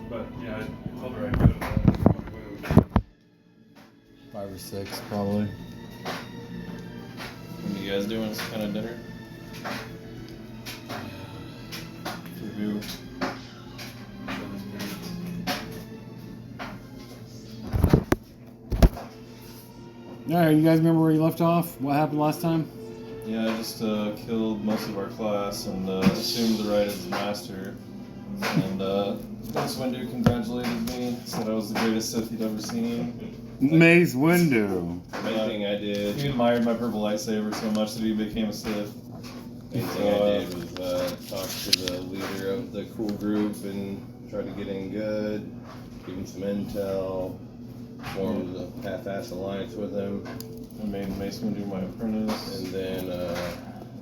But yeah, I told her I could have. 5 or 6, probably. What are you guys doing? Some kind of dinner? Review. Alright, you guys remember where you left off? What happened last time? Yeah, I just killed most of our class and assumed the right as the master. And Mace Windu congratulated me, said I was the greatest Sith he'd ever seen. Mace Windu. Main thing I did. He admired my purple lightsaber so much that he became a Sith. Main thing I did was talk to the leader of the cool group and try to get in good, give him some intel, formed a half-ass alliance with him, I made Mace Windu my apprentice. and then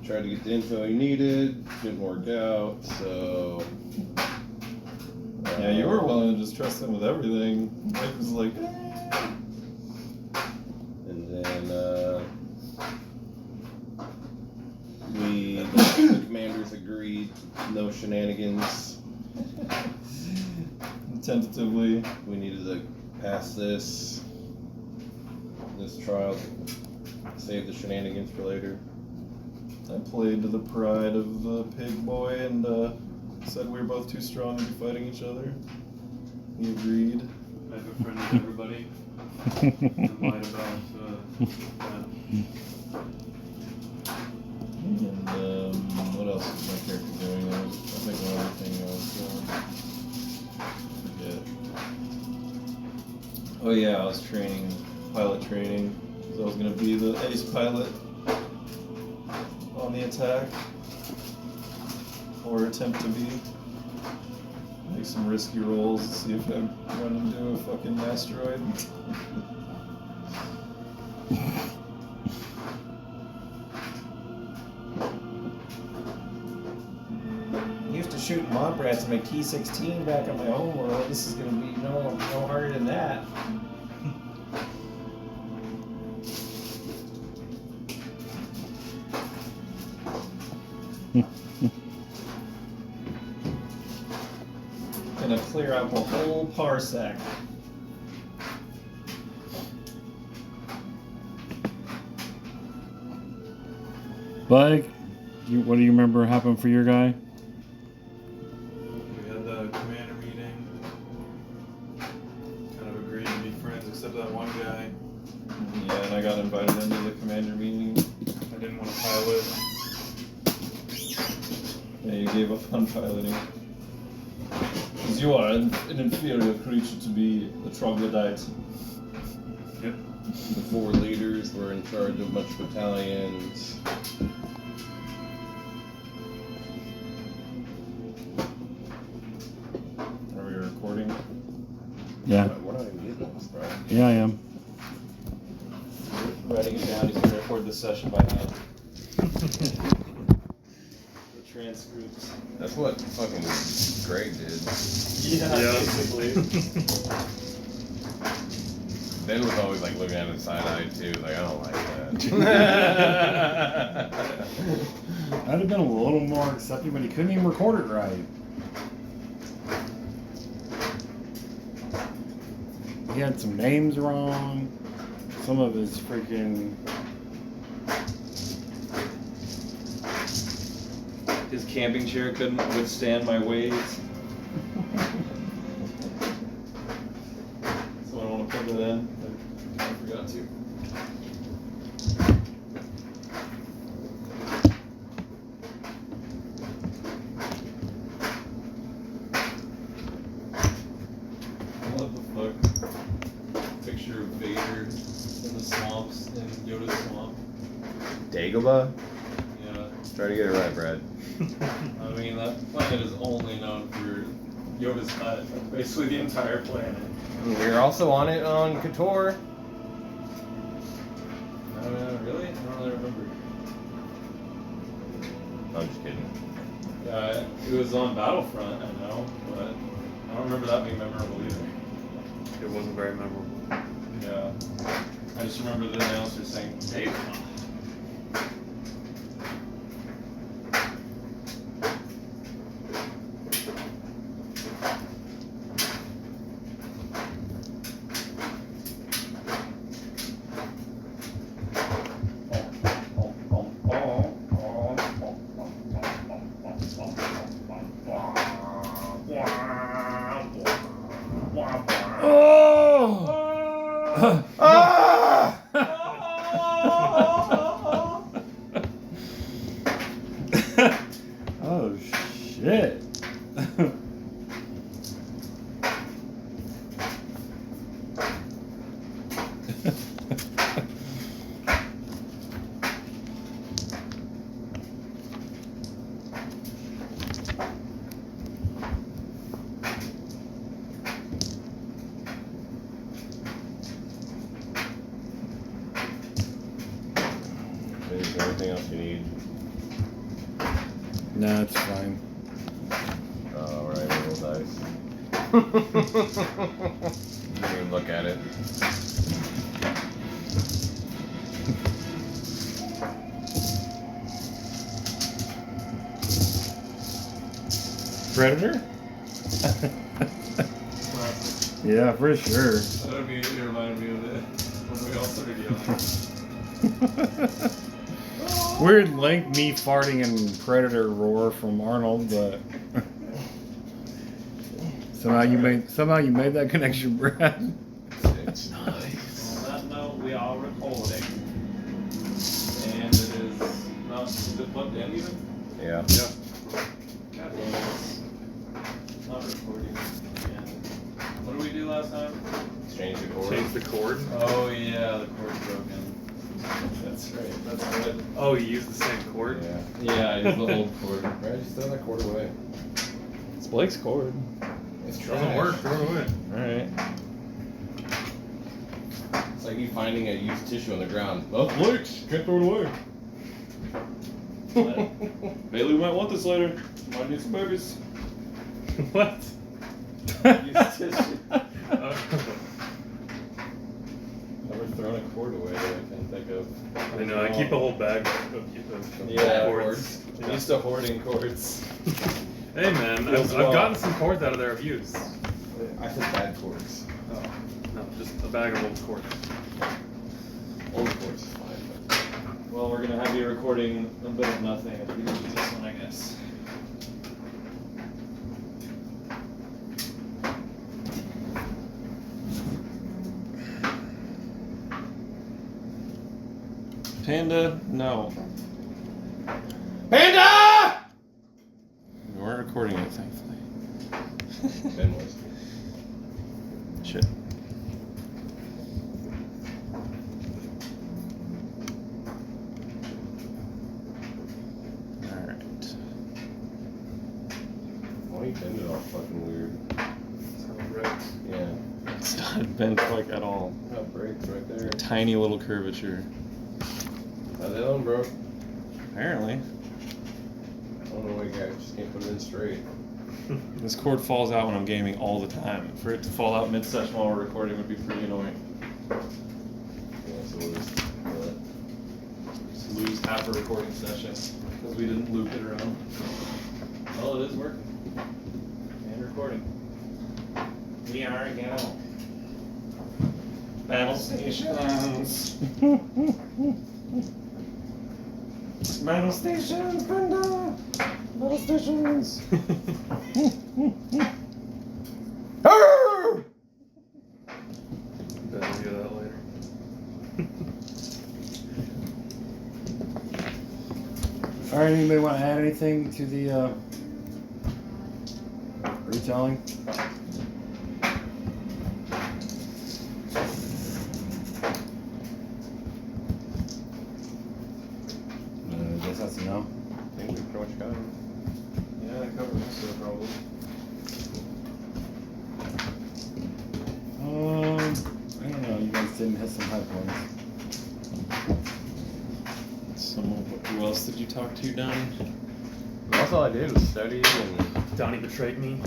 tried to get the info he needed. Didn't work out, so. Yeah, you were willing to just trust him with everything. Mike was like, And then the commanders agreed, no shenanigans. tentatively. We needed to pass this trial, save the shenanigans for later. I played to the pride of the pig boy and said we were both too strong to be fighting each other. He agreed. I befriended everybody and lied about that. And what else was my character doing? I think one other thing I was forget. Oh yeah, I was training, pilot training. So I was gonna be the ace pilot on the attack, or attempt to be. Make some risky rolls and see if I run into a fucking asteroid. I used to shoot mob rats in my T-16 back on my home world. This is gonna be no harder than that. Gonna clear up a whole parsec. Bug, what do you remember happened for your guy? We had the commander meeting. Kind of agreed to be friends, except that one guy. Yeah, and I got invited into the commander meeting. I didn't want to pilot. Yeah, you gave up on piloting. Because you are an inferior creature to be a troglodyte. Yep. The 4 leaders were in charge of a bunch of battalions. Are we recording? Yeah. We're not even getting this, bro. Yeah, I am. Writing it down, he's gonna record this session by hand. The transcripts. That's what fucking Greg did. Yeah, basically. Ben was always like looking at him side-eyed too, like I don't like that. I'd have been a little more accepting, but he couldn't even record it right. He had some names wrong. Some of his freaking... His camping chair couldn't withstand my weight. So I don't want to put it in. I forgot to. What the fuck? Picture of Vader in the swamps, in Yoda's swamp. Dagobah? Yeah. Try to get it right, Brad. I mean, that planet is only known for Yoda's hut. That's basically the entire planet. We're also on it on Kotor. Really? I don't really remember. I'm just kidding. Yeah, it was on Battlefront, I know, but I don't remember that being memorable either. It wasn't very memorable. Yeah. I just remember the announcer saying, "Hey, No, it's fine. Alright, roll dice. Didn't even look at it. Predator? Yeah, for sure. That reminded me of it when we all started yelling. Weird link, me farting and Predator roar from Arnold, but somehow you made that connection, Brad. It's nice. On that note, we are recording. And it is not. Is it plugged in even? Yeah. Yeah. God damn it. It's not recording. Yeah. What did we do last time? Change the cord. Change the cord. Oh, yeah, the cord's broken. That's right. That's good. Oh, you used the same cord? Yeah. Yeah, I used the old cord. Right, just throw that cord away. It's Blake's cord. It's Doesn't work. Throw it away. Alright. It's like you finding a used tissue on the ground. Oh, Blake's! Can't throw it away. Bailey might want this later. Might need some babies. What? Used tissue. Oh. Never thrown a cord away that I can think of. I know. I keep a whole bag of Yeah, cords. I'm used to hoarding cords. Hey man, Feels I've well. gotten some cords out of there I've used. I said bad cords. Oh, no, just a bag of old cords. Old cords is fine, but Well, we're gonna have you recording a bit of nothing at the beginning of this one, I guess. Panda, no. Panda! We weren't recording it, thankfully. Ben was. Shit. Alright. Why you bend it all fucking weird? Sounds right. Yeah. It's not bent like at all. That breaks right there. Tiny little curvature. How's that one, bro? Apparently. I don't know why you guys just can't put it in straight. This cord falls out when I'm gaming all the time. For it to fall out mid-session while we're recording would be pretty annoying. Yeah, so we'll just Just lose half a recording session because we didn't loop it around. Well, it is working. And recording. We are again. Battle stations. Battle stations, Brenda. Battle stations. Better get that later. All right, anybody want to add anything to the retelling? I guess that's a no. I think we pretty much got it. Yeah, that covers most of it probably. I don't know. You guys didn't hit some high points. Who else did you talk to, Donnie? That's all I did was study and Donnie betrayed me.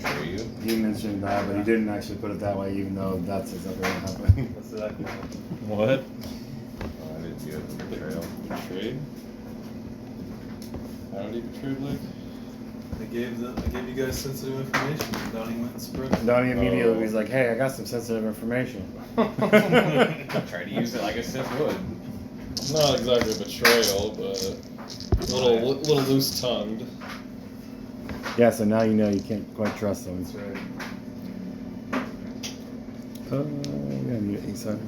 show you. He mentioned that, but he didn't actually put it that way, even though that's exactly what happened. That's exactly What? I didn't do it for betrayal. Betrayed? How did he betray Blake? I gave you guys sensitive information. And Donnie went and spread it. Donnie immediately was like, "Hey, I got some sensitive information." Try to use it like a Sith would. Not exactly betrayal, but a little loose tongued. Yeah, so now you know you can't quite trust them. That's right. We gotta mute Eastside.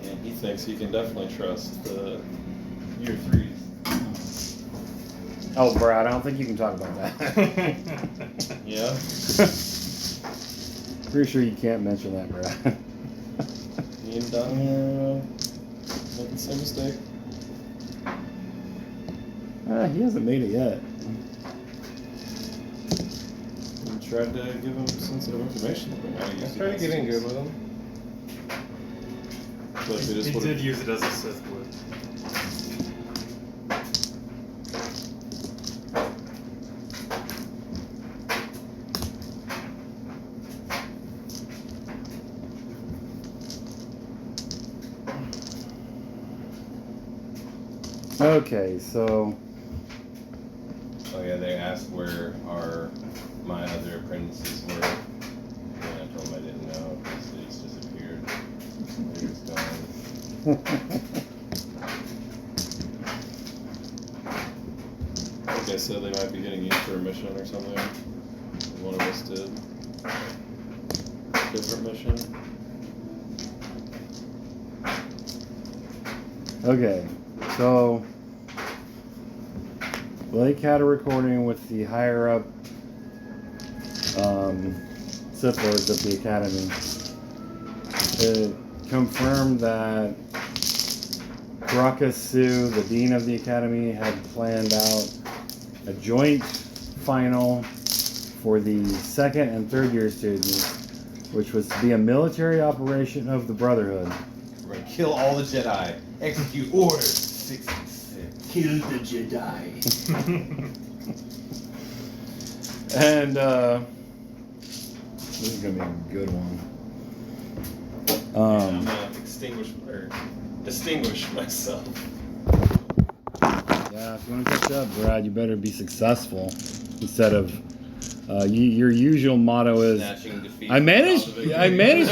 Yeah, he thinks he can definitely trust the year threes. Oh, Brad, I don't think you can talk about that. Yeah. Pretty sure you can't mention that, Brad. Me and Donnie making the same mistake. He hasn't made it yet. We tried to give him sensitive information. But now I tried to get in good with him. But He did use it as a Sith would. Okay, so Oh yeah, they asked where my other apprentices were. And I told them I didn't know because they just disappeared. They was gone. Like I said, they might be getting used for a mission or something. One of us did. Different mission. okay, so Blake had a recording with the higher up Sith Lords of the Academy. It confirmed that Caracas Sue, the Dean of the Academy, had planned out a joint final for the second and third year students, which was to be a military operation of the Brotherhood. We're gonna kill all the Jedi. Execute Order 66. Kill the Jedi. And this is gonna be a good one. I'm gonna distinguish myself. Yeah, if you want to catch up, Brad, you better be successful instead of your usual motto is Snatching defeat. I managed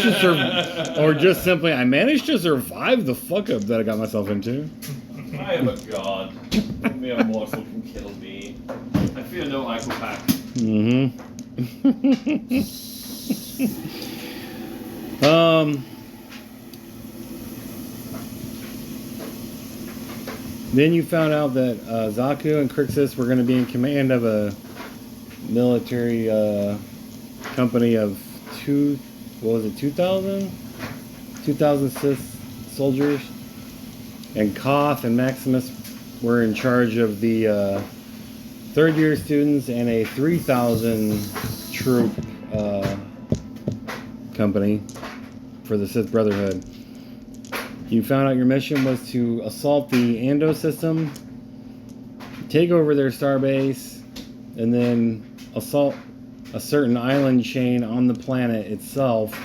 to survive, or just simply I managed to survive the fuck up that I got myself into. I am a god. Only a mortal can kill me. I fear no Eichel pack. Mm-hmm. Then you found out that Zaku and Crixus were going to be in command of a military company of 2,000 Sith soldiers, and Koth and Maximus were in charge of the third year students and a 3,000 troop company for the Sith Brotherhood. You found out your mission was to assault the Ando system, take over their starbase, and then assault a certain island chain on the planet itself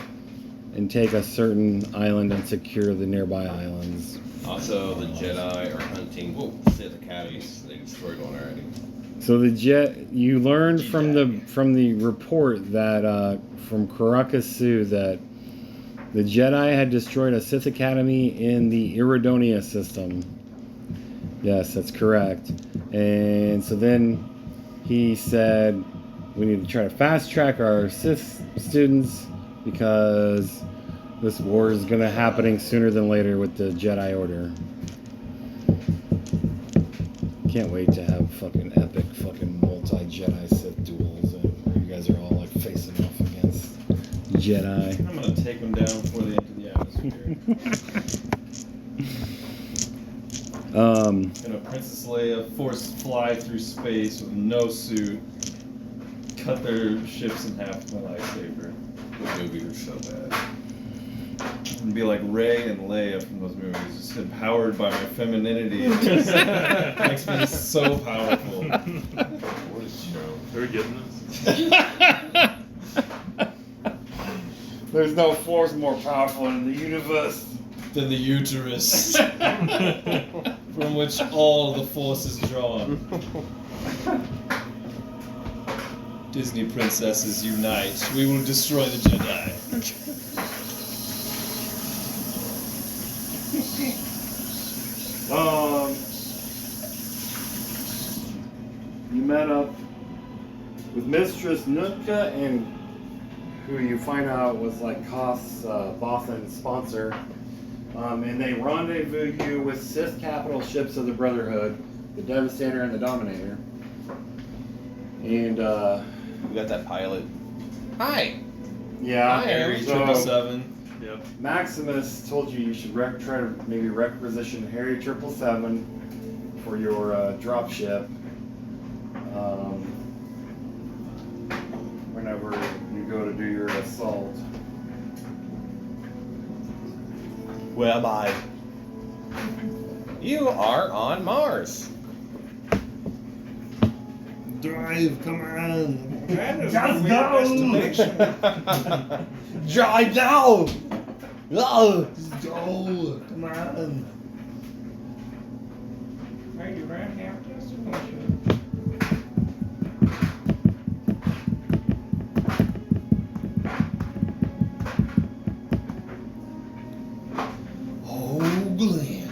and take a certain island and secure the nearby islands. Also, the Jedi are hunting Sith academies. They destroyed one already. So you learned from the report that from Caracas Sue that the Jedi had destroyed a Sith Academy in the Iridonia system. Yes, that's correct. And so then he said, we need to try to fast track our Sith students because this war is going to happening sooner than later with the Jedi Order. Can't wait to have fucking epic fucking multi-Jedi Sith duels where you guys are all like facing off against Jedi. I'm gonna take them down before they enter the atmosphere. Gonna Princess Leia force fly through space with no suit, cut their ships in half with my lightsaber. Those movies are so bad. And be like Rey and Leia from those movies, just empowered by my femininity. It just makes me so powerful. What is show? Are we getting this? There's no force more powerful in the universe. Than the uterus, from which all the force is drawn. Disney princesses unite. We will destroy the Jedi. You met up with Mistress Nutka, and who you find out was like Koth's boss and sponsor. And they rendezvous you with Sith capital ships of the Brotherhood, the Devastator and the Dominator. And We got that pilot. Hi. yeah, Harry so 777. Yep. Maximus told you should try to maybe requisition Harry 777 for your dropship. Whenever you go to do your assault. Where am I? You are on Mars. Drive, come on. Just go! Drive now! No! Just go, come on. I have a destination. Oh, Glenn.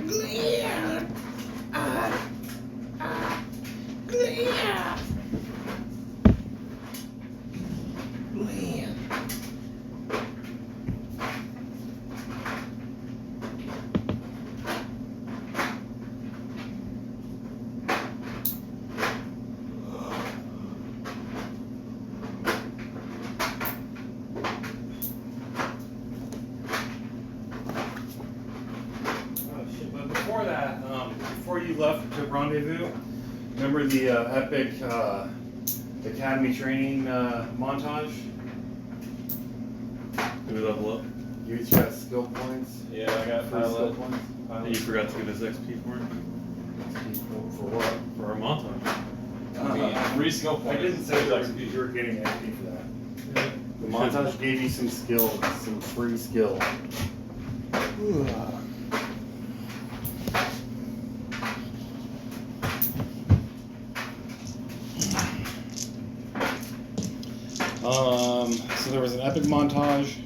Glenn. Glenn. Glenn. Oh, shit. But before that, before you left to rendezvous, remember the epic academy training montage? Do we level up? You each got skill points. Yeah, I got Free skill pilot. points. And you forgot to give us XP for it? For what? For our montage. Free skill I points. didn't say that you were getting XP for that. The montage gave you some skill, some free skill. So there was an epic montage.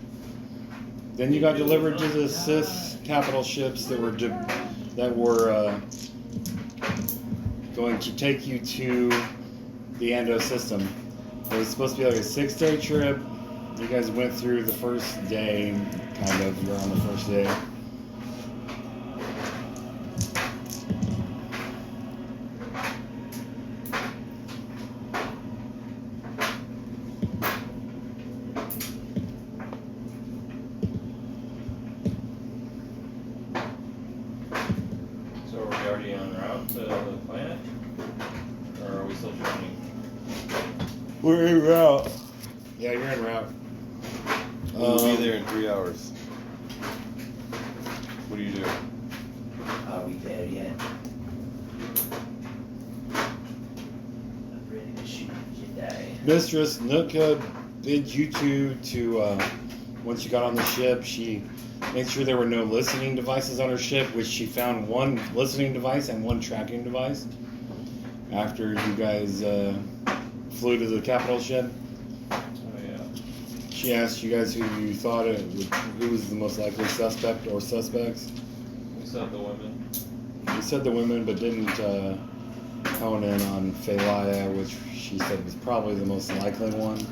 Then you got delivered to the Sith capital ships that were going to take you to the Ando system. It was supposed to be like a 6-day trip. You guys went through the first day, kind of. You're on the first day. So are we already en route to the planet? Or are we still training? We're en route. Yeah, you're en route. We'll be there in 3 hours. What do you do? Are we there yet? I'm ready to shoot Jedi. Mistress Nuka bid you two to, once you got on the ship, she made sure there were no listening devices on her ship, which she found one listening device and one tracking device. After you guys flew to the capital ship, Oh yeah. she asked you guys who you thought who was the most likely suspect or suspects. We said the women. You said the women, but didn't hone in on Phalia, which she said was probably the most likely one.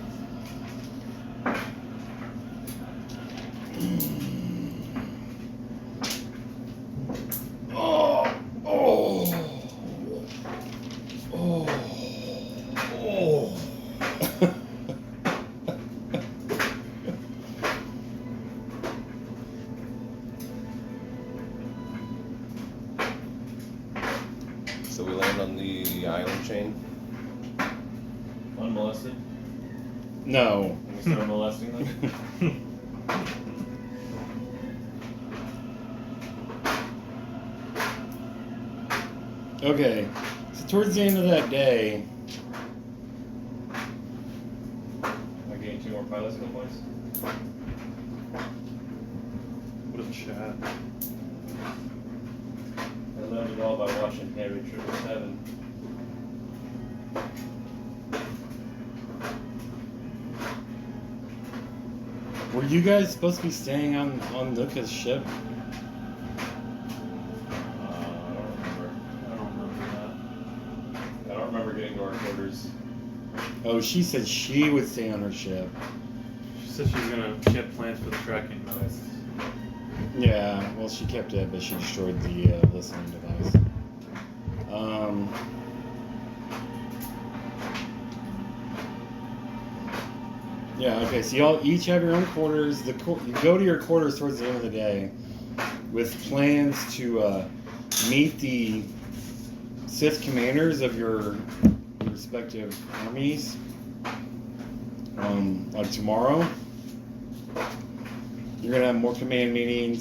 Oh, oh, oh, oh. So we land on the island chain. Unmolested? No. And we start molesting them? Okay, so towards the end of that day, I gain 2 more pilot skill points? What a chat. I learned it all by watching Harry 777. were you guys supposed to be staying on Luca's ship? I don't remember that. I don't remember getting to our quarters. Oh, she said she would stay on her ship. She said she had plans for the tracking device. Yeah, well, she kept it, but she destroyed the listening device. Yeah, okay, so y'all each have your own quarters. You go to your quarters towards the end of the day with plans to meet the Sith commanders of your respective armies. Like tomorrow, you're gonna have more command meetings.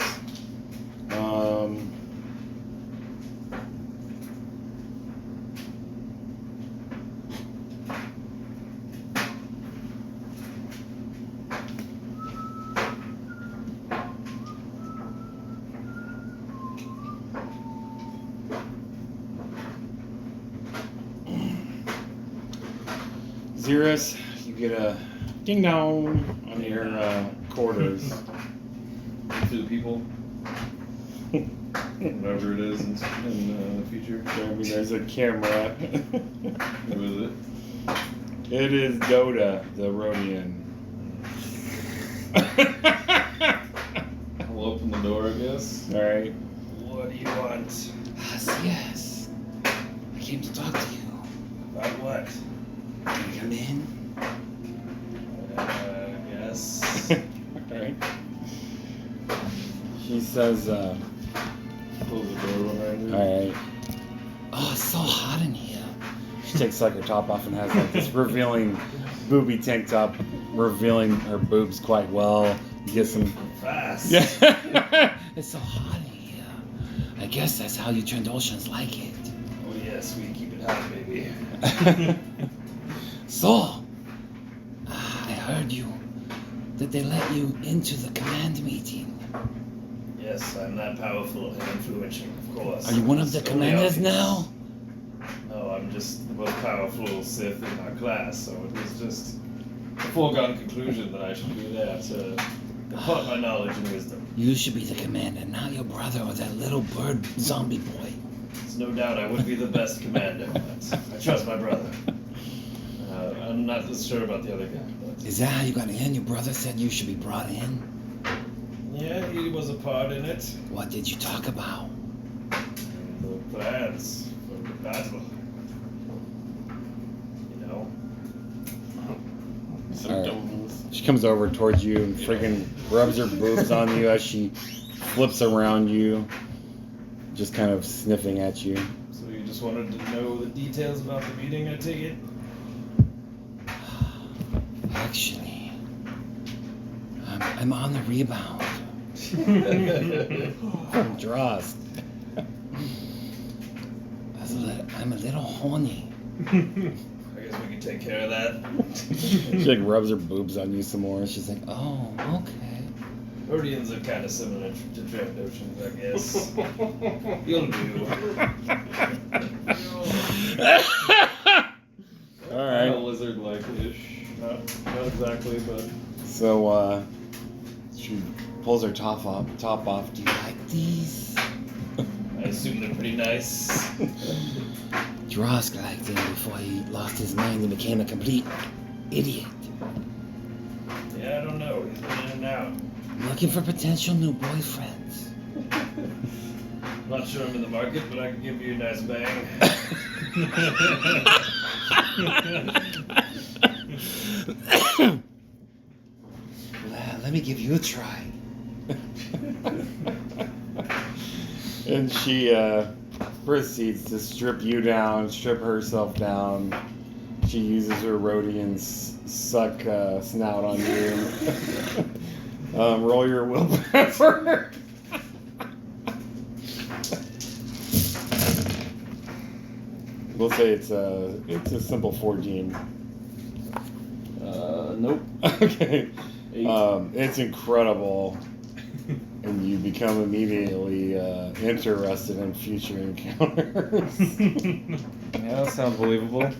Xerus, you get a ding dong on your quarters. To the people. Whatever it is in the future. I mean, there's a camera. Who is it? It is Dota, the Rhodian. I'll open the door, I guess. Alright. What do you want? Yes. I came to talk to you. About what? Can you come in? Yes. Alright. She says, Close the door behind her. alright. Oh, it's so hot in here. She takes like her top off and has like this revealing booby tank top, revealing her boobs quite well. You get some. Fast. Yeah. It's so hot in here. I guess that's how you Trandoshan's like it. Oh yes, we keep it hot, baby. So, I heard you. That they let you into the command meeting. Yes, I'm that powerful and influential, of course. Are you one of the It's commanders only now? obvious. No, I'm just the most powerful Sith in our class, so it was just a foregone conclusion that I should be there to impart my knowledge and wisdom. You should be the commander, not your brother or that little bird zombie boy. There's no doubt I would be the best commander, but I trust my brother. I'm not sure about the other guy, but Is that how you got in? Your brother said you should be brought in? yeah, he was a part in it. What did you talk about? The plans for the battle. You know? Alright. She comes over towards you and freaking rubs her boobs on you as she flips around you, just kind of sniffing at you. So you just wanted to know the details about the meeting, I take it? Actually, I'm on the rebound. From Drost. I'm a little horny. I guess we can take care of that. She like rubs her boobs on you some more. She's like, oh, okay. Rhodians are kind of similar to Trandoshans, I guess. You'll do. Alright. Lizard-like-ish. Not exactly, but So, she pulls her top off. Do you like these? I assume they're pretty nice. Drosk liked them before he lost his mind and became a complete idiot. Yeah, I don't know. He's been in and out. Looking for potential new boyfriends. Not sure I'm in the market, but I can give you a nice bang. Well, let me give you a try. And she proceeds to strip you down, strip herself down. She uses her Rhodian suck snout on you. Roll your willpower. We'll say it's a simple 14. nope. Okay. 8. It's incredible. And you become immediately interested in future encounters. Yeah, that sounds believable.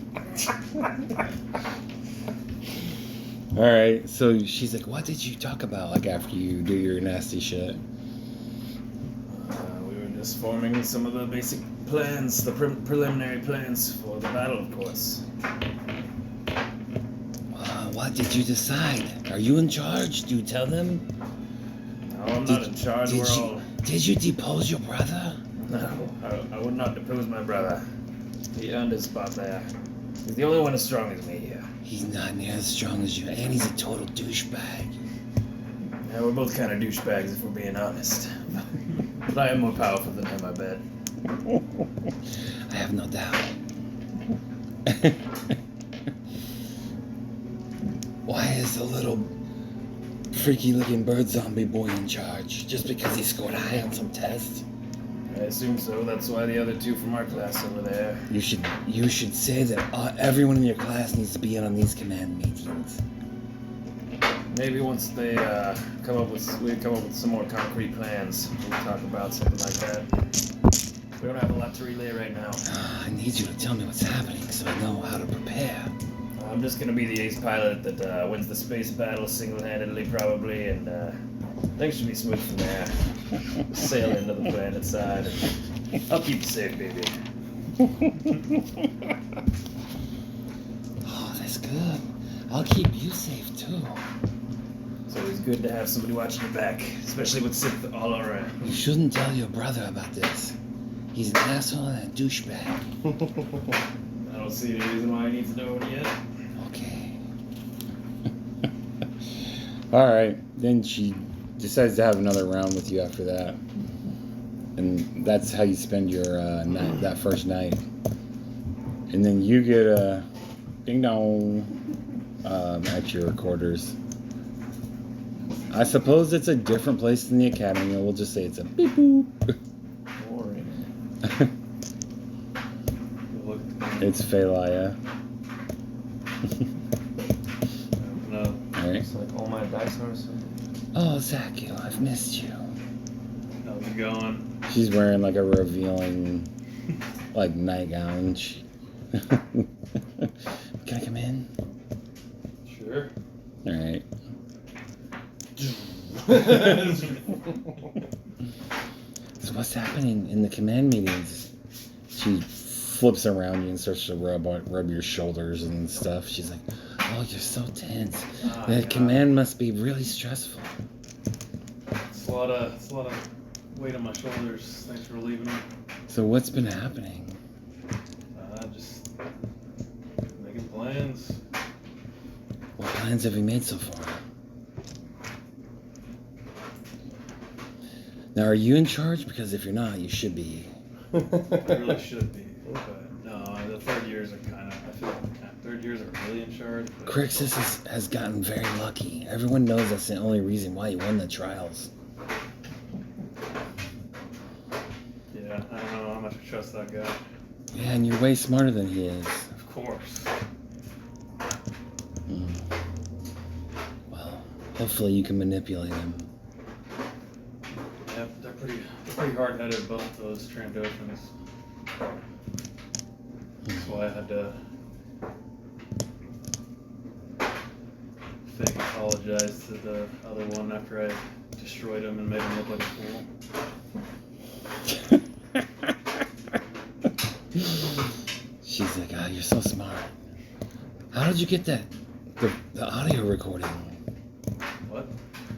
Alright, so she's like, what did you talk about, like, after you do your nasty shit? We were just forming some of the basic plans, the preliminary plans for the battle, of course. What did you decide? Are you in charge? Do you tell them? No, I'm not in charge. We're all... Did you depose your brother? No, I would not depose my brother. He earned his spot there. He's the only one as strong as me here. He's not near as strong as you, and he's a total douchebag. Yeah, we're both kind of douchebags if we're being honest. But I am more powerful than him, I bet. I have no doubt. Why is the little freaky looking bird zombie boy in charge? Just because he scored high on some test? I assume so. That's why the other two from our class over there. You should say that everyone in your class needs to be in on these command meetings. Maybe once they come up with some more concrete plans, we'll talk about something like that. We don't have a lot to relay right now. I need you to tell me what's happening so I know how to prepare. I'm just gonna be the ace pilot that wins the space battle single-handedly, probably, and things should be smooth from there. Sail into the planet side, and I'll keep you safe, baby. Oh, that's good. I'll keep you safe too. It's always good to have somebody watching your back, especially with Sith all around. You shouldn't tell your brother about this. He's an asshole and a douchebag. I don't see any reason why I need to know it yet. Okay. All right. Then she decides to have another round with you after that, and that's how you spend your night, that first night. And then you get a ding dong at your quarters. I suppose it's a different place than the academy. We'll just say it's a beep boop. Boring. Look, It's Phalaya. no. All right. It's like all my dice are so. Oh, Zacchio, I've missed you. How's it going? She's wearing like a revealing, like nightgown. Can I come in? Sure. All right. So what's happening in the command meetings? She flips around you and starts to rub your shoulders and stuff. She's like, Oh, you're so tense. Ah, The yeah. command must be really stressful. It's a lot of weight on my shoulders. Thanks for relieving me. so what's been happening? Just making plans. What plans have you made so far? Now, are you in charge? Because if you're not, you should be. I really should be, but no. The third years are kind of. I feel like third years are really in charge. But Crixus has gotten very lucky. Everyone knows that's the only reason why he won the trials. yeah, I don't know how much I trust that guy. Yeah, and you're way smarter than he is. Of course. Well, hopefully you can manipulate him. Yeah, they're pretty hard-headed, both those Trandoshans. That's why I had to fake apologize to the other one after I destroyed him and made him look like a fool. She's like, ah, you're so smart. How did you get that? The audio recording. What?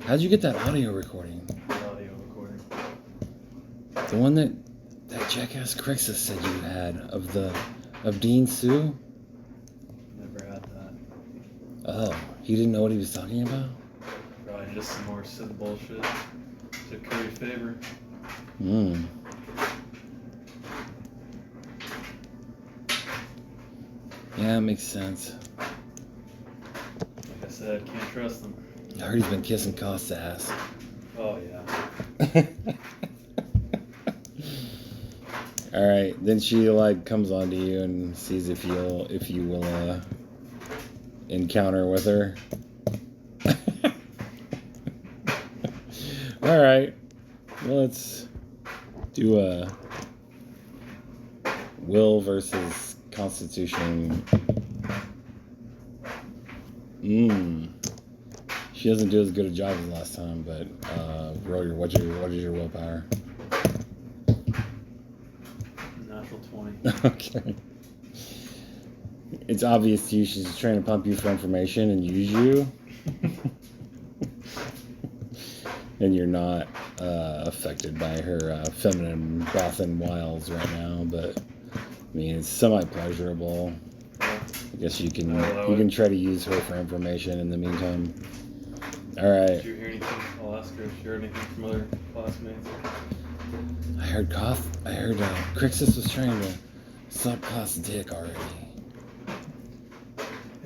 How did you get that audio recording? The audio recording. The one that jackass Crixus said you had of Dean Sue? Never had that. Oh, he didn't know what he was talking about? Probably just some more Sith bullshit to curry favor. Hmm. Yeah, it makes sense. Like I said, can't trust them. I heard he's been kissing Cost's ass. Oh yeah. All right. Then she like comes onto you and sees if you will encounter with her. All right. Well, let's do a will versus Constitution. She doesn't do as good a job as last time, but roll your what is your willpower? Natural 20. Okay. It's obvious to you she's trying to pump you for information and use you. And you're not affected by her feminine Bothan wiles right now, but I mean it's semi-pleasurable. I guess you can try to use her for information in the meantime. All right. Did you hear anything? I'll ask her if she heard anything from other classmates. I heard Crixus was trying to suck Cost's dick already.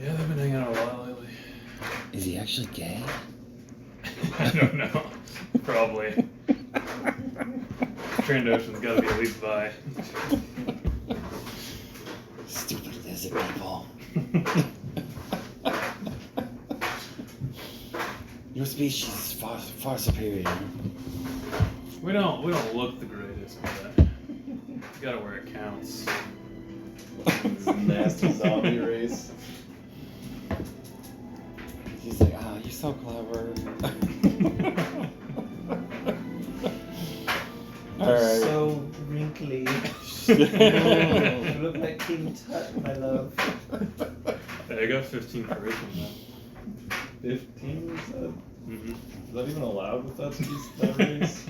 Yeah, they've been hanging out a while lately. Is he actually gay? I don't know. Probably. Trandoshan's gotta be at least bi. Stupid lizard people. Your species is far superior. We don't look the greatest, but you gotta where it counts. This nasty zombie race. Ah, you're so clever. All right. So wrinkly. You look like King Tut, my love. Hey, I got 15 charisma now. 15, you said? Mm-hmm. Is that even allowed with that race?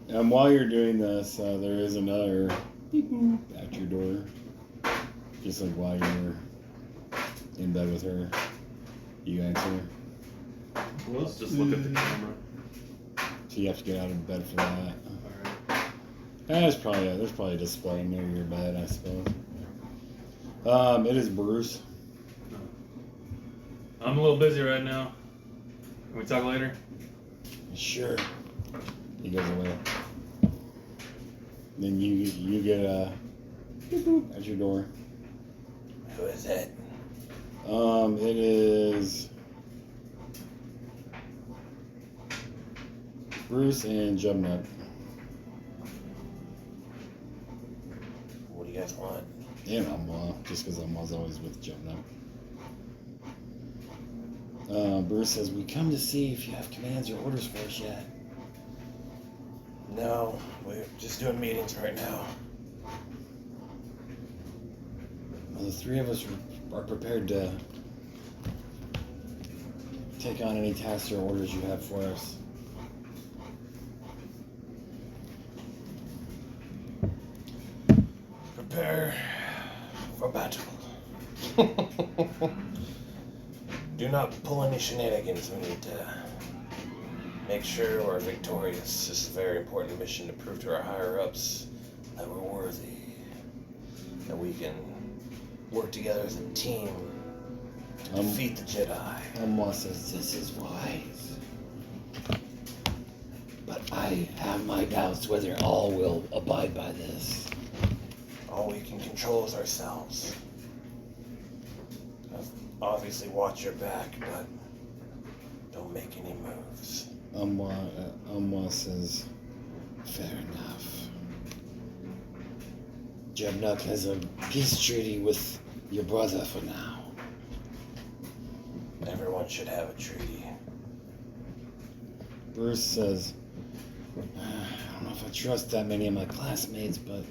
And while you're doing this, there is another beep boop at your door. Just like while you're in bed with her, you answer. Let's just look at the camera. So you have to get out of bed for that. Alright. There's probably a display near your bed, I suppose. It is Bruce. I'm a little busy right now. Can we talk later? Sure. He goes away. Then you get a beep boop at your door. Who is it? It is Bruce and Jubnut. What do you guys want? And Umwa, just because Umwa's always with Jubnut. Bruce says, "We come to see if you have commands or orders for us yet." No, we're just doing meetings right now. Well, the three of us are prepared to take on any tasks or orders you have for us. Prepare for battle. Do not pull any shenanigans. We need to make sure we're victorious. This is a very important mission to prove to our higher-ups that we're worthy. That we can work together as a team to defeat the Jedi. Umwa says, "This is wise. But I have my doubts whether all will abide by this." All we can control is ourselves. Obviously, watch your back, but don't make any moves. Umwa says, "Fair enough. Jebnuk has a peace treaty with your brother for now." Everyone should have a treaty. Bruce says, "I don't know if I trust that many of my classmates, but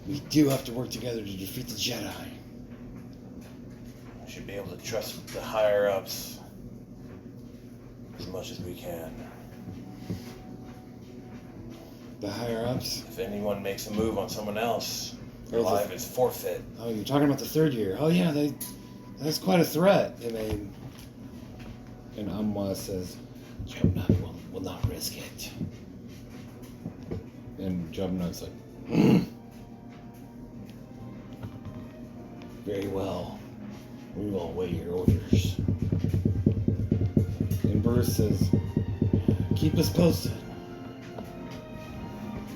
we do have to work together to defeat the Jedi." We should be able to trust the higher-ups as much as we can. The higher-ups? If anyone makes a move on someone else, their Oh, the- life is forfeit. Oh, you're talking about the third year. Oh, yeah, that's quite a threat. I mean, and Umwa says, "Jebnuk will not risk it." And Jebnuk's like, "Very well. We will await your orders." And Bruce says, "Keep us posted."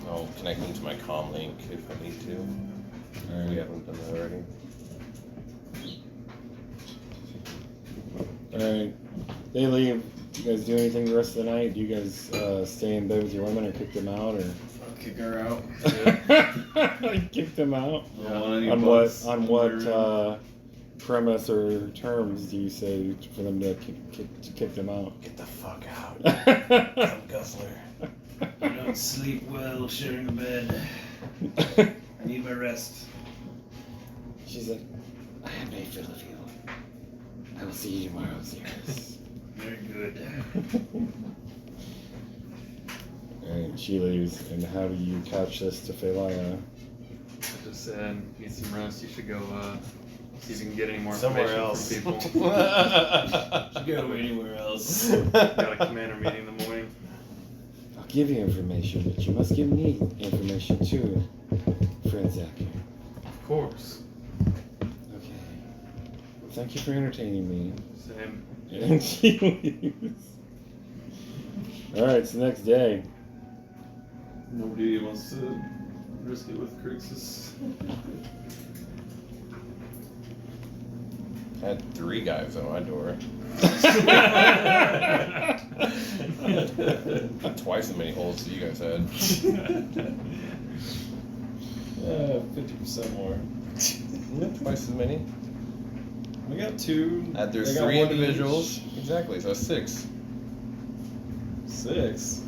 I'll connect them to my comm link if I need to. We Alright. haven't done that already. Alright. They leave. You guys do anything the rest of the night? Do you guys stay in bed with your women or kick them out, or? I'll kick her out. Kick them out? Yeah. On what premise or terms do you say for them to kick them out? Get the fuck out. Come guzzler. I don't sleep well sharing a bed. I need my rest. She's like, "I have made feel of you. I will see you tomorrow, Zeus." Very good. Alright, she leaves. And how do you couch this to Phelia? I just said, need some rest. You should go see if you can get any more Somewhere information else. from people. Should go anywhere else. Got a commander meeting in the morning. I'll give you information, but you must give me information too, Franzak. Of course. Okay. Thank you for entertaining me. Same. And she leaves. Alright, it's the next day. Nobody wants to risk it with Crixus. I had 3 guys on my door. Twice as many holes as you guys had. 50% more. Twice as many. We got 2. There's They got 3 one individuals. each. Exactly, so 6. 6.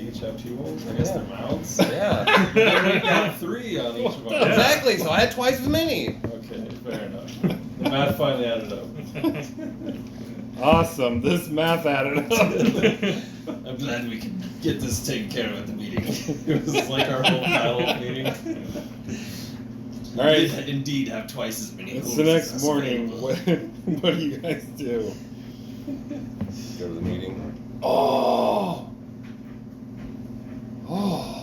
Each have 2 wolves. I guess Yeah. they're mounts. Yeah. Then we got 3 on each of our. Exactly, so I had twice as many. Okay, fair enough. The math finally added up. Awesome. This math added up. I'm glad we can get this taken care of at the meeting. It was like our whole battle meeting. All right. We did indeed have twice as many. It's wolves the as next us morning. available. What do you guys do? Go to the meeting. Oh. Oh.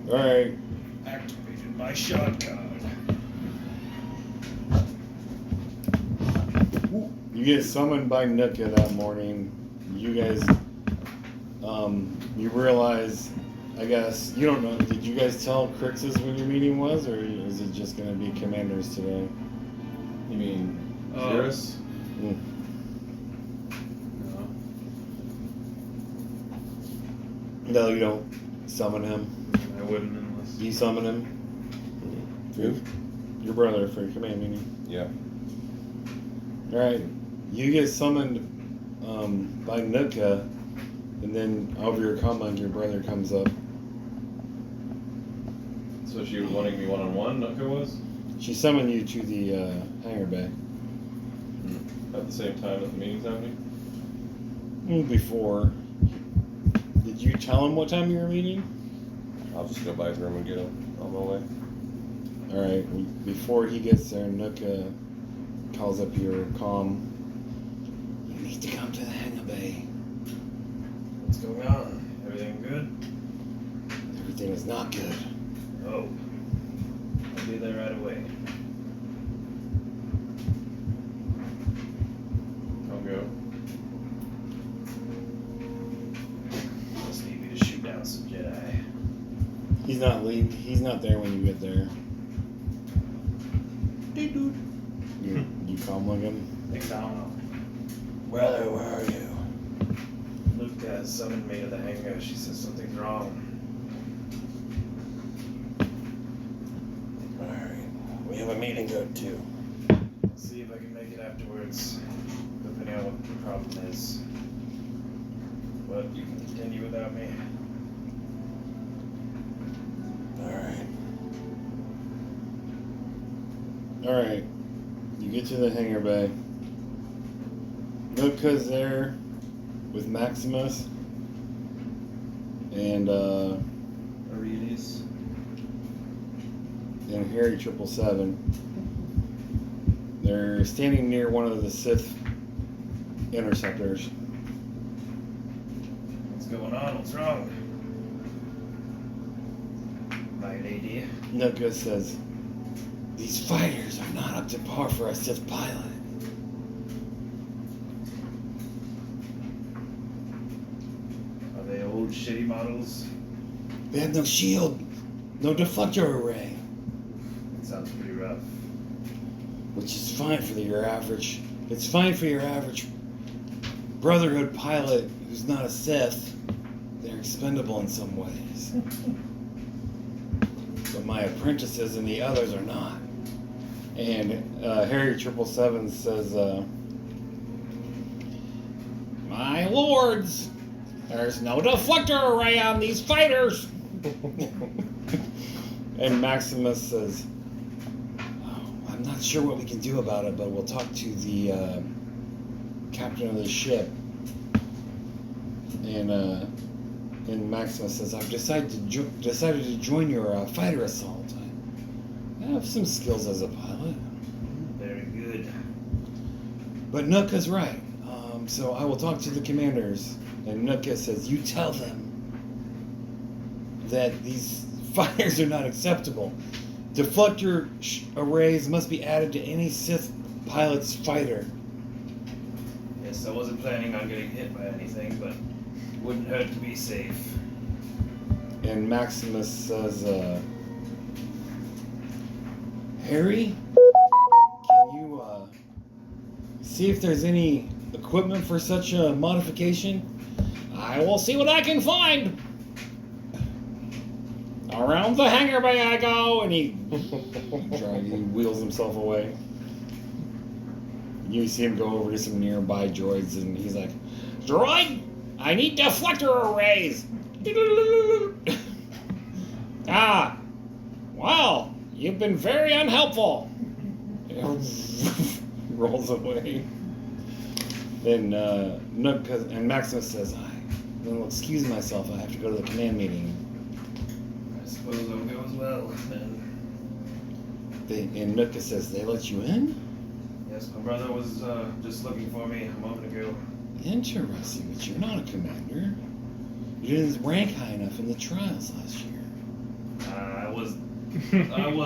All right. Activated my shot card. You get summoned by Nuka that morning. You guys, you realize, I guess, you don't know, did you guys tell Crixus when your meeting was, or is it just going to be commanders today? You mean Xeris? Mm. No. No, you don't summon him. I wouldn't unless. You summon him. Who? Your brother for your command meeting. Yeah. Alright. You get summoned by Nuka, and then over your command, your brother comes up. So she was wanting me one-on-one, Nuka was? She summoned you to the hangar bay. At the same time that the meeting's happening? Before. Did you tell him what time you were meeting? I'll just go by his room and get him on my way. Alright, before he gets there, Nuka calls up your comm. You need to come to the hangar bay. What's going on? Everything good? Everything is not good. Oh. I'll be there right away. I'll go. Just need me to shoot down some Jedi. He's not there when you get there. You comm him? Brother, where are you? Luke summoned me to the hangar. She says something's wrong. Alright. We have a meeting to go to. I'll see if I can make it afterwards, depending on what the problem is. But you can continue without me. Alright. Alright. You get to the hangar bay. Nuka's there with Maximus and Aredes. and Harry 777. They're standing near one of the Sith interceptors. What's going on? What's wrong? My lady. Nuka says, "These fighters are not up to par for a Sith pilot." Are they old shitty models? They have no shield, no deflector array, That sounds pretty rough. which is fine for your average. It's fine for your average Brotherhood pilot who's not a Sith. They're expendable in some ways. But my apprentices and the others are not. And Harry 777 says, "My lords, there's no deflector array on these fighters." And Maximus says, "Oh, I'm not sure what we can do about it, but we'll talk to the captain of the ship." And Maximus says, "I've decided to join your fighter assault. I have some skills as a pilot." Very good. But Nuka's right. So I will talk to the commanders. And Nuka says, "You tell them that these fighters are not acceptable. Deflector arrays must be added to any Sith pilot's fighter." Yes, I wasn't planning on getting hit by anything, but wouldn't hurt to be safe. And Maximus says, "Harry, can you see if there's any equipment for such a modification? I will see what I can find. Around the hangar bay I go, and he wheels himself away. You see him go over to some nearby droids, and he's like, "Droid, I need deflector arrays." Ah, well, you've been very unhelpful. Rolls away. Then Nook and Maximus says, "Well, excuse myself. I have to go to the command meeting." I suppose I'll go as well, then. And Nook says, "They let you in?" Yes, my brother was just looking for me a moment ago. Interesting, but you're not a commander. You didn't rank high enough in the trials last year. I was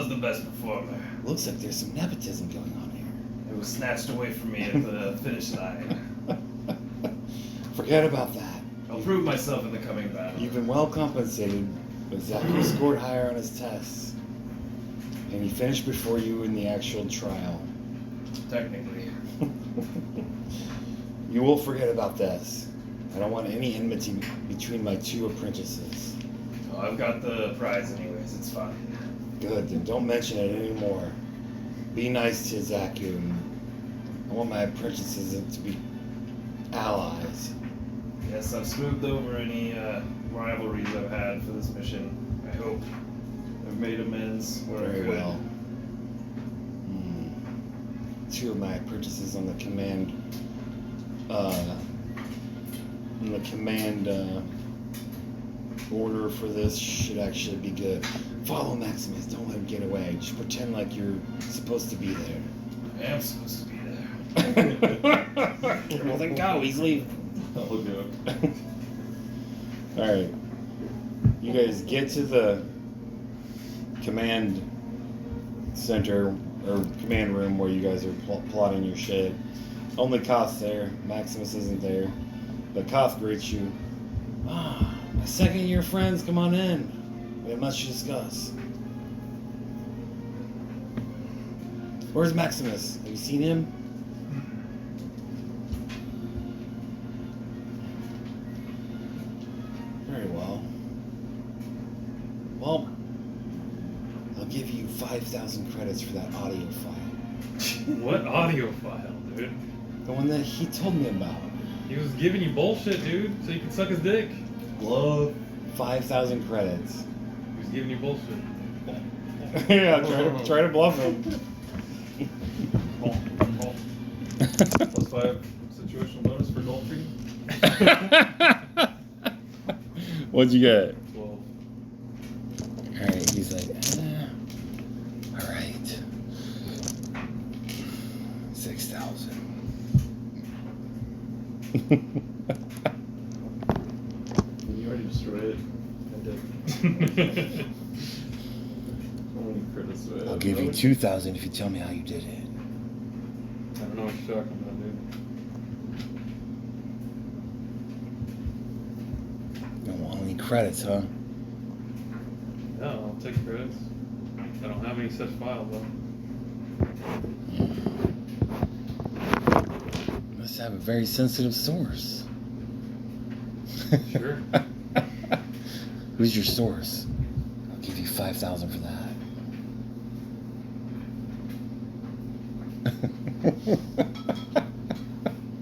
the best performer. Looks like there's some nepotism going on here. It was snatched away from me at the finish line. Forget about that. I'll prove myself in the coming battle. You've been well compensated, but Zaku scored higher on his tests. And he finished before you in the actual trial. Technically. You will forget about this. I don't want any enmity between my two apprentices. Oh, I've got the prize anyways, it's fine. Good, then don't mention it anymore. Be nice to Zaku. I want my apprentices to be allies. Yes, I've smoothed over any rivalries I've had for this mission. I hope I've made amends where I Very could. well. Two of my apprentices on the command order for this should actually be good. Follow Maximus, don't let him get away. Just pretend like you're supposed to be there. I am supposed to be there. Well then go, he's leaving. I'll go. Alright. You guys get to the command center or command room where you guys are plotting your shit. Only Koth's there. Maximus isn't there. But Koth greets you. Ah, my second year friends, come on in. We have much to discuss. Where's Maximus? Have you seen him? Very well. Well, I'll give you 5,000 credits for that audio file. What audio file, dude? The one that he told me about. He was giving you bullshit, dude, so you could suck his dick. Love 5,000 credits. He was giving you bullshit. Yeah, try to bluff him. Plus 5 situational bonus for gold free. What'd you get? 12. Alright, he's like, alright. 6,000. You already destroyed it. I did. How many credits do I have? I'll give you 2,000 if you tell me how you did it. I don't know what you're talking about, dude. You don't want any credits, huh? No, I'll take credits. I don't have any such file, though. Must have a very sensitive source. Sure. Who's your source? I'll give you 5,000 for that.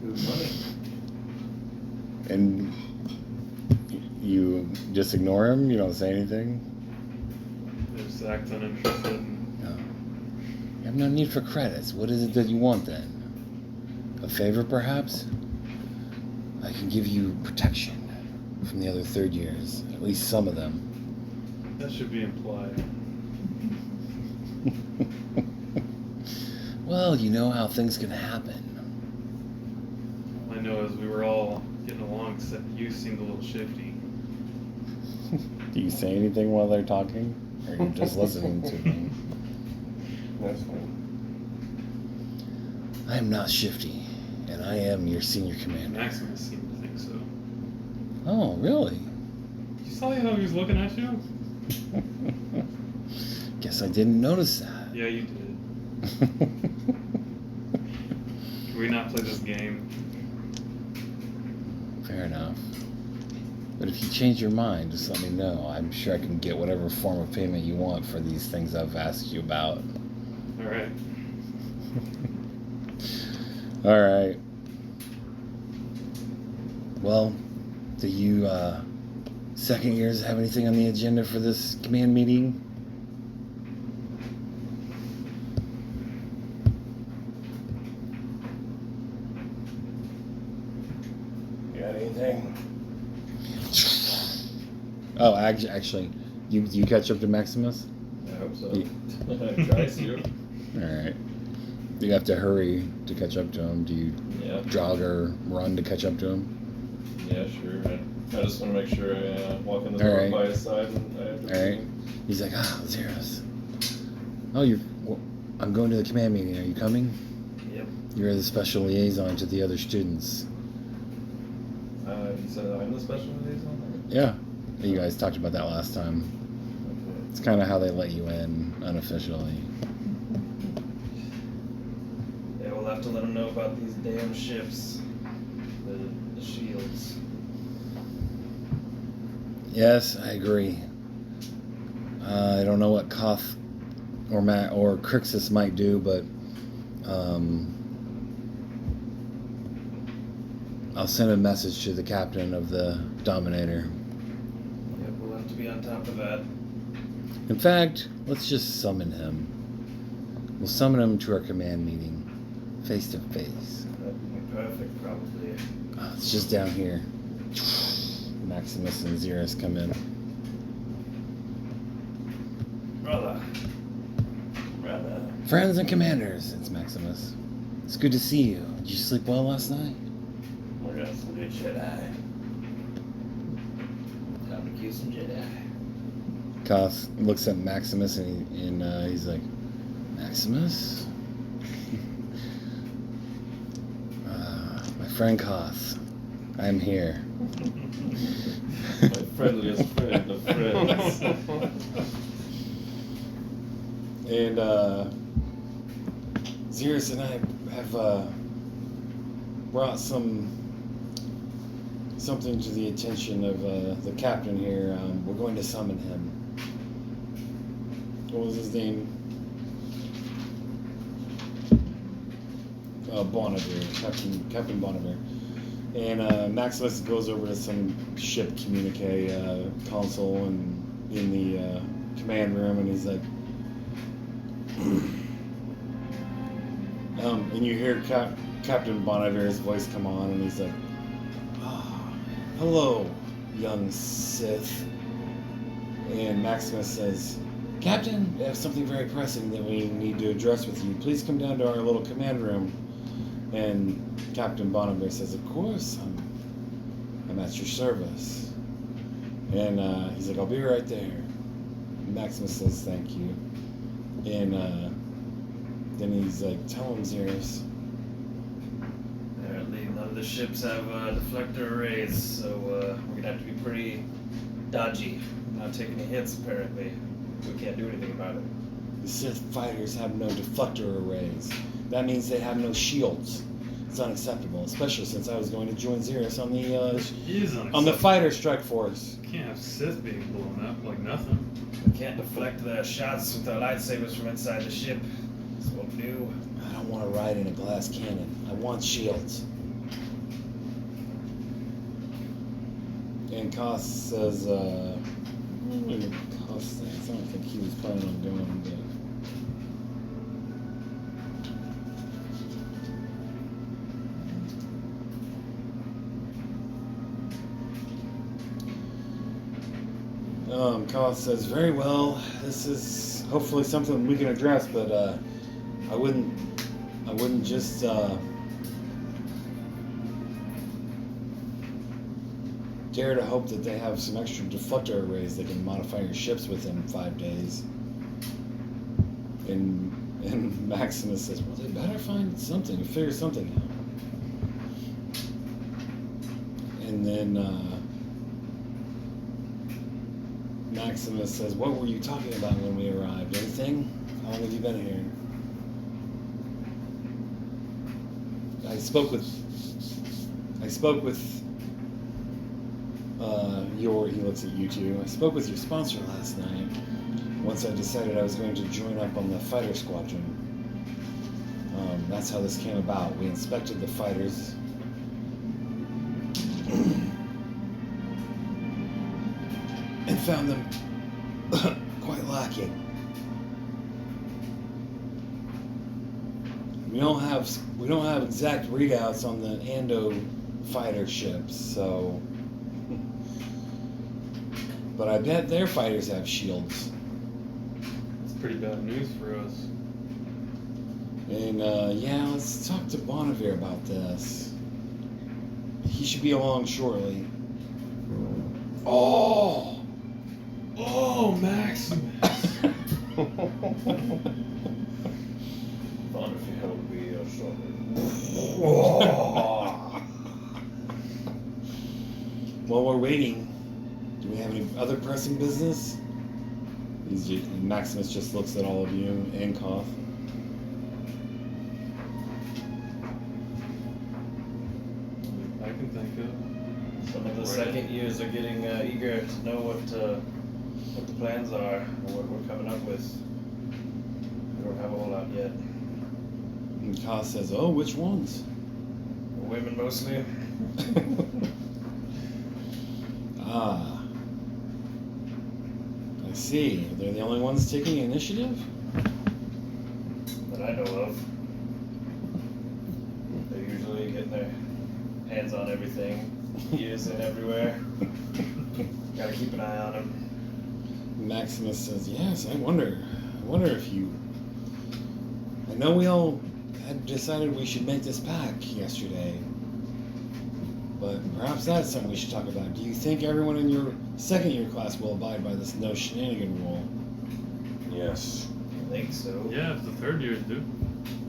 Good money. And you just ignore him? You don't say anything? They just act uninterested. And No. You have no need for credits. What is it that you want then? A favor, perhaps? I can give you protection from the other third years. At least some of them. that should be implied. Well, you know how things can happen. I know as we were all getting along, except you seemed a little shifty. Do you say anything while they're talking? Or are you just listening to them? That's fine. I am not shifty, and I am your senior commander. Maximus seemed to think so. Oh, really? You saw how he was looking at you? Guess I didn't notice that. Yeah, you did. Can we not play this game? Fair enough. But if you change your mind, just let me know. I'm sure I can get whatever form of payment you want for these things I've asked you about. All right. All right. Well, do you second years have anything on the agenda for this command meeting? You got anything? Oh, actually, you catch up to Maximus? I hope so. Yeah. I try to. All right. You have to hurry to catch up to him. Do you Yeah. jog or run to catch up to him? Yeah, sure. I just want to make sure I walk in the All door right. by his side and I have to. All right. He's like, Zeros. Oh, I'm going to the command meeting. Are you coming? Yep. You're the special liaison to the other students. You said I'm the special liaison? Yeah. You guys talked about that last time. Okay. It's kind of how they let you in unofficially. Yeah, we'll have to let them know about these damn ships. The shields. Yes, I agree. I don't know what Koth or Matt or Crixus might do, but I'll send a message to the captain of the Dominator. Yep, we'll have to be on top of that. In fact, let's just summon him. We'll summon him to our command meeting, face to face. That'd be perfect, probably. Oh, it's just down here. Maximus and Xeris come in. Brother. Friends and commanders, it's Maximus. It's good to see you. Did you sleep well last night? We're gonna some good Jedi. Time to kill some Jedi. Koth looks at Maximus and he's like, Maximus? My friend Koth, I'm here. My friendliest friend of friends. And Xeris and I have brought something to the attention of the captain here. We're going to summon him. What was his name? Bonavir, Captain Bonavir. And Maximus goes over to some ship communique console and in the command room, and he's like, and you hear Captain Bonavir's voice come on, and he's like, hello, young Sith. And Maximus says, Captain, we have something very pressing that we need to address with you. Please come down to our little command room. And Captain Bonavir says, of course, I'm at your service. And he's like, I'll be right there. And Maximus says, thank you. And then he's like, tell him, Xeris. Apparently none of the ships have deflector arrays, so we're gonna have to be pretty dodgy. Not take any hits, apparently. We can't do anything about it. The Sith fighters have no deflector arrays. That means they have no shields. It's unacceptable, especially since I was going to join Xeris on the fighter strike force. You can't have Sith being blown up like nothing. We can't deflect the shots with our lightsabers from inside the ship. That's what we do. I don't want to ride in a glass cannon. I want shields. And Koth says, Koth says, I don't think he was planning on going, but... Koth says, very well, this is hopefully something we can address, but I wouldn't just dare to hope that they have some extra deflector arrays that can modify your ships within 5 days. And Maximus says, well, they better find something, figure something out. And then Maximus says, what were you talking about when we arrived? Anything? How long have you been here? I spoke with he looks at you two. I spoke with your sponsor last night. Once I decided I was going to join up on the fighter squadron. That's how this came about. We inspected the fighters. And found them quite lacking. We don't have exact readouts on the Ando fighter ships, so. But I bet their fighters have shields. It's pretty bad news for us. And yeah, let's talk to Bonavere about this. He should be along shortly. Oh! Oh, Maximus! Bonnefield will be your shoulder. While we're waiting, do we have any other pressing business? Maximus just looks at all of you and Koth. I can think of. Some of the second years are getting eager to know what the plans are and what we're coming up with. We don't have a whole lot yet. And Koth says, "Oh, which ones?" Women mostly. Ah. I see. They're the only ones taking initiative? That I know of. They're usually getting their hands on everything, ears in everywhere. Gotta keep an eye on them. Maximus says, "Yes, I wonder if you... I know we all had decided we should make this pact yesterday, but perhaps that's something we should talk about. Do you think everyone in your second year class will abide by this no shenanigan rule?" Yes. I think so. Yeah, if the third years do.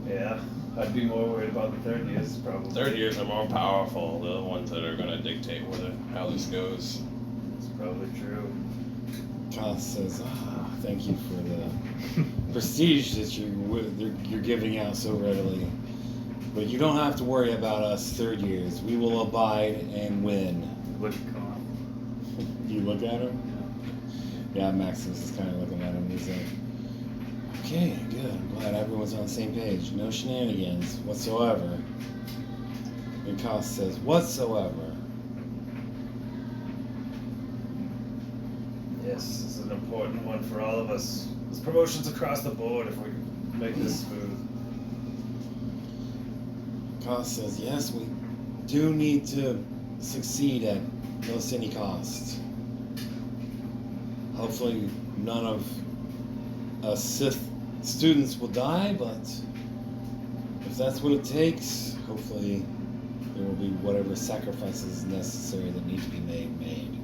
Yeah. I'd be more worried about the third years probably. Third years are more powerful. They're the ones that are going to dictate how this goes. It's probably true. Koth says, thank you for the prestige that you're giving out so readily. But you don't have to worry about us third years. We will abide and win." Look at Koth. You look at him? Yeah, Maximus is kind of looking at him. He's like, "Okay, good. I'm glad everyone's on the same page. No shenanigans whatsoever." And Koth says, "Whatsoever." Yes, this is an important one for all of us. There's promotions across the board if we can make this smooth. Koth says, "Yes, we do need to succeed at no any cost. Hopefully none of us Sith students will die, but if that's what it takes, hopefully there will be whatever sacrifices necessary that need to be made.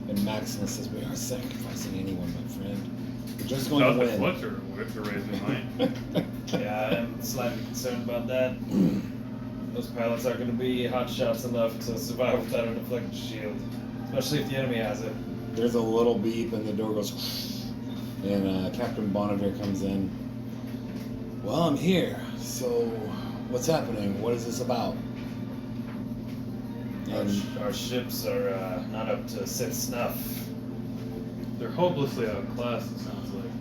And Maximus says, "We aren't sacrificing anyone, my friend. We're just going Without to the win." Fletcher, we have to raise the line. Yeah, I am slightly concerned about that. Those pilots aren't going to be hot shots enough to survive without a deflected shield, especially if the enemy has it. There's a little beep and the door goes and Captain Bonavere comes in. "Well, I'm here. So what's happening? What is this about?" And Our ships are not up to Sith snuff. They're hopelessly outclassed, it sounds like.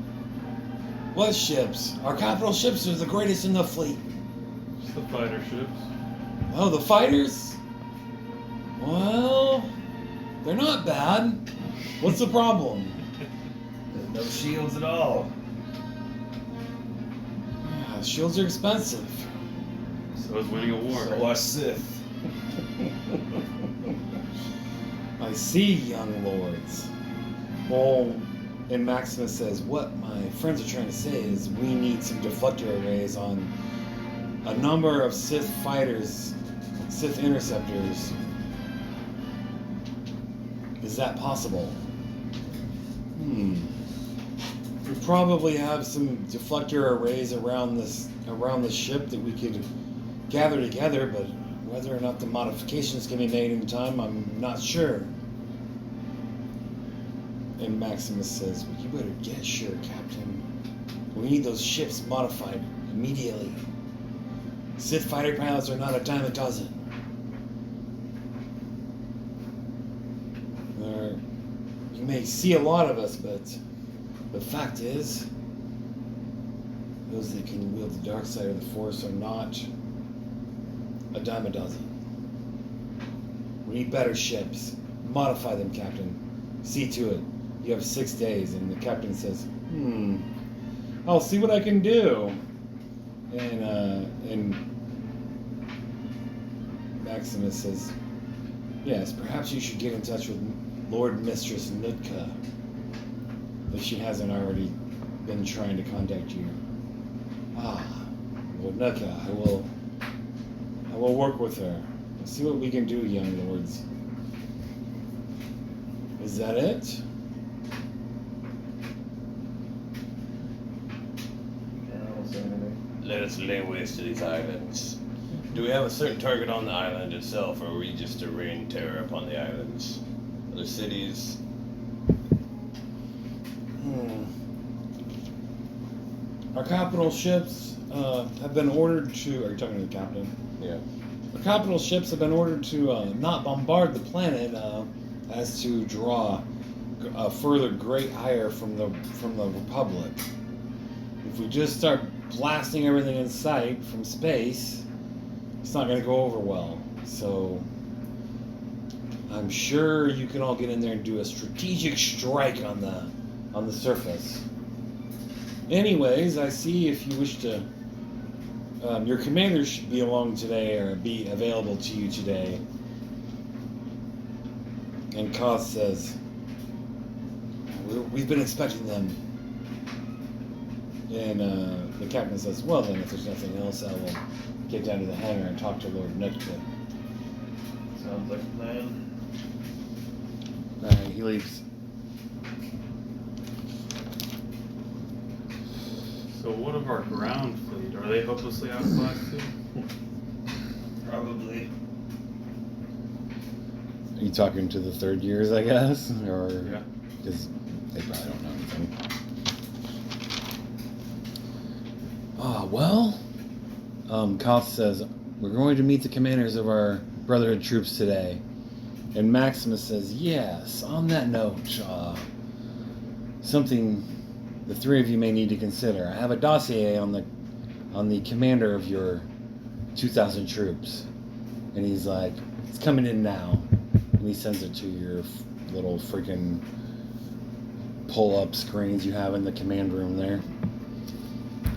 what ships? Our capital ships are the greatest in the fleet. Just the fighter ships. Oh, the fighters? Well, they're not bad. What's the problem? There's no shields at all. Yeah, shields are expensive. So is winning a war. So are Sith. I see, young lords. Well, and Maximus says, what my friends are trying to say is we need some deflector arrays on a number of Sith fighters, Sith interceptors. Is that possible? We probably have some deflector arrays around the ship that we could gather together, but whether or not the modifications can be made in time, I'm not sure. And Maximus says, well, you better get sure, Captain. We need those ships modified immediately. Sith fighter pilots are not a dime a dozen. You may see a lot of us, but the fact is, those that can wield the dark side of the Force are not a dime a dozen. We need better ships. Modify them, Captain. See to it. You have 6 days. And the captain says, I'll see what I can do. And Maximus says, yes, perhaps you should get in touch with Lord Mistress Nutka, if she hasn't already been trying to contact you. Lord Nutka, I will work with her. Let's see what we can do, young lords. Is that it? Let us lay waste to these islands. Do we have a certain target on the island itself, or are we just to rain terror upon the islands? Other cities? Our capital ships have been ordered to... Are you talking to the captain? Yeah. Our capital ships have been ordered to not bombard the planet as to draw further great ire from the Republic. If we just start blasting everything in sight from space, it's not going to go over well. So I'm sure you can all get in there and do a strategic strike on the surface. Anyways, I see if you wish to... your commander should be along today, or be available to you today. And Koth says, we've been expecting them. And the captain says, well then, if there's nothing else, I will get down to the hangar and talk to Lord Nutka. Sounds like a plan. Alright, he leaves. So what of our ground fleet? Are they hopelessly outclassed too? Probably. Are you talking to the third years, I guess? Or... Yeah. Because they probably don't know anything. Koth says, we're going to meet the commanders of our Brotherhood troops today. And Maximus says, yes, on that note, something the three of you may need to consider. I have a dossier on the commander of your 2,000 troops. And he's like, it's coming in now. And he sends it to your little freaking pull-up screens you have in the command room there.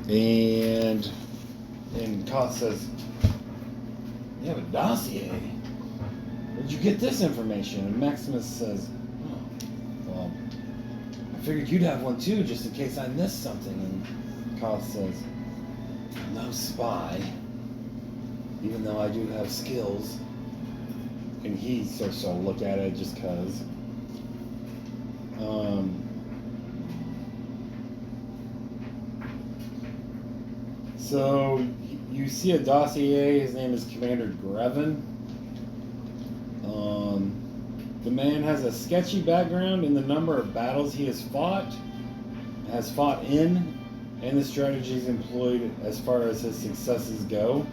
And Koth says, you have a dossier? Where'd you get this information? And Maximus says, oh, well, I figured you'd have one too, just in case I missed something. And Koth says, no spy, even though I do have skills. And he starts to look at it just cause. So you see a dossier. His name is Commander Grevin. The man has a sketchy background in the number of battles he has fought in, and the strategies employed as far as his successes go.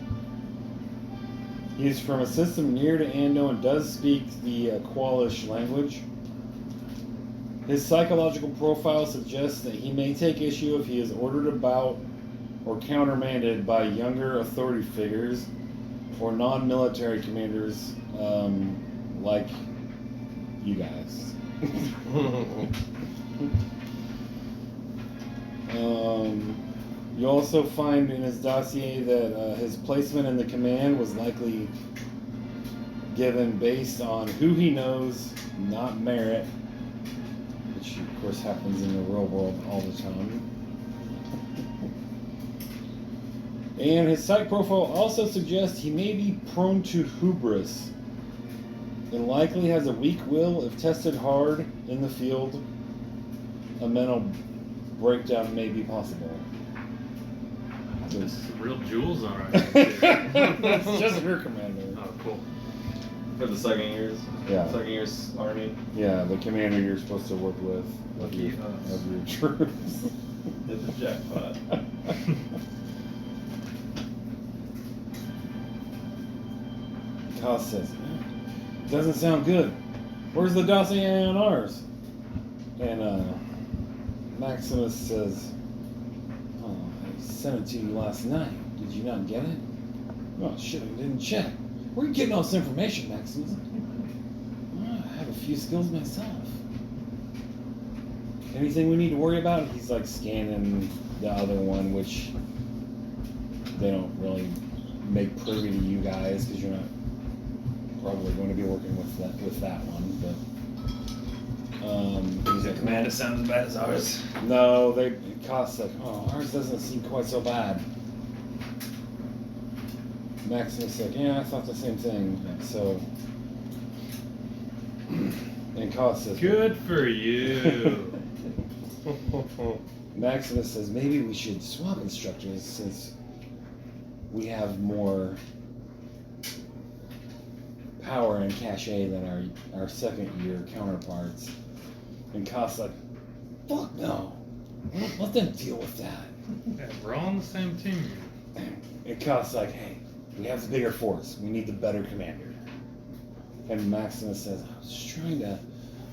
He is from a system near to Ando and does speak the Qualish language. His psychological profile suggests that he may take issue if he is ordered about or countermanded by younger authority figures or non-military commanders like you guys. You also find in his dossier that his placement in the command was likely given based on who he knows, not merit, which of course happens in the real world all the time. And his psych profile also suggests he may be prone to hubris and likely has a weak will. If tested hard in the field, a mental breakdown may be possible. This is real jewels on right It's just your commander. Oh, cool. For the second year's? Yeah. Second year's army? Yeah, the commander you're supposed to work with Lucky your, us. of your troops. Hit the jackpot. Koth says, doesn't sound good. Where's the dossier on ours? And Maximus says, "Oh, I sent it to you last night. Did you not get it?" "Oh shit, I didn't check. Where are you getting all this information, Maximus?" "I have a few skills myself." "Anything we need to worry about?" He's like scanning the other one, which they don't really make privy to you guys because you're not probably going to be working with that one. But Does the commander sound as bad as ours? no, it costs like, oh, ours doesn't seem quite so bad. Maximus like, yeah, I thought the same thing. So, and Cost says, Good for you. Maximus says, maybe we should swap instructors since we have more power and cachet than our second year counterparts. And Cost like, fuck no. Let them deal with that. Yeah, we're all on the same team. And Cost like, hey, we have the bigger force. We need the better commander. And Maximus says, I was just trying to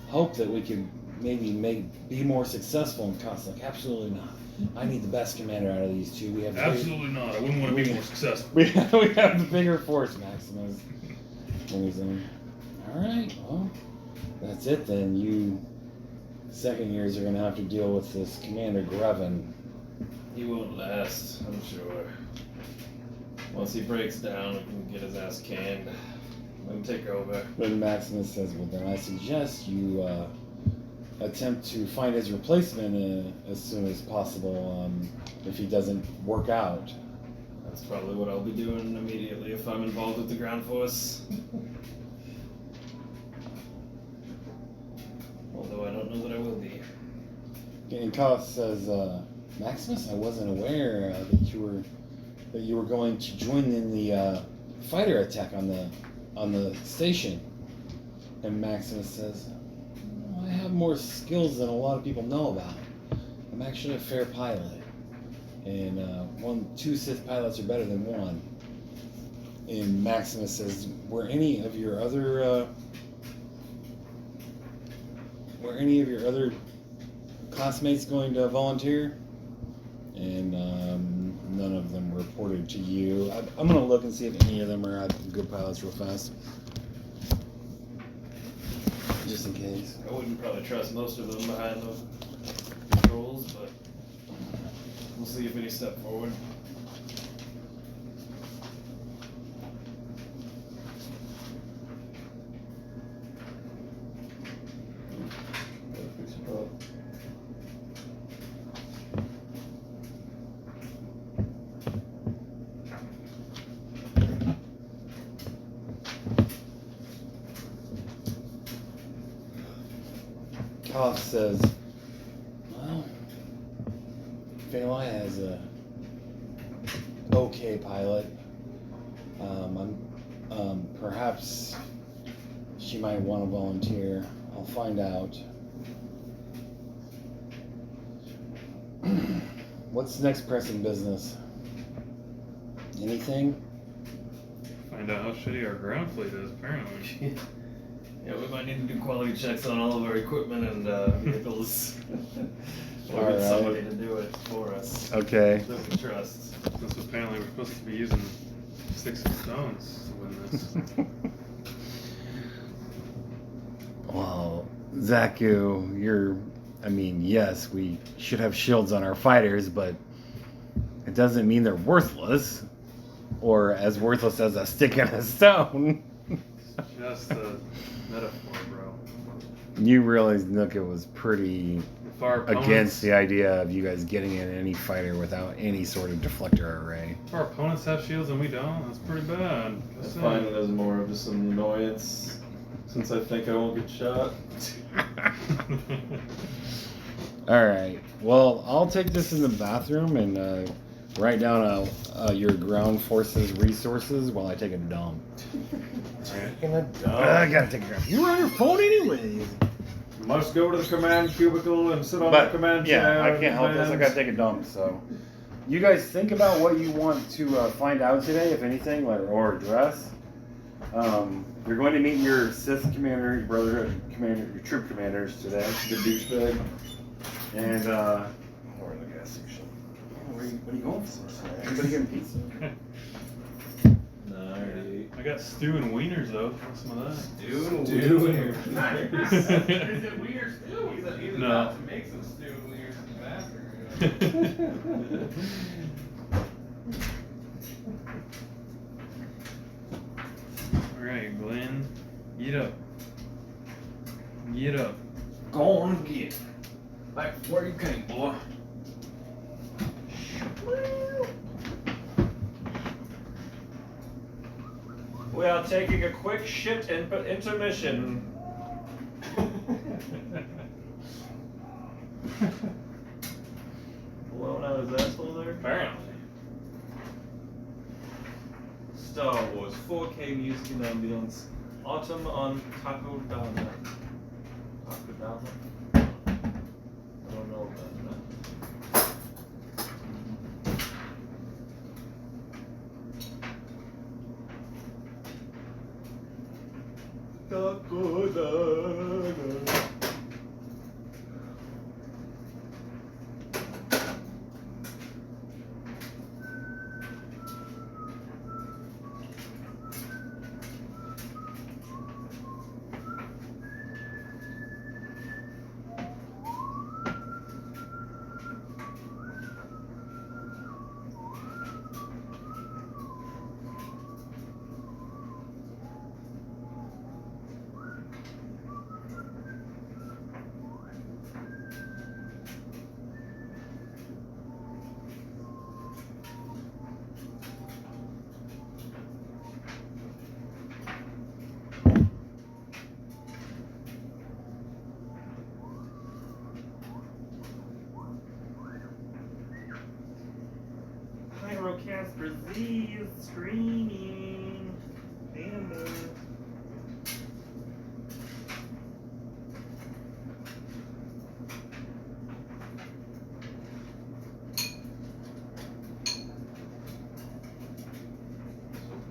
hope that we could maybe be more successful. And Cost like, absolutely not. I need the best commander out of these two. We have Absolutely not. I wouldn't want to be more successful. we have the bigger force, Maximus. And he's like, all right, well, that's it then. You second years are going to have to deal with this Commander Grevin. He won't last, I'm sure. Once he breaks down, we can get his ass canned. Let him take over. Then Maximus says, well, then I suggest you attempt to find his replacement as soon as possible if he doesn't work out. That's probably what I'll be doing immediately if I'm involved with the ground force. Although I don't know that I will be. And Cost says, Maximus, I wasn't aware that you were going to join in the fighter attack on the station. And Maximus says, well, I have more skills than a lot of people know about. I'm actually a fair pilot. And two Sith pilots are better than one. And Maximus says, were any of your other classmates going to volunteer? And none of them reported to you. I'm gonna look and see if any of them are good pilots real fast, just in case. I wouldn't probably trust most of them behind the controls, but we'll see if any step forward. Cost says, well, Phalai is a okay pilot. Perhaps she might want to volunteer. I'll find out. What's the next pressing business? Anything? Find out how shitty our ground fleet is, apparently. Yeah, we might need to do quality checks on all of our equipment and vehicles. Or All get right. somebody to do it for us Okay. that we trust. Since apparently we're supposed to be using sticks and stones to win this. Well, Zaku, yes, we should have shields on our fighters, but it doesn't mean they're worthless. Or as worthless as a stick and a stone. Just a metaphor, bro. You realize Nuka was pretty If our opponents, against the idea of you guys getting in any fighter without any sort of deflector array. if our opponents have shields and we don't, that's pretty bad. I Just find it saying. as more of just an annoyance since I think I won't get shot. Alright, well, I'll take this in the bathroom and write down your ground forces resources while I take a dump. Taking a dump. I gotta take a dump. You were on your phone anyways. Must go to the command cubicle and sit on the command chair. yeah, I can't help this. I gotta take a dump, so. You guys think about what you want to find out today, if anything, or address. You're going to meet your Sith commander, your brotherhood commander, your troop commanders today. The douchebag. And We're in the gas station. what are you going for? Everybody getting pizza? No, I already ate. I got stew and wieners though. Want some of that? Dude, Nice. Is it weird stew? He's No. about to make some stew when you're faster. Alright, Glenn. Get up. Get up. Go on and get. Back where you came, boy. We are taking a quick shit intermission. blown out his asshole there. Apparently. Star Wars 4K music and ambience. Autumn on Takodana. Takodana? I don't know about that. Takodana. Pyrocasper Z is streaming. Amber.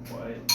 So quiet.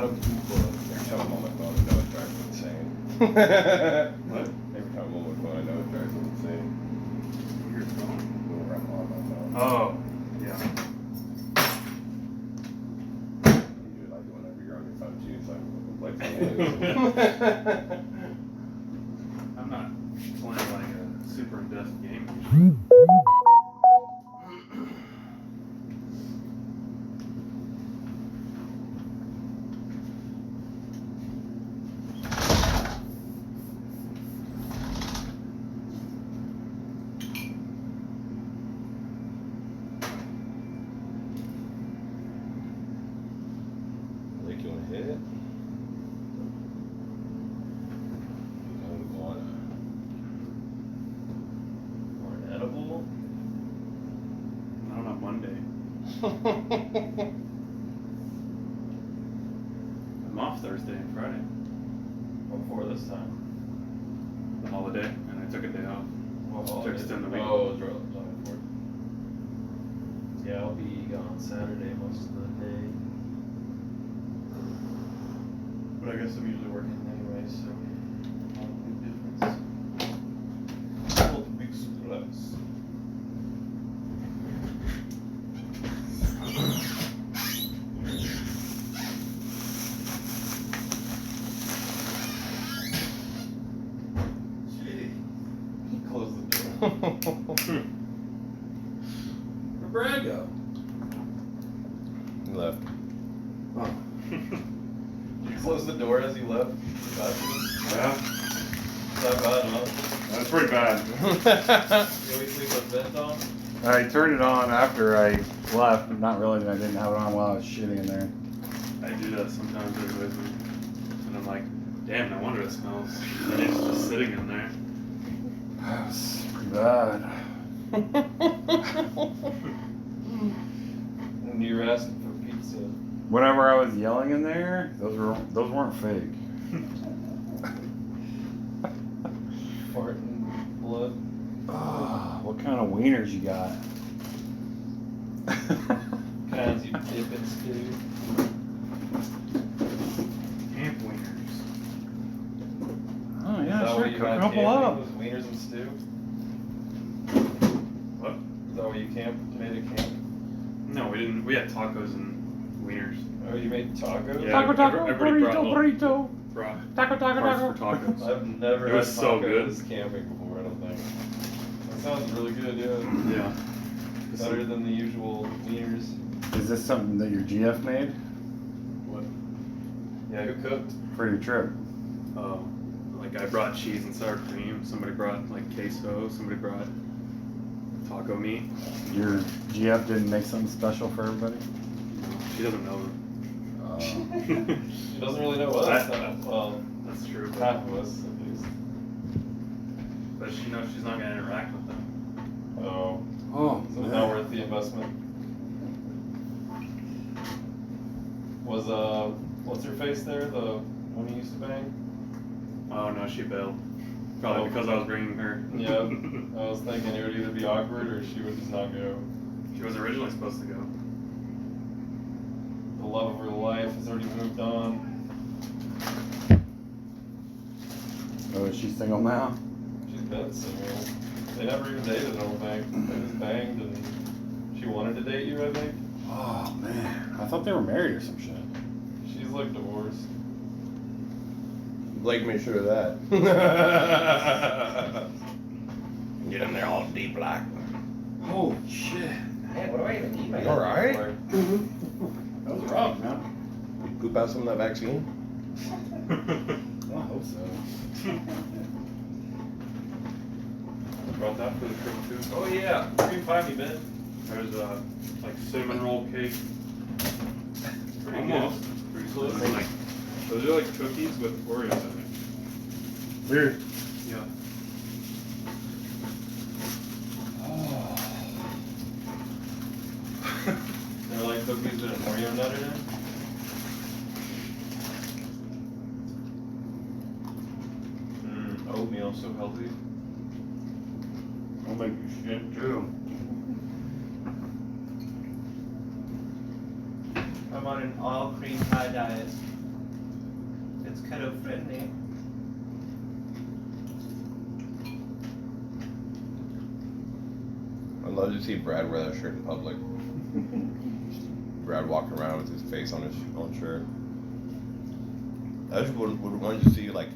of people. Every time I'm on my phone, I know it drives me insane. What? Every time I'm on my phone, I know it drives me insane. Your phone? Whenever I'm on my phone. Oh, yeah. You do it like whenever you're on your phone too. It's like I'm not playing like a super in-depth game. Like you wanna hit it? Or an edible? Not on a Monday. I'm off Thursday and Friday. Before this time. The holiday, and I took a day off. What To holiday? extend the week. Oh, July 4th. Yeah, I'll be gone Saturday most of the day. But I guess I'm usually working anyway, so not a big difference. Not a big surprise. Gee, he closed the door. Where'd Brad go? He left. Oh. Did you close the door as he left the bathroom? Yeah, Is that bad, huh? that's pretty bad. You always leave the vent on? I turned it on after I left, not realizing I didn't have it on while I was shitting in there. I do that sometimes anyways, and I'm like, damn, no wonder it smells. And it's just sitting in there. That's pretty bad. And you were asking for pizza. Whenever I was yelling in there, those weren't fake. Fart and blood. Ah, what kind of wieners you got? Kinds you dip in stew. Camp wieners. Oh Is yeah, that sure. what you Cook a had couple camping? up. Was wieners and stew? What? Is that what you made at camp? No, we didn't. We had tacos and wieners. Oh, you made tacos? Yeah. everybody brought burrito. Brought Taco, taco, parts taco. for tacos. I've never It had was so tacos good. camping before, I don't think. That sounds really good, yeah. Yeah. Better than the usual wieners. Is this something that your GF made What? Yeah, who cooked? for your trip? Like I brought cheese and sour cream. Somebody brought like queso. Somebody brought taco meat. Your GF didn't make something special for everybody? She doesn't know She doesn't really know us. Well, That's true. half of us at least. But she knows she's not gonna interact with them. Oh, Oh, so it's not worth the investment. Was what's her face there? The one you used to bang? Oh no, she bailed. Probably Oh. because I was bringing her. Yeah, I was thinking it would either be awkward or she would just not go. She was originally supposed to go. The love of her life has already moved on. Oh, is she single now? She's been single. They never even dated, I don't think. They just banged and she wanted to date you, I think. Oh man, I thought they were married or some shit. She's like divorced. Blake made sure of that. Get in there all deep like. Oh shit. Hey, what do I even need? You alright? That was rough, man. You poop out some of that vaccine? I hope so. Brought that for the trip too. Oh yeah, cream pie me, Ben. There's like cinnamon roll cake. Pretty Almost. good. Pretty close. Like, those are like cookies with Oreos in it. Weird. Yeah. They're like cookies with an Oreo nut in it. Oatmeal, so healthy. I'll make you shit too. I'm on an all cream pie diet. It's kind of friendly. I'd love to see Brad wear that shirt in public. Brad walking around with his face on his own shirt. I just would want to see, like,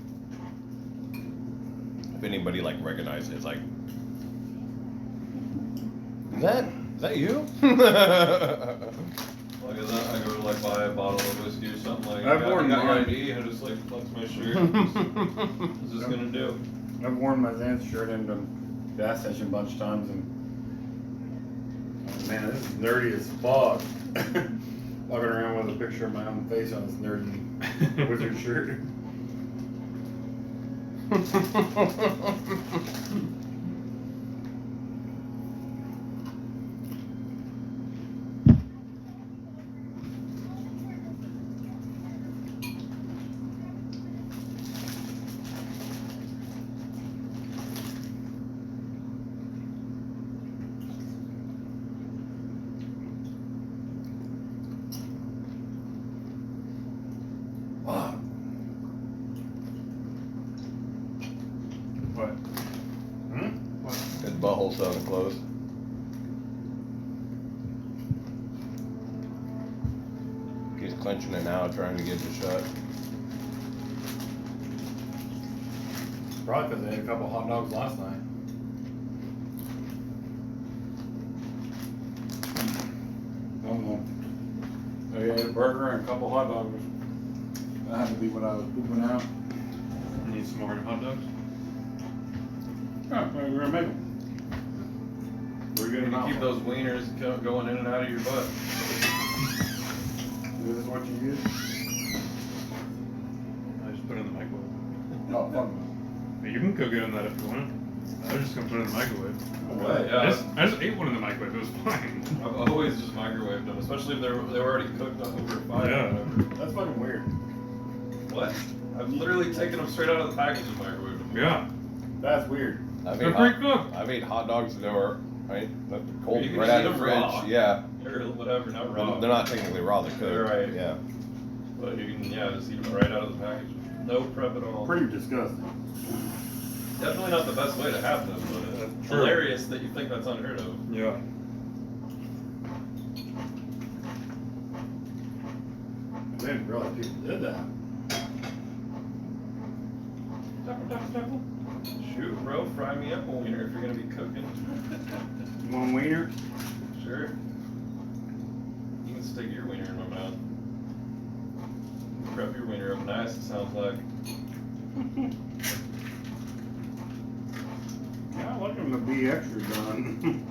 if anybody, like, recognizes, like, is that you? Like I go to like buy a bottle of whiskey or something like I've worn got your mine. ID, I just like flex my shirt. What's this gonna do? I've worn my Zans shirt into gas station a bunch of times, and oh, man, this is nerdy as fuck. Walking around with a picture of my own face on this nerdy wizard shirt. What? His butthole still closed. He's clenching it now, trying to get it shut. Probably because they had a couple hot dogs last night. Oh, they ate a burger and a couple hot dogs. That had to be when I was pooping out. Need some more hot dogs? Yeah, we're gonna make them. We're You getting keep those wieners going in and out of your butt. This is what you use? I just put it in the microwave. Oh, fuck. You can cook it in that if you want. I was just gonna put it in the microwave. Right, yeah. I just ate one in the microwave. It was fine. I've always just microwaved them, especially if they were already cooked up over fire. Yeah. Or whatever. That's fucking weird. What? I've literally taken them straight out of the package and microwaved them. Yeah. That's weird. I've They're ate pre-cooked. I've ate hot dogs that were cold You can right just out of eat the them fridge. raw. Yeah, Or whatever, not raw. they're not technically raw. They're cooked. You're right. Yeah. But you can, just eat them right out of the package. No prep at all. Pretty disgusting. Definitely not the best way to have them, but True. hilarious that you think that's unheard of. Yeah. I didn't realize people did that. Shoot, bro, fry me up a wiener if you're gonna be cooking. You want a wiener? Sure. You can stick your wiener in my mouth. Prep your wiener up nice, it sounds like. Yeah, I like them to be extra done.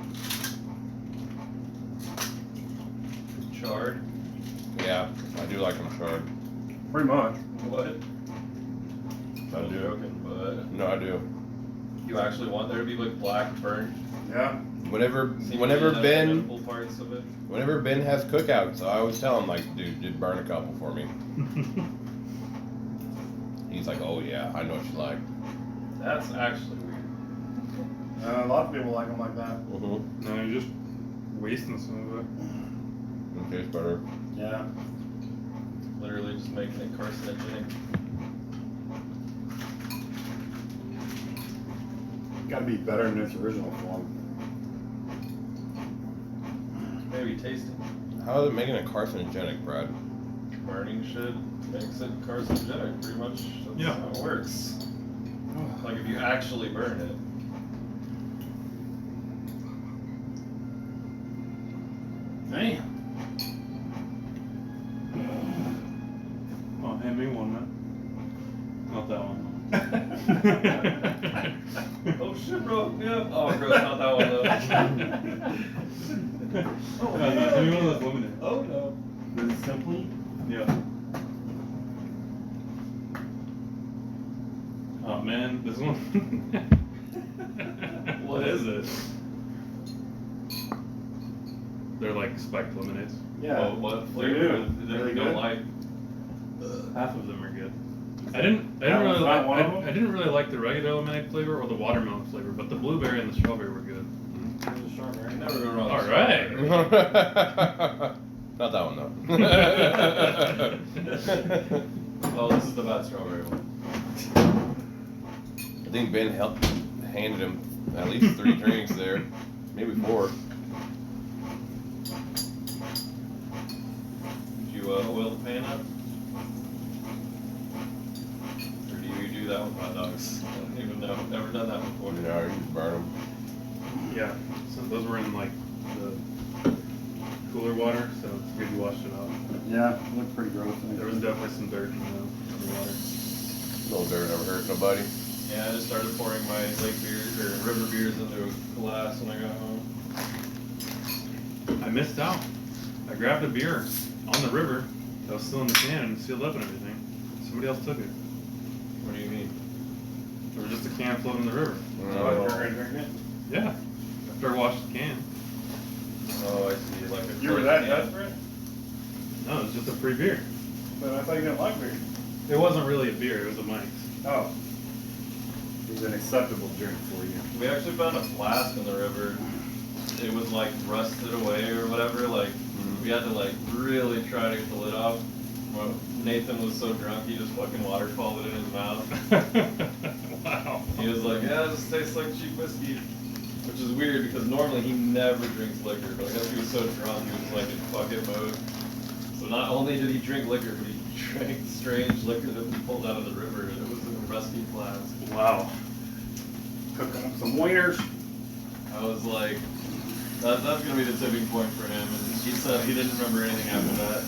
Charred. Yeah, I do like them charred. Pretty much. What? I I'm do. joking, but No, I do. you actually want there to be like black burnt? Yeah. Whenever edible parts of it. whenever Ben has cookouts, I always tell him, like, dude, burn a couple for me. He's like, oh yeah, I know what you like. That's actually weird. A lot of people like them like that. Mm-hmm. No, you're just wasting some of it. It tastes better. Yeah. Literally just making it carcinogenic. Gotta be better in its original form. Maybe tasting. How is it making it carcinogenic, Brad? Burning shit makes it carcinogenic, pretty much. That's Yeah. how it works. Like if you actually burn it. Damn. Oh, hand me one, man. Not that one. Oh shit, bro. Yeah. Oh, bro, it's not that one though. Oh, no, give me one of those lemonade. Oh no. Is it simply? Yeah. Oh man, this one. What is it? They're like spiked lemonades. Yeah. Oh, what They're flavor? good. That Really you don't good. like? Half of them are good. I That didn't one's really not like. one of them? I didn't really like the regular lemonade flavor or the watermelon flavor, but the blueberry and the strawberry were good. You never go wrong. All with right. strawberry. Not that one though. Oh, this is the bad strawberry one. I think Ben handed him at least 3 drinks there, maybe 4. Did you oil the pan up? Or do you do that with hot dogs? I don't even know. I've never done that before. No, you just burn them. Yeah, so those were in like the cooler water, so it's good you washed it off. Yeah, it looked pretty gross. There was definitely some dirt in the water. No dirt never hurt nobody. Yeah, I just started pouring my lake beers or river beers into a glass when I got home. I missed out. I grabbed a beer on the river that was still in the can and sealed up and everything. Somebody else took it. What do you mean? There was just a can floating in the river. Oh. Yeah. After I washed the can. Oh, I see. Like a You were closed that can. desperate? No, it was just a free beer. But I thought you didn't like beer. It wasn't really a beer, it was a Mike's. Oh. It was an acceptable drink for you. We actually found a flask in the river. It was like rusted away or whatever. Like we had to like really try to get the lid off. Well, Nathan was so drunk he just fucking waterfalled it in his mouth. Wow. He was like, "Yeah, it just tastes like cheap whiskey," which is weird because normally he never drinks liquor. But I guess he was so drunk he was like in bucket mode. So not only did he drink liquor, but he drank strange liquor that we pulled out of the river, and it was in a rusty flask. Wow. Cooking up some wieners. I was like, that's gonna be the tipping point for him. And he said he didn't remember anything after that.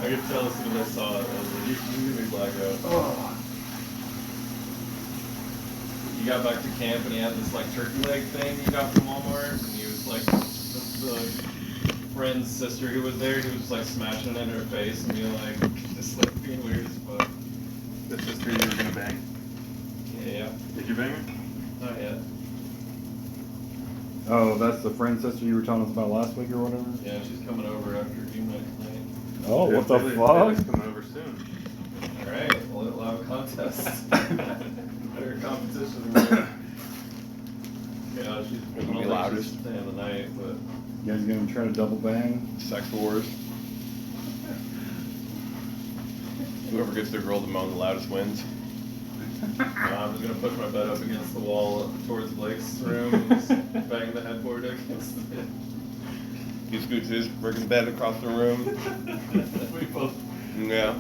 I could tell as soon as I saw it. I was like, he's gonna be blackout. Oh. He got back to camp and he had this like turkey leg thing he got from Walmart, and he was like, the friend's sister who was there, he was just like smashing it in her face and being like, just like being weird as fuck. The sister you were gonna bang? Yeah. Did you bang her? Not yet. Oh, that's the friend sister you were telling us about last week or whatever? Yeah, she's coming over after you next night. Oh, what the Bailey's fuck? coming over soon. Alright, well, we'll have a contest. Better competition. Yeah, she's Gonna be I don't think loudest. she's staying the night, but You guys gonna try to double bang? Sex wars. Whoever gets their girl to moan the loudest wins. I'm just gonna push my bed up against the wall towards Blake's room and just bang the headboard against it. He scoots his freaking bed across the room. We both. Yeah.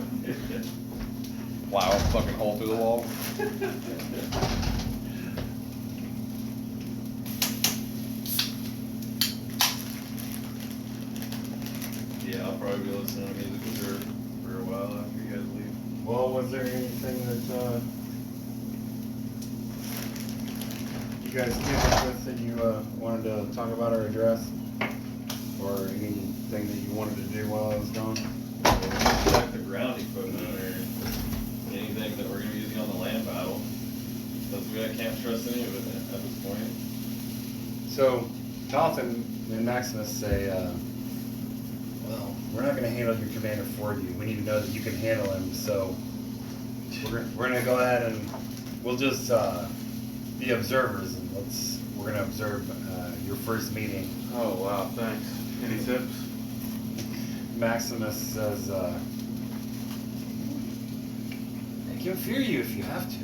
Plow a fucking hole through the wall. Yeah, I'll probably be listening to music for a while after you guys leave. Well, was there anything that you guys came up with that you wanted to talk about or address? Or anything that you wanted to do while I was gone? Check the ground equipment or anything that we're gonna be using on the land battle. Because I can't trust any of it at this point. So, Dalton and Maximus say, well, we're not going to handle your commander for you. We need to know that you can handle him. So, we're going to go ahead and we'll just be observers and we're going to observe your first meeting. Oh wow, thanks. Any tips? Maximus says, I can fear you if you have to.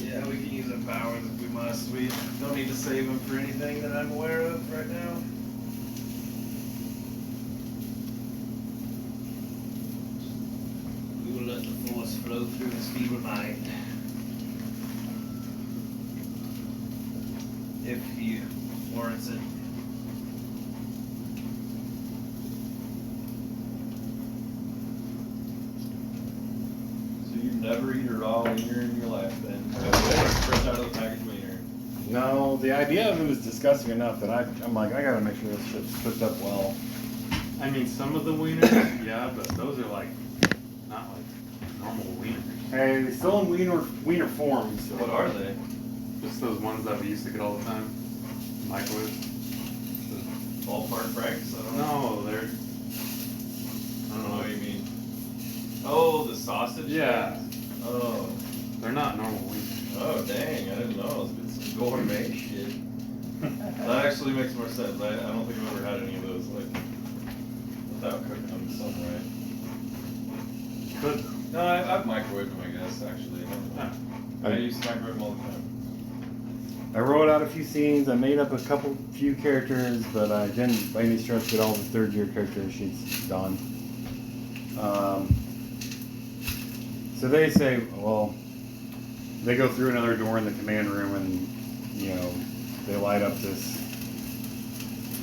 Yeah, we can use our powers if we must. We don't need to save him for anything that I'm aware of right now. We will let the force flow through his feeble mind. If he warrants it. So you never eat a raw wiener in your life then? Fresh out of the package wiener. No, the idea of it was disgusting enough that I'm like, I gotta make sure this shit's cooked up well. I mean, some of the wieners, yeah, but those are like, not like normal wieners. Hey, they still in wiener form. So What are they? Just those ones that we used to get all the time. Microwave. Ballpark franks? I don't know. No, they're, I don't know what you mean. Oh, the sausage? yeah, things? Oh. they're not normal wieners. Oh, dang. I didn't know. I was getting some gourmet shit. That actually makes more sense. I don't think I've ever had any of those, like, without cooking them some way. could. No, I've microwaved them, I guess, actually. I used to microwave them all the time. I wrote out a few scenes. I made up a few characters, but I didn't by any stretch get all the third year character sheets done. So they say, well, they go through another door in the command room, and you know, they light up this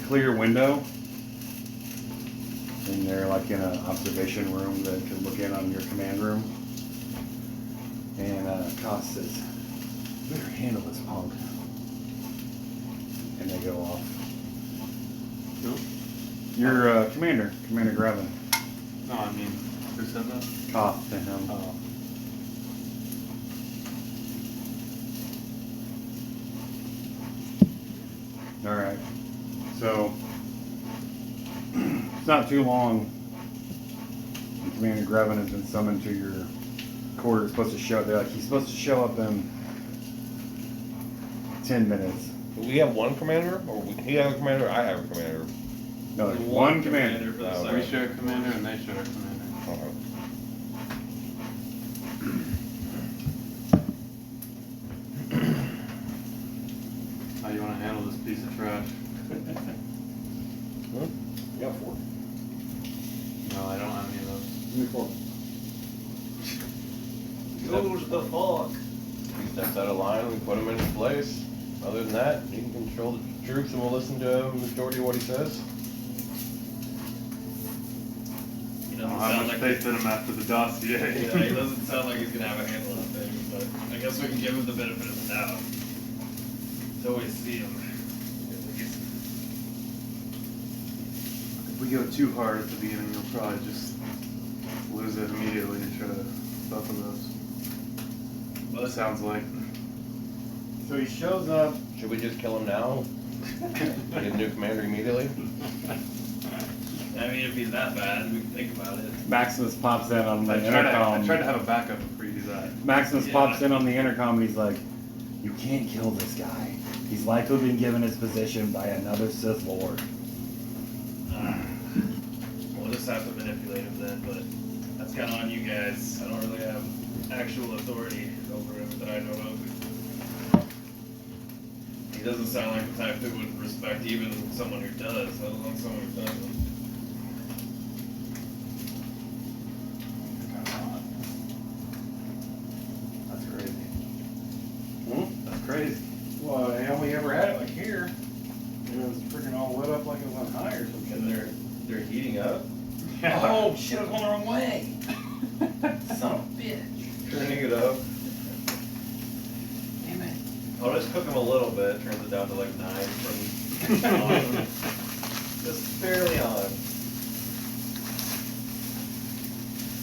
clear window, and they're like in an observation room that can look in on your command room. And Koss says, "You better handle this punk." And they go off. Who? Your Commander Grevin. No, I mean, who said that? Koss to him. Oh. Alright. So, it's not too long. And Commander Grevin has been summoned to your quarters. Supposed to show. They're like, he's supposed to show up in 10 minutes. We have one commander, or he has a commander, I have a commander. No, there's one commander. For the Oh, second. We share a commander and they share a commander. How you want to handle this piece of trash? You got 4. No, I don't have any of those. Give me 4. Who's the fuck? He steps out of line, we put him in his place. Other than that, he can control the troops and we'll listen to a majority of what he says. He I doesn't don't have sound much like faith in him after the dossier. yeah, he doesn't sound like he's gonna have a handle on things, but I guess we can give him the benefit of the doubt. Until we see him. If we go too hard at the beginning, we'll probably just lose it immediately and try to buff him those. But It sounds like. So he shows up. Should we just kill him now? Get a new commander immediately? I mean, if he's that bad, we can think about it. Maximus pops in on the I intercom. tried to have a backup before you do that. Maximus Yeah. pops in on the intercom and he's like, "You can't kill this guy. He's likely been given his position by another Sith Lord." We'll just have to manipulate him then, but that's kind of on you guys. I don't really have actual authority over him that I know of. He doesn't sound like the type that would respect even someone who does, let alone someone who doesn't. That's crazy. That's crazy. Well, I only ever had it like here. It was freaking all lit up like it was on high or something. And they're heating up, Oh shit! I was going the wrong way. Son of a bitch. turning it up. Damn it. I'll just cook them a little bit, turns it down to like 9 from just barely on.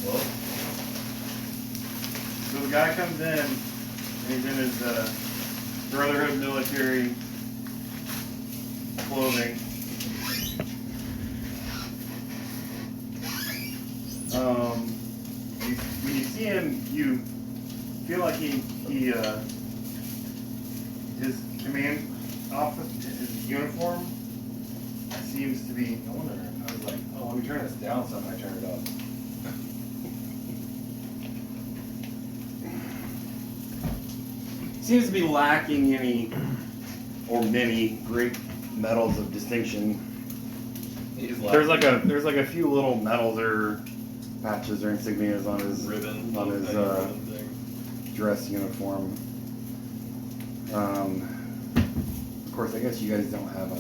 Well, So the guy comes in, and he's in his Brotherhood military clothing. When you see him, you feel like his command office, his uniform seems to be. I wonder. I was like, oh, let me turn this down some. I turned it up. Seems to be lacking any or many great medals of distinction. he's There's like a few little medals or patches or insignias on his ribbon on his ribbon thing. dress uniform. Of course, I guess you guys don't have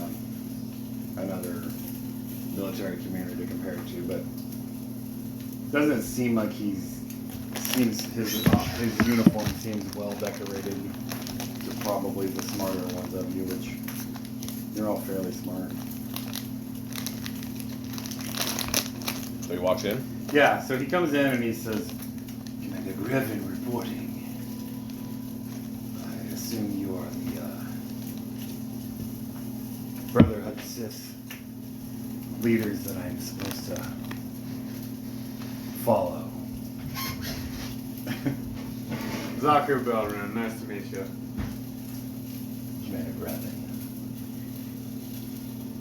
another military commander to compare it to, but doesn't seem like his uniform seems well decorated. They're probably the smarter ones of you, which you're all fairly smart. So he walks in. Yeah, so he comes in and he says, "Commander Grevin reporting. I assume you are the Brotherhood Sith leaders that I'm supposed to follow." Zaku Belrin, nice to meet you. Commander Grevin,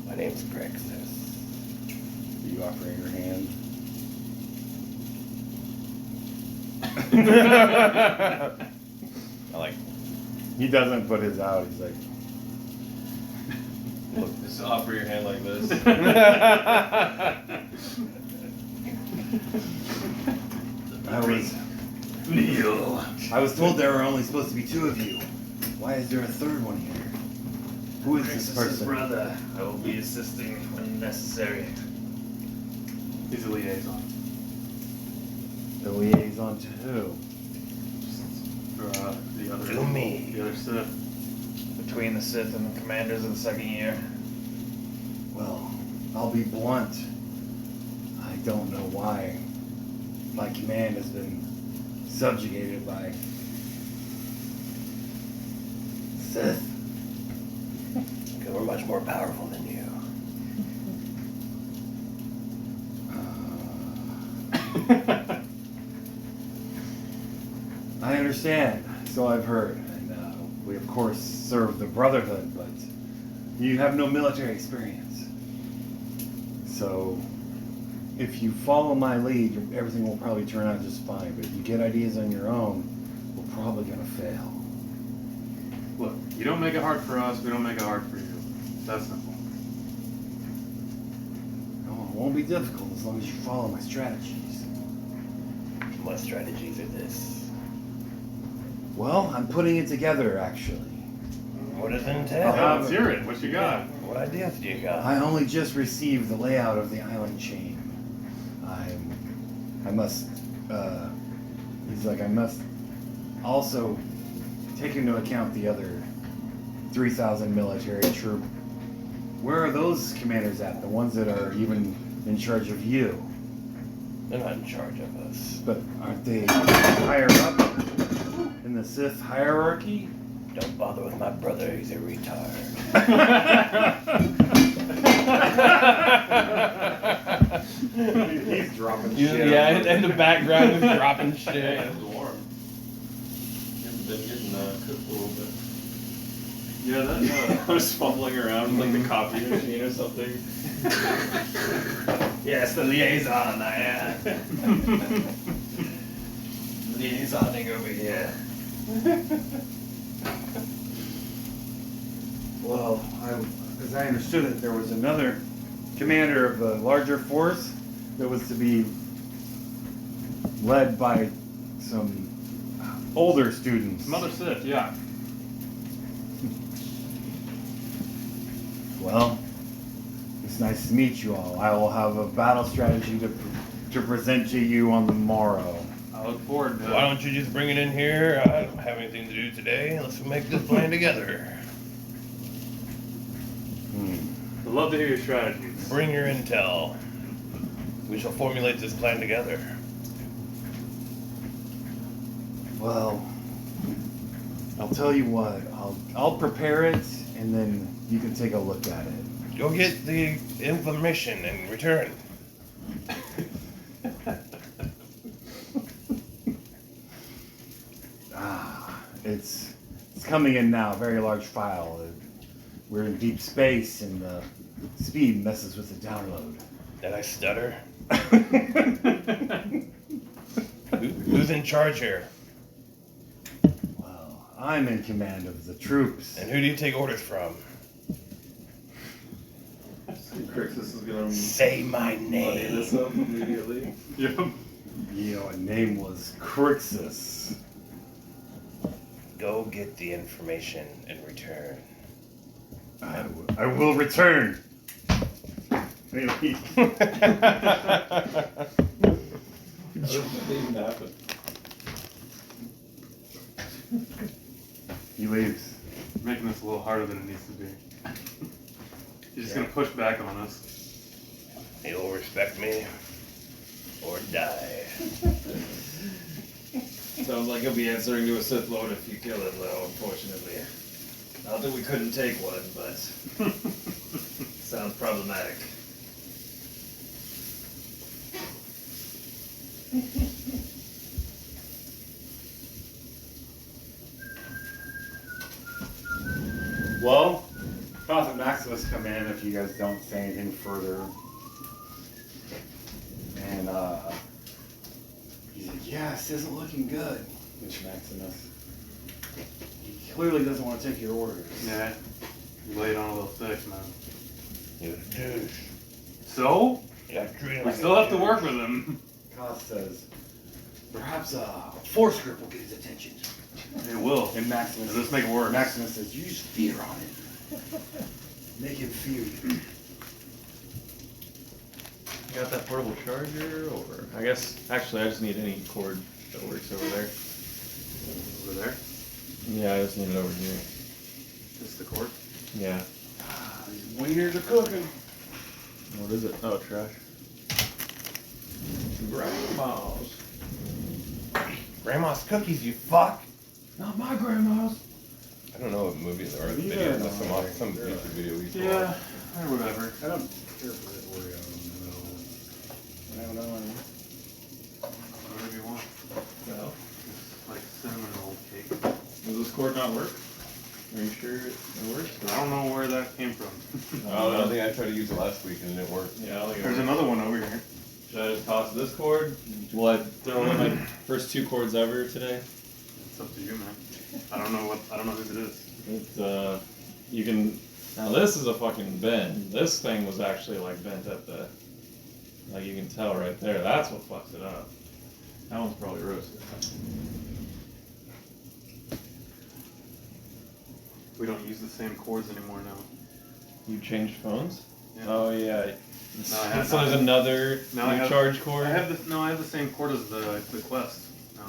My name's Praxis. are you offering your hand? I like. He doesn't put his out. He's like, Look, just offer your hand like this. I was told there were only supposed to be 2 of you. Why is there a 3rd one here? Who is this Princess's person? brother. I will be assisting when necessary. He's a liaison. The liaison to who? For the other. To me. The other Sith. Between the Sith and the commanders of the second year. Well, I'll be blunt. I don't know why my command has been subjugated by Sith. Because we're much more powerful than you. I understand. So I've heard. And we, of course, serve the Brotherhood, but you have no military experience. So if you follow my lead, everything will probably turn out just fine. But if you get ideas on your own, we're probably going to fail. Look, you don't make it hard for us, we don't make it hard for you. That's simple. No, it won't be difficult as long as you follow my strategies. What strategies are this? Well, I'm putting it together, actually. What does it entail? Let's hear it. What you got? What ideas do you got? I only just received the layout of the island chain. I must, he's like, I must also take into account the other 3,000 military troop. Where are those commanders at? The ones that are even in charge of you? They're not in charge of us. But aren't they higher up in the Sith hierarchy? Don't bother with my brother, he's a retard. He's dropping Yeah, and the background is dropping shit. It's warm. You've been getting cooked a little bit. Yeah, that I was fumbling around with like the coffee machine or something. Yes, the liaison. I am. Liaisoning over here. Well, as I understood it, there was another commander of the larger force that was to be led by some older students. Mother Sith, yeah. Well, it's nice to meet you all. I will have a battle strategy to present to you on the morrow. I look forward to it. Why don't you just bring it in here? I don't have anything to do today. Let's make this plan together. I'd love to hear your strategies. Bring your intel. We shall formulate this plan together. Well, I'll tell you what. I'll prepare it, and then you can take a look at it. Go get the information and return. It's coming in now. Very large file. We're in deep space, and the speed messes with the download. Did I stutter? Who's in charge here? Well, I'm in command of the troops. And who do you take orders from? Crixus is gonna Say my money name. this up immediately. Yep. Your name was Crixus. Go get the information and return. I will return. How did that even happen? He leaves. Making this a little harder than it needs to be. He's just gonna push back on us. You'll respect me or die. Sounds like he'll be answering to a Sith Lord if you kill him, though, unfortunately. Not that we couldn't take one, but sounds problematic. Well, Prophet Maximus come in if you guys don't say anything further. And like, yeah, this isn't looking good. Which Maximus, he clearly doesn't want to take your orders. Yeah. You laid on a little thick, man. You're a douche. So? Yeah, treat We still have to work with him. Koss says, perhaps a force grip will get his attention. It will. And Maximus, Does this make it worse? Maximus says, use fear on it. Make him fear you. You got that portable charger, or I guess actually I just need any cord that works over there. Over there? Yeah, I just need it over here. Just the cord? Yeah. These wieners are cooking. What is it? Oh, trash. Grandma's. Grandma's cookies, you fuck! Not my grandma's. I don't know what movies or Neither video, am unless I. some YouTube video we saw. Yeah, or whatever. I don't care for the Oreo. No. I don't know. Whatever you want. Well, It's like cinnamon roll cake. does this cord not work? Are you sure it works? I don't know where that came from. I think I tried to use it last week and it didn't work. Yeah, I'll There's another one over here. Should I just toss this cord? Will I throw in my first 2 cords ever today? It's up to you, man. I don't know whose it is. It, you can. Now this is a fucking bend. This thing was actually like bent at the. Like you can tell right there. That's what fucks it up. That one's probably roasted. We don't use the same cords anymore now. You changed phones? Yeah. Oh yeah. No, I have So there's another No, I new have- charge cord. I have the same cord as the Quest. No.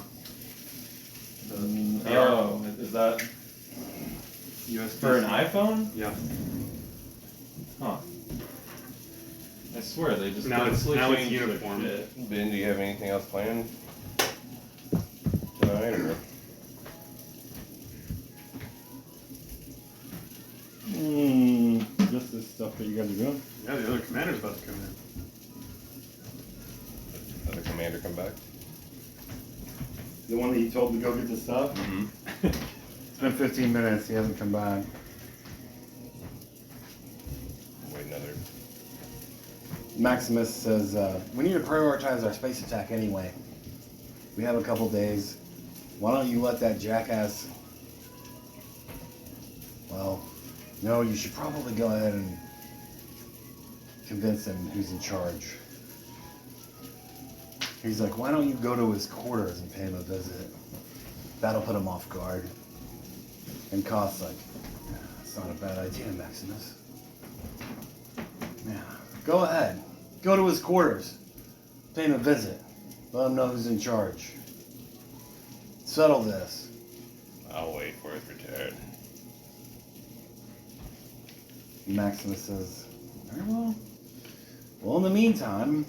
The Oh, is that USB for an iPhone? Yeah. Huh. I swear they just Now it's purposely changed uniform. their shit. Ben, do you have anything else planned tonight or? Just this stuff that you guys are doing. Yeah, the other commander's about to come in. Did the commander come back? The one that you told to go get the stuff? Mm-hmm. It's been 15 minutes. He hasn't come back. Wait another. Maximus says, we need to prioritize our space attack anyway. We have a couple days. Why don't you let that jackass... Well, no, you should probably go ahead and convince him who's in charge. He's like, why don't you go to his quarters and pay him a visit? That'll put him off guard. And Koth's like, yeah, that's not a bad idea, Maximus. Yeah, go ahead. Go to his quarters. Pay him a visit. Let him know who's in charge. Settle this. I'll wait for his return. Maximus says, very well. Well, in the meantime,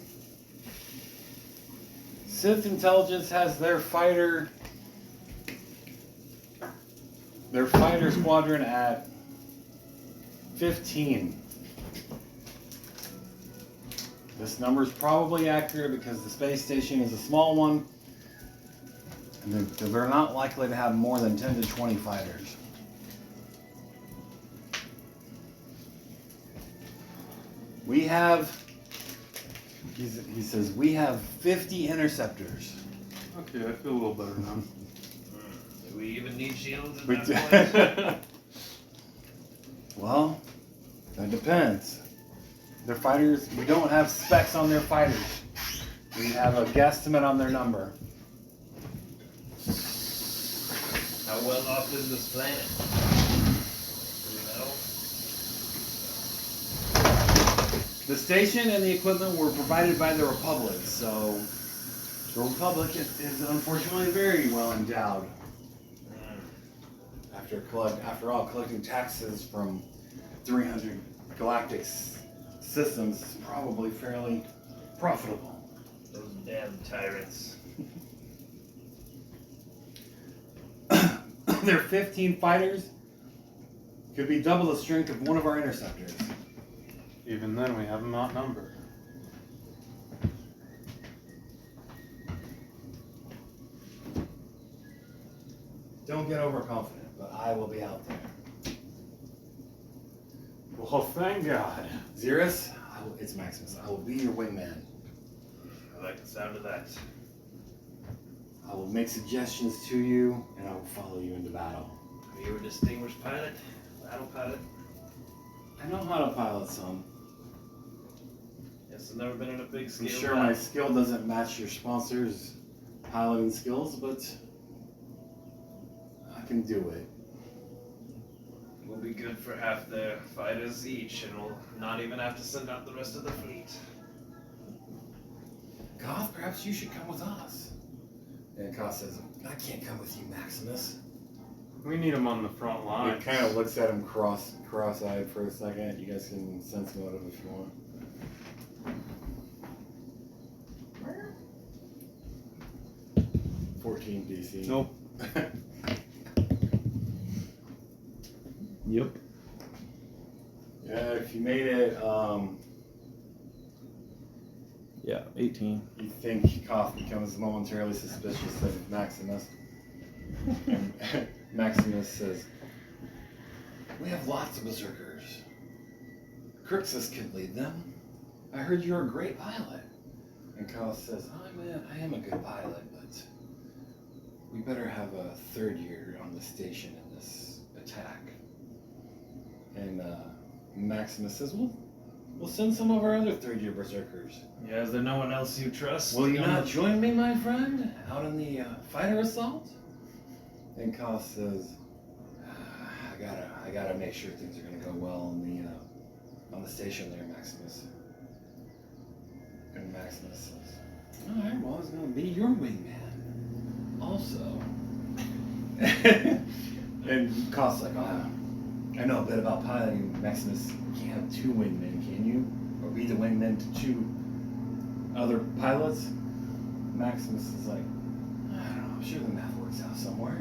Sith intelligence has their fighter squadron at 15. This number is probably accurate because the space station is a small one, and they're not likely to have more than 10 to 20 fighters. We have, he says, we have 50 interceptors. Okay, I feel a little better now. Do we even need shields at We that do. point? Well, that depends. Their fighters, we don't have specs on their fighters. We have a guesstimate on their number. How well off is this planet? Do we know? The station and the equipment were provided by the Republic, so the Republic is unfortunately very well endowed. After all, collecting taxes from 300 galactic systems is probably fairly profitable. Those damn tyrants. Their 15 fighters could be double the strength of one of our interceptors. Even then, we have them outnumbered. Don't get overconfident, but I will be out there. Well, thank God. Xerus, it's Maximus. I will be your wingman. I like the sound of that. I will make suggestions to you, and I will follow you into battle. Are you a distinguished pilot? Battle pilot? I know how to pilot some. Yes, I've never been in a big I'm scale. sure my skill doesn't match your sponsor's piloting skills, but I can do it. We'll be good for half their fighters each, and we'll not even have to send out the rest of the fleet. Koth, perhaps you should come with us. And Koth says, I can't come with you, Maximus. We need him on the front He line. kind of looks at him cross-eyed for a second. You guys can sense motive if you want. $14 DC. Nope. Yep. Yeah, if you made it, Yeah, 18. you think Koth becomes momentarily suspicious of Maximus. And Maximus says, we have lots of berserkers. Crixus can lead them. I heard you're a great pilot. And Koth says, I am a good pilot, but we better have a third year on the station in this attack. And Maximus says, we'll send some of our other third-year berserkers. Yeah, is there no one else you trust? Will you not join me, my friend, out in the fighter assault? And Koth says, I gotta make sure things are gonna go well on the station there, Maximus. And Maximus says, all right, well, it's gonna be your wingman, also. And Koth's like, I know a bit about piloting. Maximus, you can't have two wingmen, can you? Or be the wingman to two other pilots? Maximus is like, I don't know, I'm sure the math works out somewhere.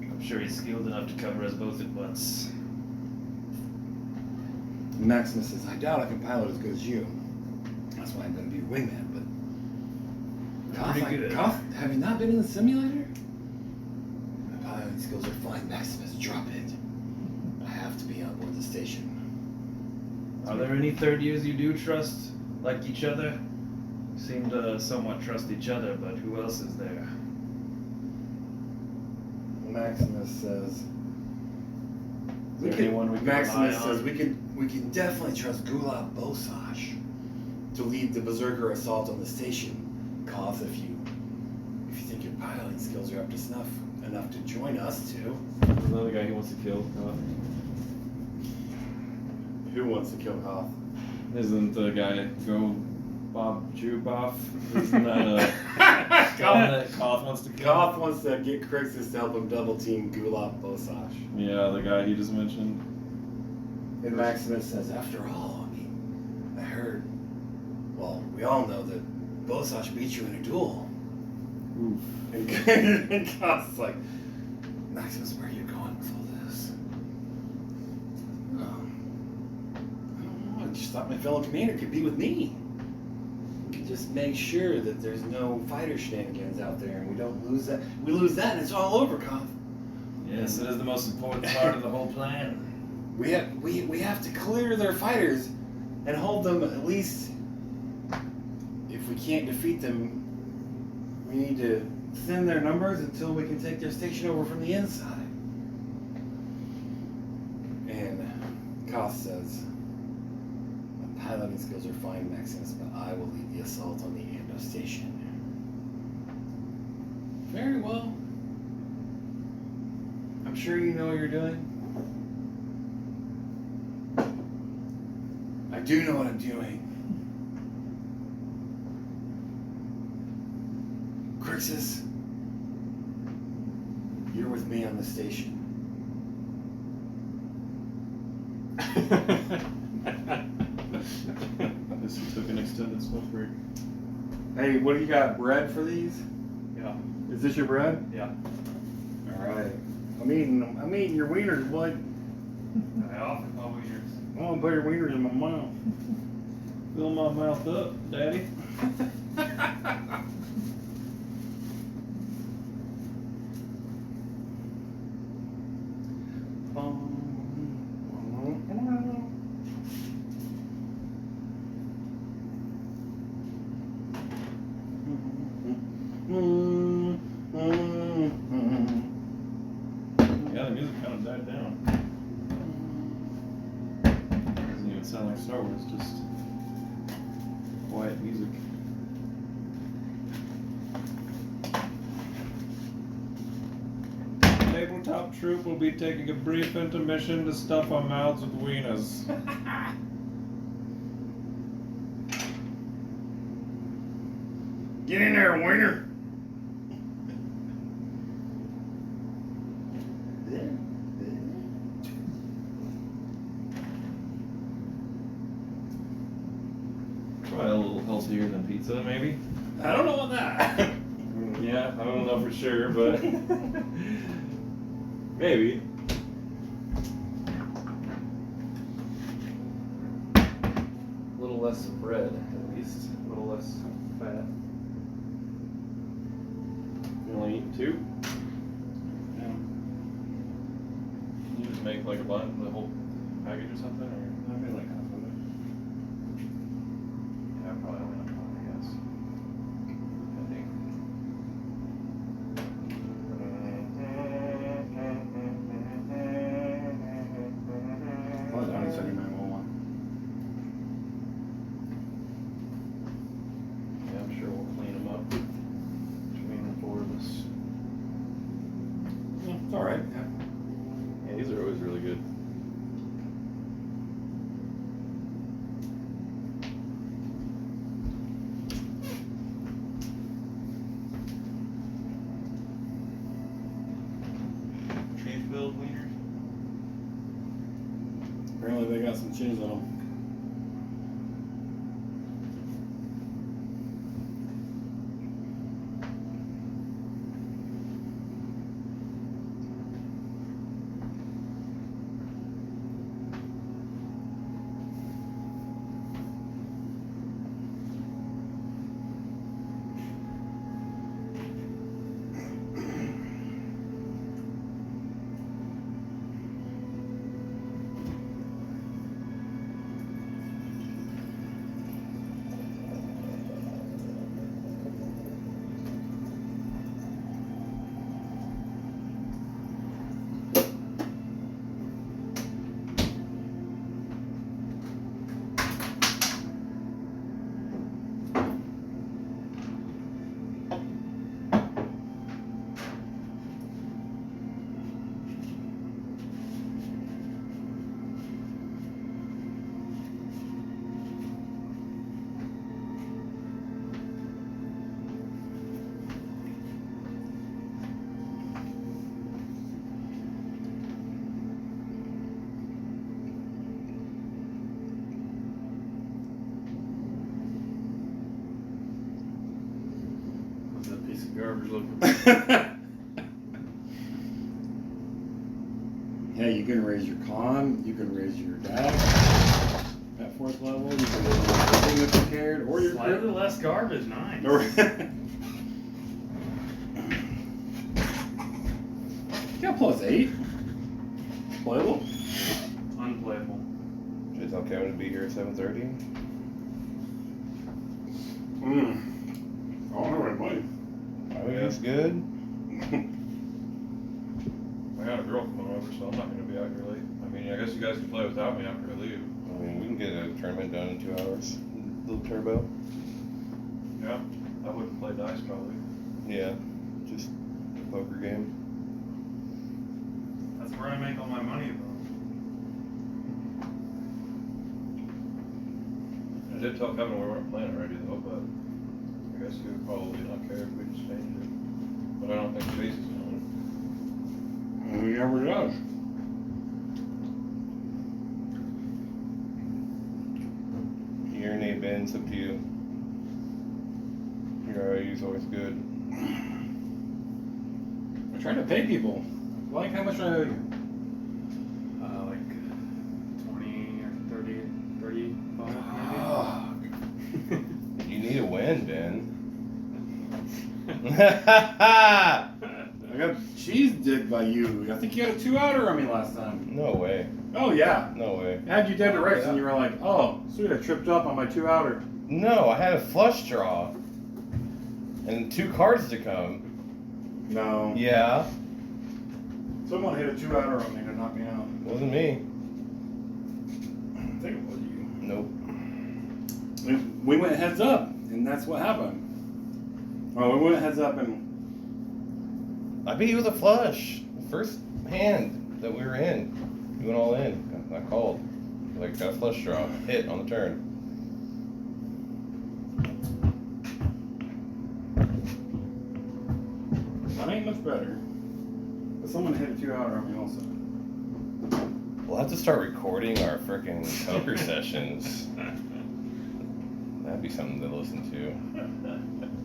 I'm sure he's skilled enough to cover us both at once. Maximus says, I doubt I can pilot as good as you. That's why I'm going to be your wingman, but... Pretty good. Koth, have you not been in the simulator? My piloting skills are fine, Maximus. Drop it. I have to be on board the station. Are there any third years you do trust, like each other? You seem to somewhat trust each other, but who else is there? Maximus says... Is there anyone we can Maximus rely on? says we can definitely trust Gulab Bosash to lead the Berserker assault on the station. Koth, if you think your piloting skills are up to snuff enough to join us too. There's another guy he wants to kill. Who wants to kill Koth? Isn't the guy Go Bob Juboff? Isn't that Koth wants to Koth wants to get Crixus to help him double team Gulab Bosash. yeah, the guy he just mentioned? And Maximus says, after all, I mean, I heard, well, we all know that Bosash beat you in a duel. Oof. And Koth's like, Maximus, where are you going with all this? I don't know, I just thought my fellow commander could be with me. We could just make sure that there's no fighter shenanigans out there and we don't lose that. We lose that and it's all over, Koth. Yes, it is the most important part of the whole plan. We have to clear their fighters and hold them at least. If we can't defeat them, we need to thin their numbers until we can take their station over from the inside. And Koth says, my piloting skills are fine, Maximus, but I will lead the assault on the Ando station. Very well. I'm sure you know what you're doing. I do know what I'm doing. Crixus, you're with me on the station. Guess he took an extended smoke break. Hey, what do you got? Bread for these? Yeah. Is this your bread? Yeah. All right. I'm eating your wieners, bud. I often call wieners. I want to put your wieners in my mouth. Fill my mouth up, Daddy. kind of died down. Doesn't even sound like Star Wars, just quiet music. Tabletop troop will be taking a brief intermission to stuff our mouths with wieners. Get in there, wiener. Probably a little healthier than pizza, maybe. I don't know about that. Yeah, I don't know for sure, but maybe. A little less bread, at least. A little less fat. You only eat 2? Yeah. You just make like a bun, the whole package or something, or? I made like half of it. Yeah, probably only enough one, I guess. Well, Donnie said he might want one. Yeah, I'm sure we'll clean them up between the 4 of us. Yeah, it's alright. Yeah, these are always really good. Cheese-filled wieners? Apparently they got some cheese on them. What's that piece of garbage looking? Yeah, you can raise your con, you can raise your dash at 4th level, you can raise your thing if you cared, or your Slightly less garbage, nice. Or got +8. Playable. Unplayable. Should I tell Kevin to be here at 7:30? Oh, alright, I mean, that's good. I got a girl coming over, so I'm not going to be out here late. I mean, I guess you guys can play without me after I leave. I mean, we can get a tournament done in 2 hours. Little turbo. Yeah, I wouldn't play dice probably. Yeah, just a poker game. That's where I make all my money, though. I did tell Kevin we weren't playing already though, but I guess he would probably not care if we just changed it. But I don't think Chase is going. Who ever does. Your name, Ben, it's up to you. Your IOU's always good. I'm trying to pay people. Like, how much do I owe you? Like 20 or 30, 35 maybe. You need a win, Ben. I got cheese dick by you. I think you had a 2-outer on me last time. No way. Oh, yeah. No way. I had you dead to rights, and you were like, oh, sweet, I tripped up on my 2-outer. No, I had a flush draw. And 2 cards to come. No. Yeah. Someone hit a 2-outer on me knock me out. Wasn't me. I think it was you. Nope. We went heads up, and that's what happened. Oh, we went heads up, and I beat you with a flush. First hand that we were in. You went all in. I called. Like, got a flush draw. Hit on the turn. that ain't much better. But someone hit a 2-outer on me also. We'll have to start recording our frickin' poker sessions. That'd be something to listen to.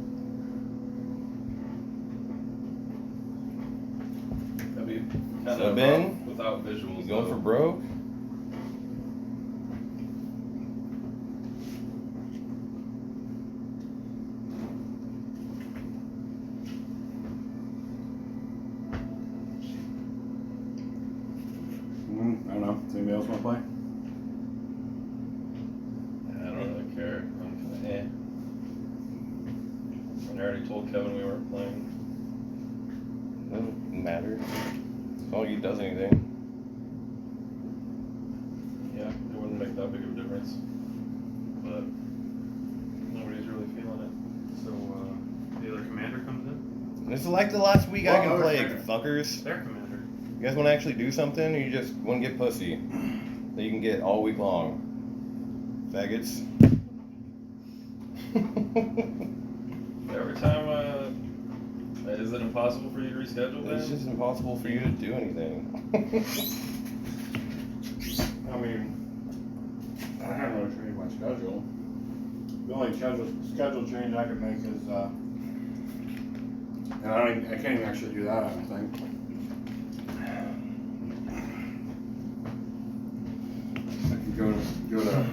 That'd be kind So, of Ben, without visuals. You going though. for broke? I don't know. Does anybody else want to play? I don't really care. I'm kind of I already told Kevin we weren't playing. Doesn't matter. As long as he does anything. Yeah, it wouldn't make that big of a difference. But nobody's really feeling it. So, the other commander comes in? This is like the last week I Well, can other play, commander. fuckers. Their commander. You guys want to actually do something, or you just want to get pussy that you can get all week long? Faggots. Every time, is it impossible for you to reschedule, It's man? just impossible for you to do anything. I mean, I haven't really changed my schedule. The only schedule change I could make is, and I can't even actually do that, I don't think. I could go to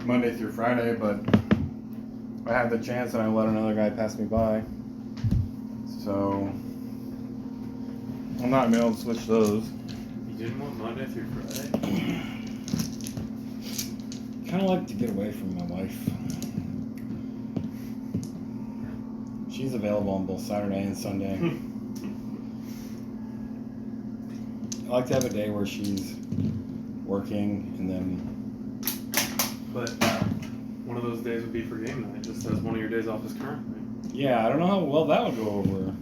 Monday through Friday, but I had the chance and I let another guy pass me by. So I'm not gonna be able to switch those. You didn't want Monday through Friday? Kind of like to get away from my wife. She's available on both Saturday and Sunday. I like to have a day where she's working and then But one of those days would be for game night, just as one of your days off is currently. yeah, I don't know how well that would go over.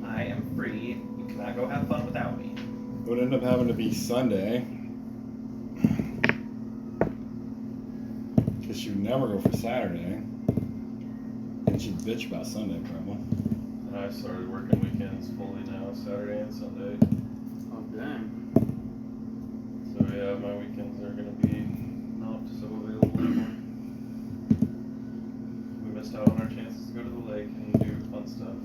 I am free. You cannot go have fun without me. It would end up having to be Sunday. Because she would never go for Saturday. And she'd bitch about Sunday, probably. And I started working weekends fully now, Saturday and Sunday. Oh, dang. So yeah, my weekends are gonna be not so available anymore. We missed out on our chances to go to the lake and do fun stuff.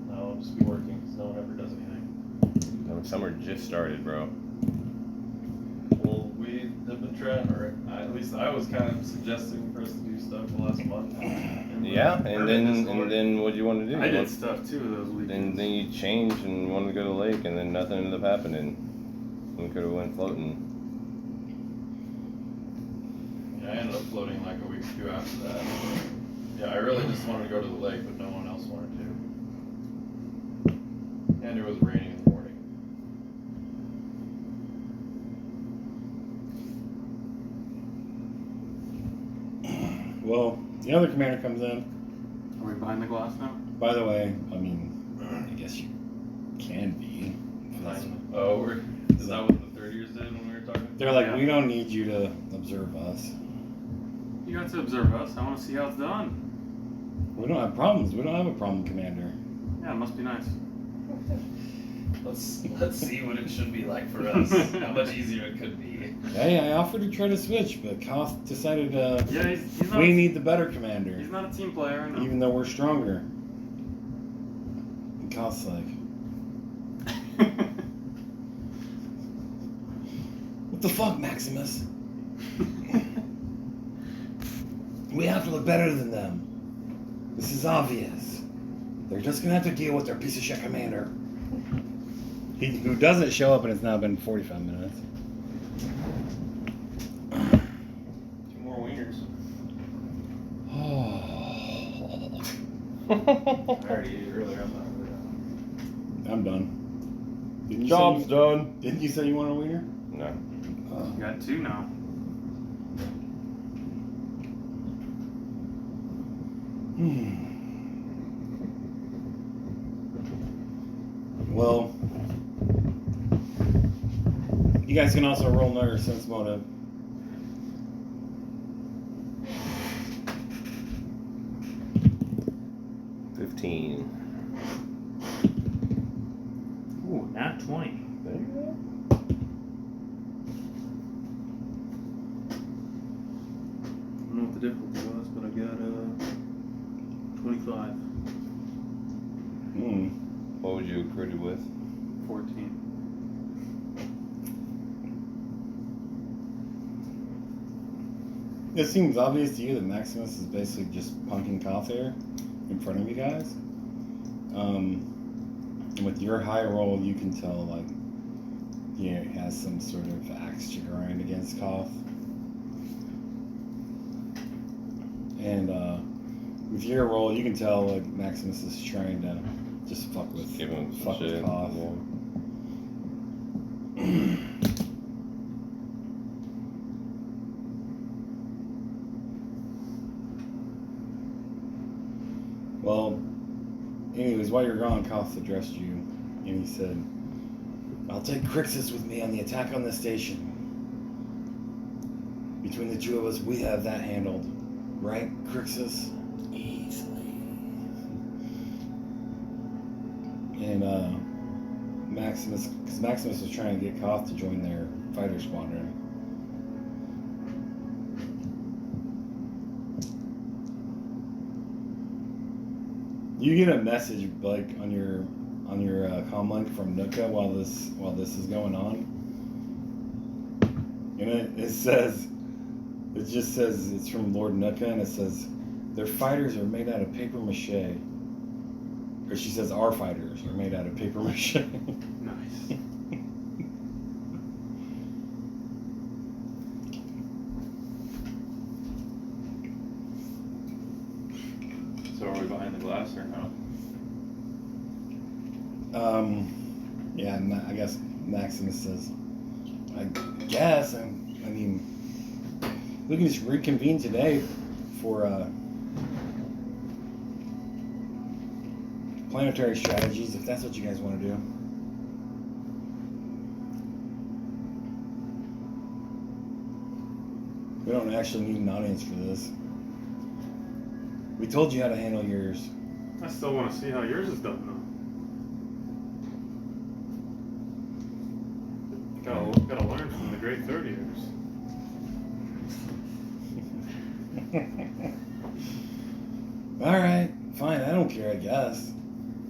Now I'll just be working because no one ever does anything. No, summer just started, bro. Well, we have been trying, or at least I was kind of suggesting for us to do stuff the last month. And Yeah, we're and then what do you want to do? I did stuff too those Then weekends. you changed and wanted to go to the lake, and then nothing ended up happening. We could have went floating. Yeah, I ended up floating like a week or two after that. Yeah, I really just wanted to go to the lake, but no one else wanted to. And it was raining in the morning. Well, the other commander comes in. Are we behind the glass now? By the way, I mean, I guess you can be. Oh, is that what the third years did when we were talking? They're like, Yeah. we don't need you to observe us. You got to observe us. I want to see how it's done. We don't have problems. We don't have a problem, Commander. Yeah, it must be nice. Let's see what it should be like for us. How much easier it could be. Hey, I offered to try to switch, but Koth decided Yeah, he's not. we need the better commander, He's not a team player. No. even though we're stronger. And Koth's like, what the fuck, Maximus? We have to look better than them. This is obvious. They're just gonna have to deal with their piece of shit commander. Who doesn't show up, and it's now been 45 minutes. 2 more wieners. Oh. already ate earlier. I'm not really I'm done. Didn't you Job's say done. Didn't you say you want a wiener? No. You got 2 now. Well, you guys can also roll another sense motive. Ooh, not 20. There you go. I don't know what the difficulty was, but I got 25. What would you accrued it with? 14. It seems obvious to you that Maximus is basically just punking Koth here in front of you guys. And with your high roll, you can tell, like, he has some sort of axe to grind against Koth. And with your roll, you can tell, like, Maximus is trying to just fuck with Give him some fuck with shit. Koth. Yeah. Well, anyways, while you're gone, Koth addressed you, and he said, "I'll take Crixus with me on the attack on the station. Between the two of us, we have that handled. Right, Crixus?" Easily. And, Maximus, because Maximus was trying to get Koth to join their fighter squadron. You get a message, like, on your comm link from Nuka while this is going on, and it just says it's from Lord Nuka, and it says their fighters are made out of paper mache. Or she says our fighters are made out of paper mache. Nice. So are we behind the glass or no? Yeah, I guess Maximus says, I guess, I mean, we can just reconvene today for, planetary strategies, if that's what you guys want to do. We don't actually need an audience for this. We told you how to handle yours. I still want to see how yours is done, though. Gotta learn from the great 30ers. Alright, fine, I don't care, I guess,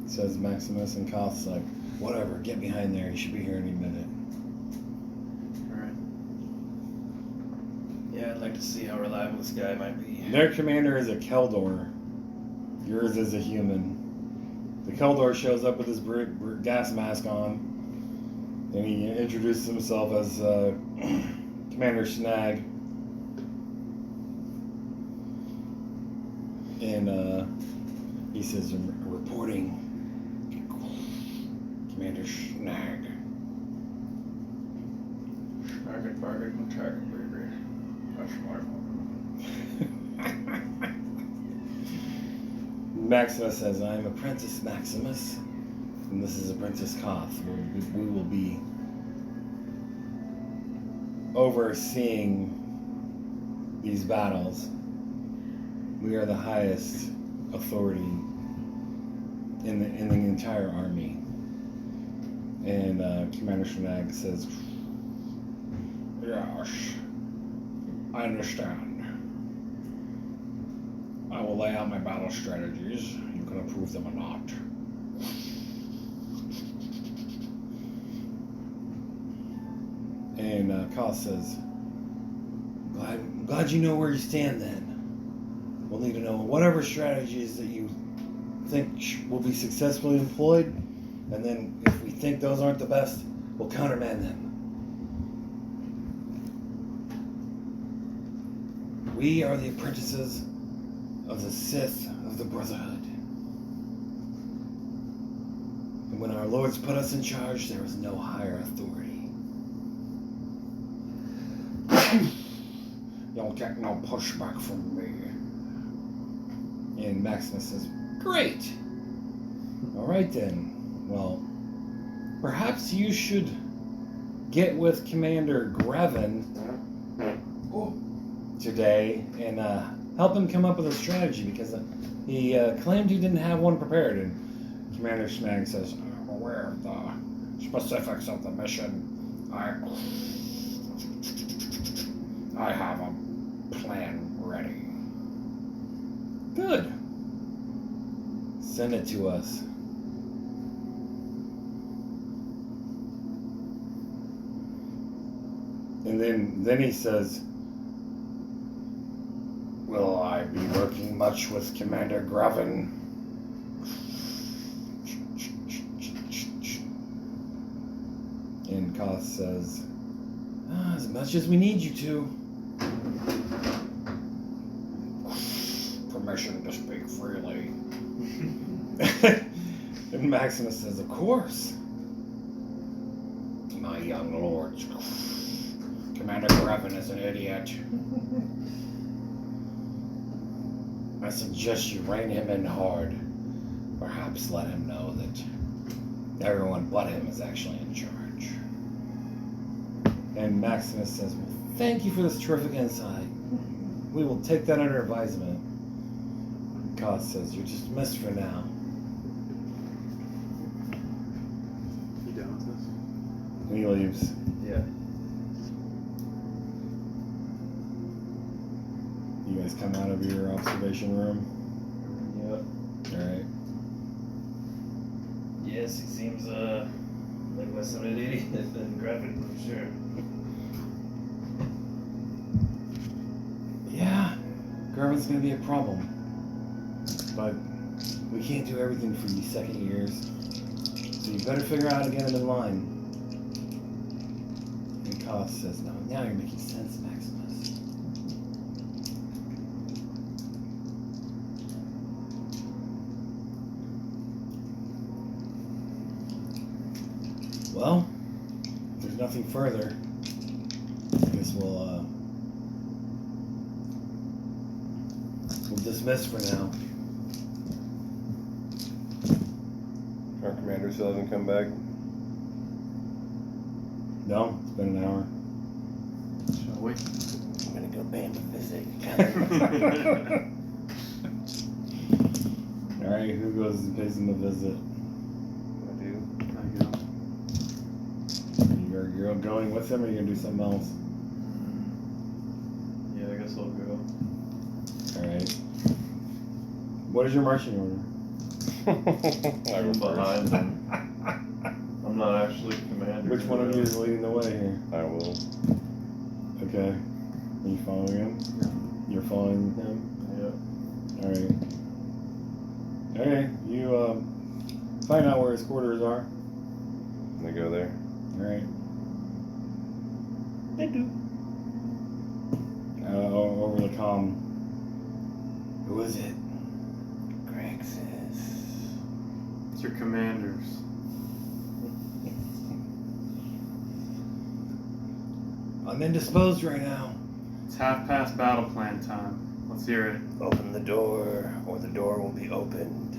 says Maximus, and Koth's like, whatever, get behind there, you should be here any minute. Alright. Yeah, I'd like to see how reliable this guy might be. Their commander is a Keldor. Yours is a human. The Keldor shows up with his gas mask on, and he introduces himself as Commander Snag. And he says, reporting, Commander Snag. Target, baby. That's smart. Maximus says, I am Apprentice Maximus, and this is Apprentice Koth. We will be overseeing these battles. We are the highest authority in the entire army. And Commander Snag says, yes, I understand. I will lay out my battle strategies. You can approve them or not. And Koth says, glad you know where you stand then. We'll need to know whatever strategies that you think will be successfully employed, and then if we think those aren't the best, we'll countermand them. We are the apprentices of the Sith of the Brotherhood. When our lords put us in charge, there was no higher authority. You'll get no pushback from me. And Maximus says, great. All right then. Well, perhaps you should get with Commander Grevin today and help him come up with a strategy, because he claimed he didn't have one prepared. And Commander Schmag says, I'm aware of the specifics of the mission. I have a plan ready. Good. Send it to us. And then he says, will I be working much with Commander Grevin? And Koth says, as much as we need you to. Permission to speak freely. And Maximus says, of course. My young lords. Commander Grevin is an idiot. I suggest you rein him in hard. Perhaps let him know that everyone but him is actually in charge. And Maximus says, well, thank you for this terrific insight. We will take that under advisement. Koth says, you're dismissed for now. You done with this? And he leaves. Yeah. You guys come out of your observation room. Yep. Alright. Yes, he seems like less of an idiot than Grevin, for sure. Yeah, Grevin's gonna be a problem. But we can't do everything for you second years. So you better figure out how to get him in line. And Koth says, no, now you're making sense, Maximus. Well, if there's nothing further, I guess we'll dismiss for now. Our commander still hasn't come back. No, it's been an hour. Shall we? I'm gonna go band a visit. Alright, who goes and pays him a visit? I do. I go. You're going with him, or are you gonna do something else? Yeah, I guess I'll go. Alright. What is your marching order? I go I'm first. behind them. I'm not actually commander. Which one of you is leading the way here? I will. Okay. Are you following him? You're following him? Yeah. Alright. Okay, you find out where his quarters are. I go there. Alright. Over the comm. Who is it? Grexis. It's your commanders. I'm indisposed right now. It's 1/2 battle plan time. Let's hear it. Open the door, or the door will be opened.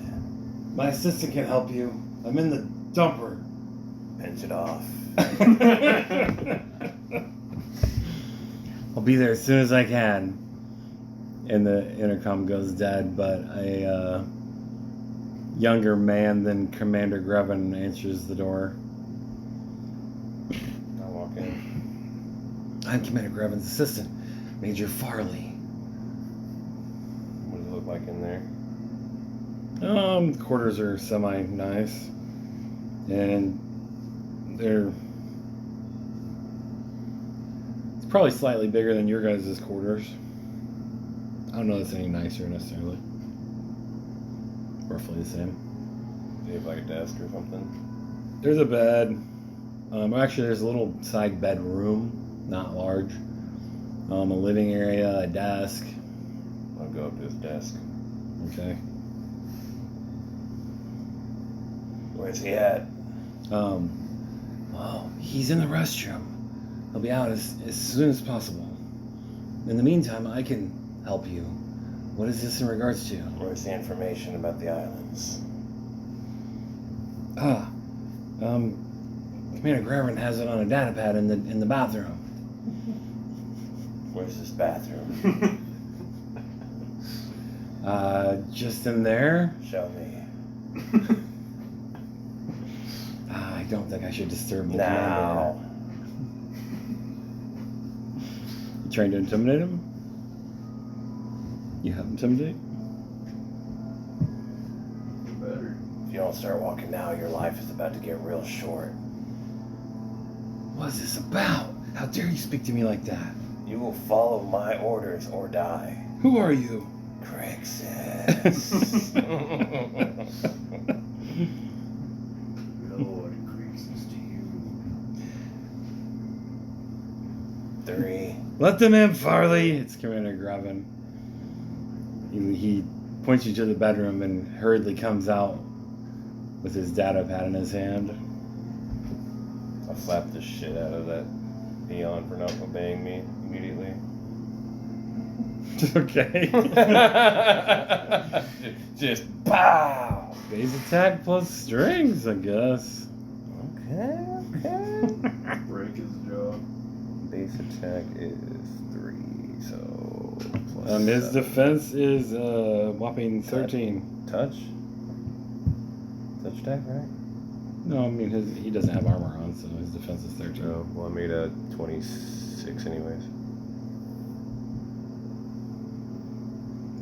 My assistant can help you. I'm in the dumper. Pinch it off. I'll be there as soon as I can. And the intercom goes dead, but a younger man than Commander Grevin answers the door. I walk in. I'm Commander Grevin's assistant, Major Farley. What does it look like in there? Quarters are semi-nice. And they're... It's probably slightly bigger than your guys' quarters. I don't know if it's any nicer necessarily. Roughly the same. Do you have like a desk or something? There's a bed. Actually, there's a little side bedroom, not large. A living area, a desk. I'll go up to his desk. Okay. Where's he at? Well, he's in the restroom. He'll be out as soon as possible. In the meantime, I can help you. What is this in regards to? Where's the information about the islands? Commander Graven has it on a data pad in the bathroom. Where's this bathroom? Just in there. Show me. I don't think I should disturb the Now. commander. You trying to intimidate him? You have intimidate? Better. If you don't start walking now, your life is about to get real short. What is this about? How dare you speak to me like that? You will follow my orders or die. Who are you? Crixus. Lord increases to you. 3. Let them in, Farley. It's Commander Graven. He points you to the bedroom and hurriedly comes out with his data pad in his hand. I'll slap the shit out of that peon for not obeying me immediately. Okay. Just pow. Base attack plus strings, I guess. Okay. Break his jaw. Base attack is 3, so plus His 7. defense is whopping 13. Touch attack, right? No, I mean he doesn't have armor on, so his defense is 13. Oh, well, I made a 26 anyways.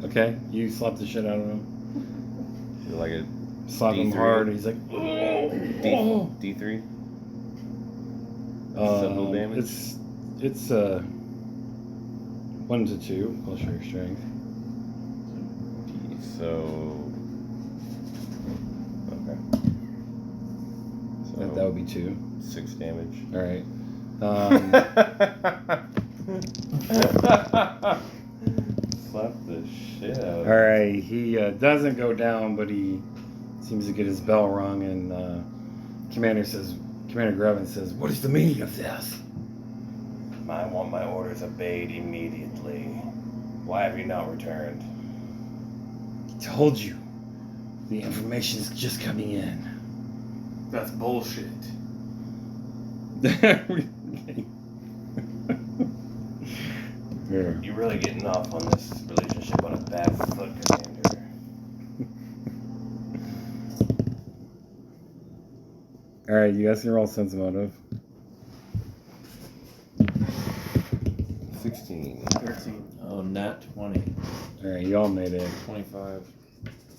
Okay, you slap the shit out of him. So like a Slap him D3? hard. He's like, D3. Simple damage? It's 1 to 2 plus your strength. So okay. So That would be 2. 6 damage. All right. Slap the shit out of All right. He doesn't go down, but he seems to get his bell rung, and Commander Graven says, "What is the meaning of this?" I want my orders obeyed immediately. Why have you not returned? I told you. The information is just coming in. That's bullshit. Here. You're really getting off on this relationship on a bad foot, Commander. All right, you guys can roll sense motive. 16. 13. Oh, nat 20. All right, you all made it. 25.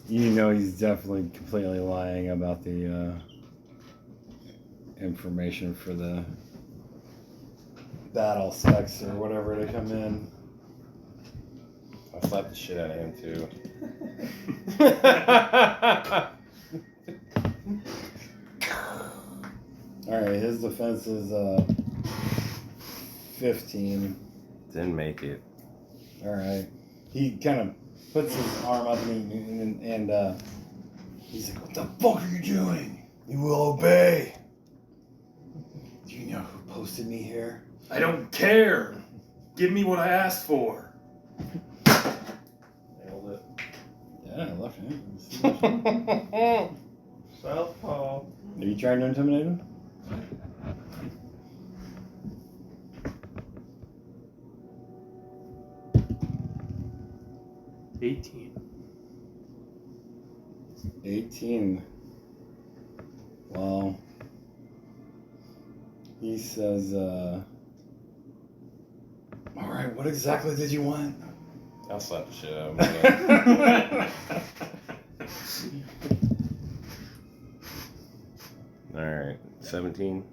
You know he's definitely completely lying about the information for the battle specs or whatever to come in. I'll slap the shit out of him too. All right, his defense is 15. Didn't make it. All right, he kind of puts his arm up and he's like, "What the fuck are you doing? You will obey." Do you know who posted me here? I don't care. Give me what I asked for. Nailed it. Yeah, left hand. Southpaw. Are you trying to intimidate him? $18. 18. Well, he says, all right, what exactly did you want? I'll slap the shit out of him again. Alright, 17.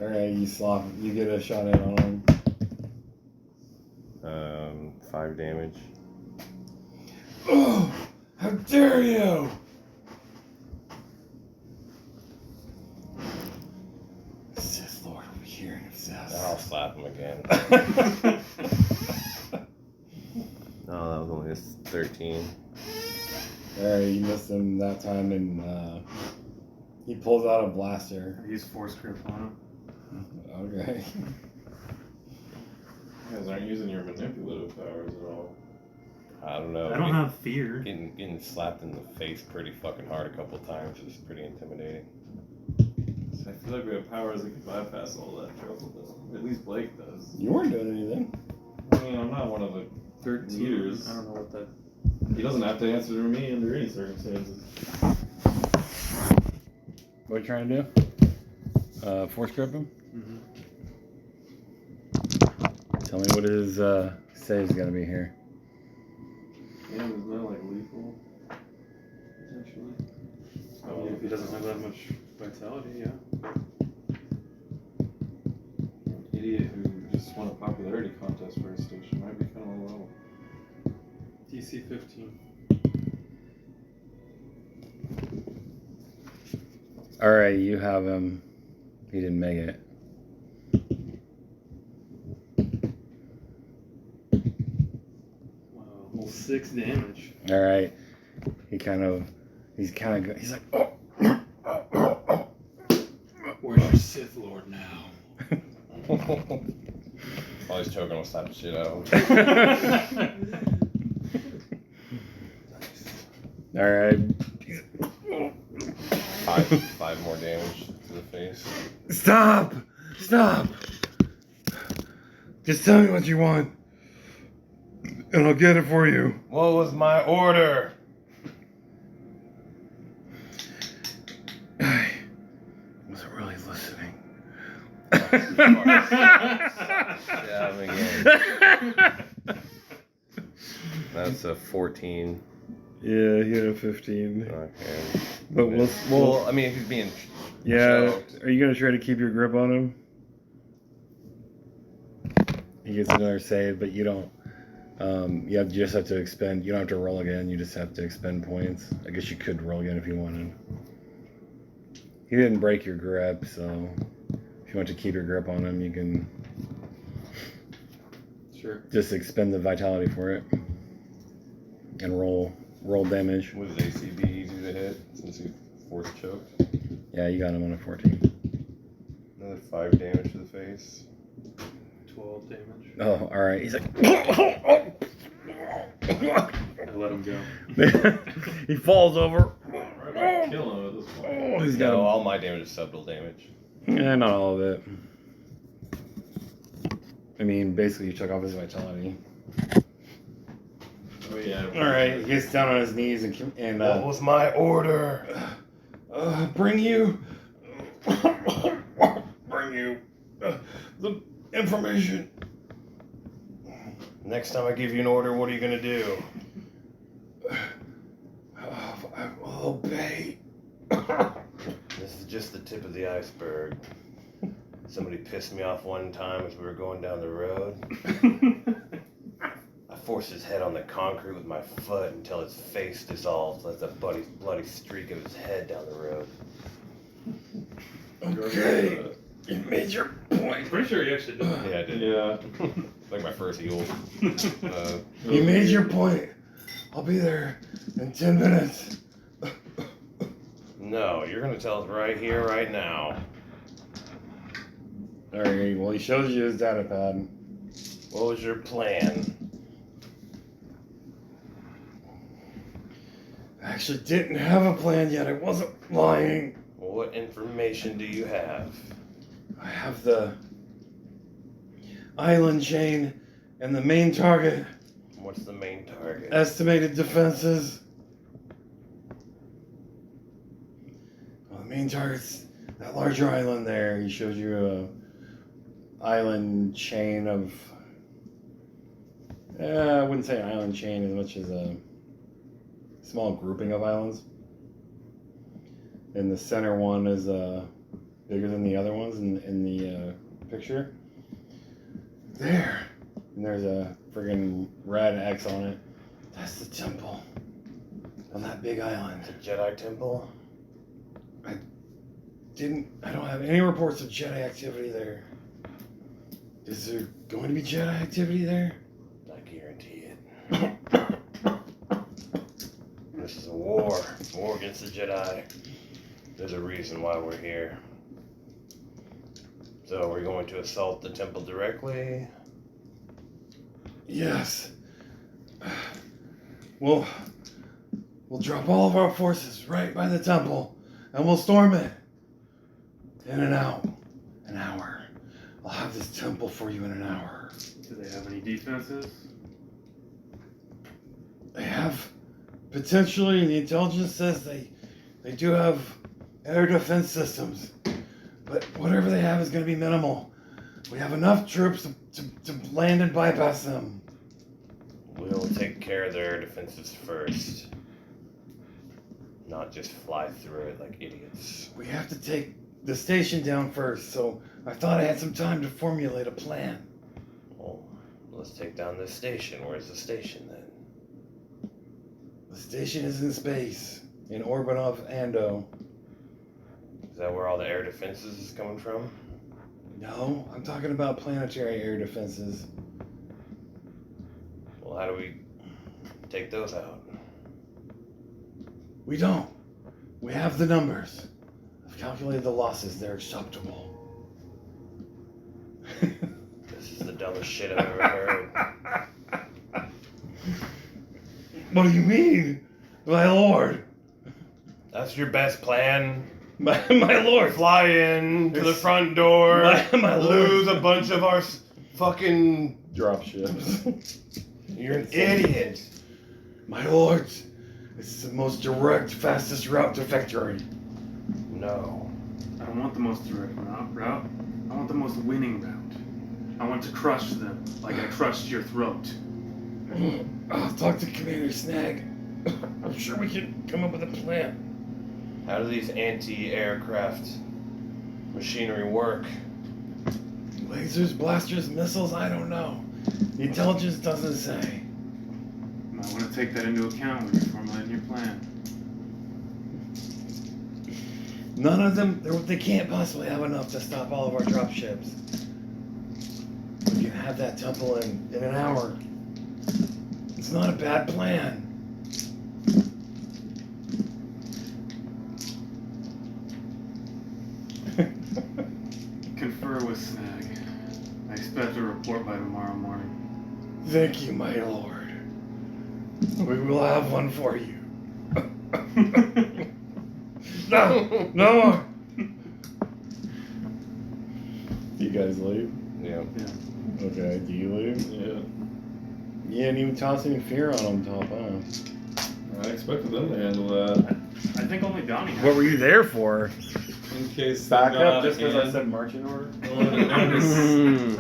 All right, you get a shot in on him. 5 damage. Oh, how dare you! Sith Lord over here and I'll slap him again. No, that was only a 13. Alright, you missed him that time, and He pulls out a blaster. I use force grip on Okay. You guys aren't using your manipulative powers at all. I don't know. him. I don't have fear. Getting slapped in the face pretty fucking hard a couple times is pretty intimidating. So I feel like we have powers that can bypass all that trouble, though. At least Blake does. You weren't doing anything. I mean, I'm not one of the 13. leaders. I don't know what that. He doesn't have to answer to me under any circumstances. What are you trying to do? Force grip him? Mm-hmm. Tell me what his save's gonna be here. Yeah, there's no like lethal. Potentially. I mean, if he doesn't have that much vitality, yeah. An idiot who just won a popularity contest for his station might be kind of low. DC 15. Alright, you have him. He didn't make it. Wow. Well, 6 damage. Alright. He's kind of he's like, oh. Where's your Sith Lord now? While he's choking, I'll slap the shit out of him. Alright. Five more damage to the face. Stop! Stop! Just tell me what you want. And I'll get it for you. What was my order? I wasn't really listening. Yeah, again. That's a 14. Yeah, he had a 15. Okay. But Well, I mean, if he's being yeah. choked. Are you gonna try to keep your grip on him? He gets another save, but you don't. You just have to expend. You don't have to roll again. You just have to expend points. I guess you could roll again if you wanted. He didn't break your grip, so if you want to keep your grip on him, you can Sure. just expend the vitality for it and roll damage. Would his AC be easy to hit since he force choked? Yeah, you got him on a 14. Another 5 damage to the face. 12 damage. Oh, all right. He's like. I let him go. He falls over. Right about killing him at this point. Oh, he's No, got all my damage is subtle damage. Yeah, not all of it. I mean, basically, you took off his vitality. Oh yeah. All right, he gets down on his knees and What was my order? bring you the information. Next time I give you an order, what are you gonna do? I will obey. This is just the tip of the iceberg. Somebody pissed me off one time as we were going down the road. I forced his head on the concrete with my foot until his face dissolved, left a bloody streak of his head down the road. Okay, you made your I'm point. pretty sure he actually did that. Yeah, I did. Yeah. Like my first heal. You made your point. I'll be there in 10 minutes. No, you're gonna tell us right here, right now. Alright, well, he shows you his data pad. What was your plan? I actually didn't have a plan yet. I wasn't lying. What information do you have? I have the island chain and the main target. What's the main target? Estimated defenses. Well, the main target's that larger island there. He shows you a island chain of. I wouldn't say island chain as much as a small grouping of islands. And the center one is bigger than the other ones in the picture. There. And there's a friggin' red X on it. That's the temple. On that big island. The Jedi Temple? I don't have any reports of Jedi activity there. Is there going to be Jedi activity there? I guarantee it. This is a war. War against the Jedi. There's a reason why we're here. So we're going to assault the temple directly. Yes. We'll drop all of our forces right by the temple, and we'll storm it. In an hour. I'll have this temple for you in an hour. Do they have any defenses? They have potentially. The intelligence says they do have air defense systems, but whatever they have is going to be minimal. We have enough troops to land and bypass them. We'll take care of their defenses first. Not just fly through it like idiots. We have to take the station down first, so I thought I had some time to formulate a plan. Well, let's take down this station. Where's the station then? The station is in space, in orbit of Ando. Is that where all the air defenses is coming from? No, I'm talking about planetary air defenses. Well, how do we take those out? We don't. We have the numbers. I've calculated the losses. They're acceptable. This is the dumbest shit I've ever heard. What do you mean? My lord. That's your best plan? My lord. Fly in to the front door, My lose lord. a bunch of our fucking... Dropships. You're an idiot. My lords. This is the most direct, fastest route to victory. No. I don't want the most direct route. I want the most winning route. I want to crush them like I crushed your throat. I'll talk to Commander Snag. I'm sure we can come up with a plan. How do these anti-aircraft machinery work? Lasers, blasters, missiles, I don't know. The intelligence doesn't say. You might want to take that into account when you're formulating your plan. None of them, they can't possibly have enough to stop all of our dropships. We can have that temple in an hour. It's not a bad plan. Confer with Snag. I expect a report by tomorrow morning. Thank you, my lord. We will have one for you. No more. Do you guys leave? Yeah. Okay, do you leave? Yeah. You didn't even toss any fear on them, top, huh? I expected them to handle that. I think only Donnie has. What were you there for? In case Back they got up out of just because I hand. said marching order? Well, I noticed-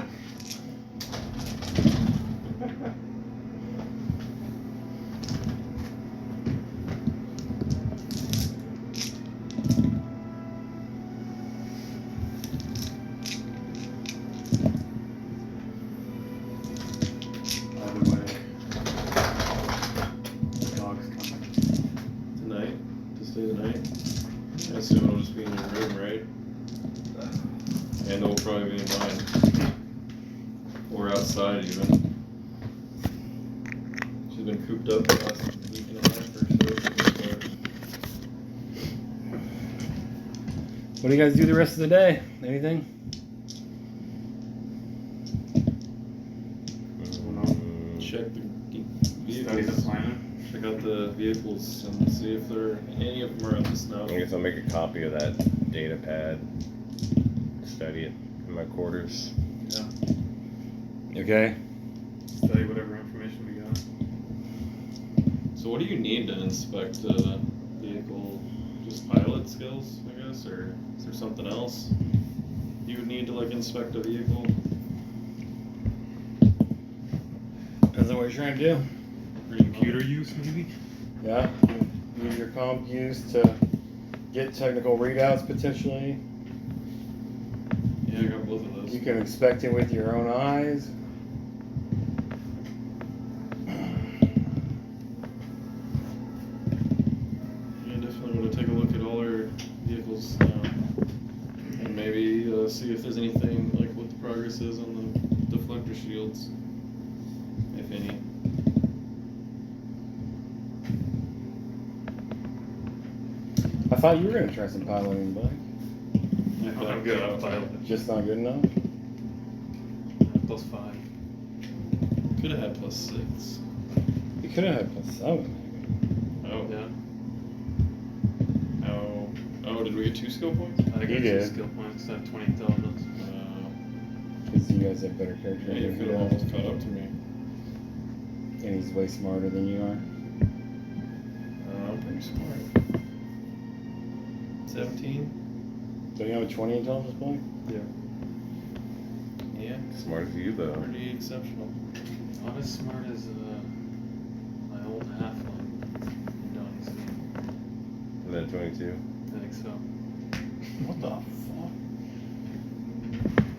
By the way, dog's coming. Tonight? To stay the night? I assume it'll just be in your room, right? And it'll probably be in mine. Or outside, even. She's been cooped up the last week and a half or so. What do you guys do the rest of the day? Anything? Check the Study the vehicles. planet. Check out the vehicles and see if any of them are up to snuff. I guess I'll make a copy of that data pad. Study it in my quarters. Okay. Study whatever information we got. So what do you need to inspect a vehicle? Just pilot skills, I guess, or is there something else you would need to like inspect a vehicle? Depends on what you're trying to do. Or computer use, maybe? Yeah. Use your comp use to get technical readouts potentially. Yeah, I got both of those. You can inspect it with your own eyes. Yeah, definitely want to take a look at all our vehicles now, and maybe see if there's anything like what the progress is on the deflector shields, if any. I thought you were interested in piloting, Blake. I'm good on pilot. Just not good enough? +5. Could have had +6. You could have had +7. Oh. Yeah. Oh, did we get 2 skill points? I You got 2 did. skill points, I have 20 intelligence. Because you guys have better characters Yeah, you than could he have does. almost caught up to me. And he's way smarter than you are. I'm pretty smart. 17? Don't you have a 20 intelligence point? Yeah, Smart as you, though. pretty exceptional. Not as smart as my old halfling in Donnie's game. And then 22. I think so. What the fuck?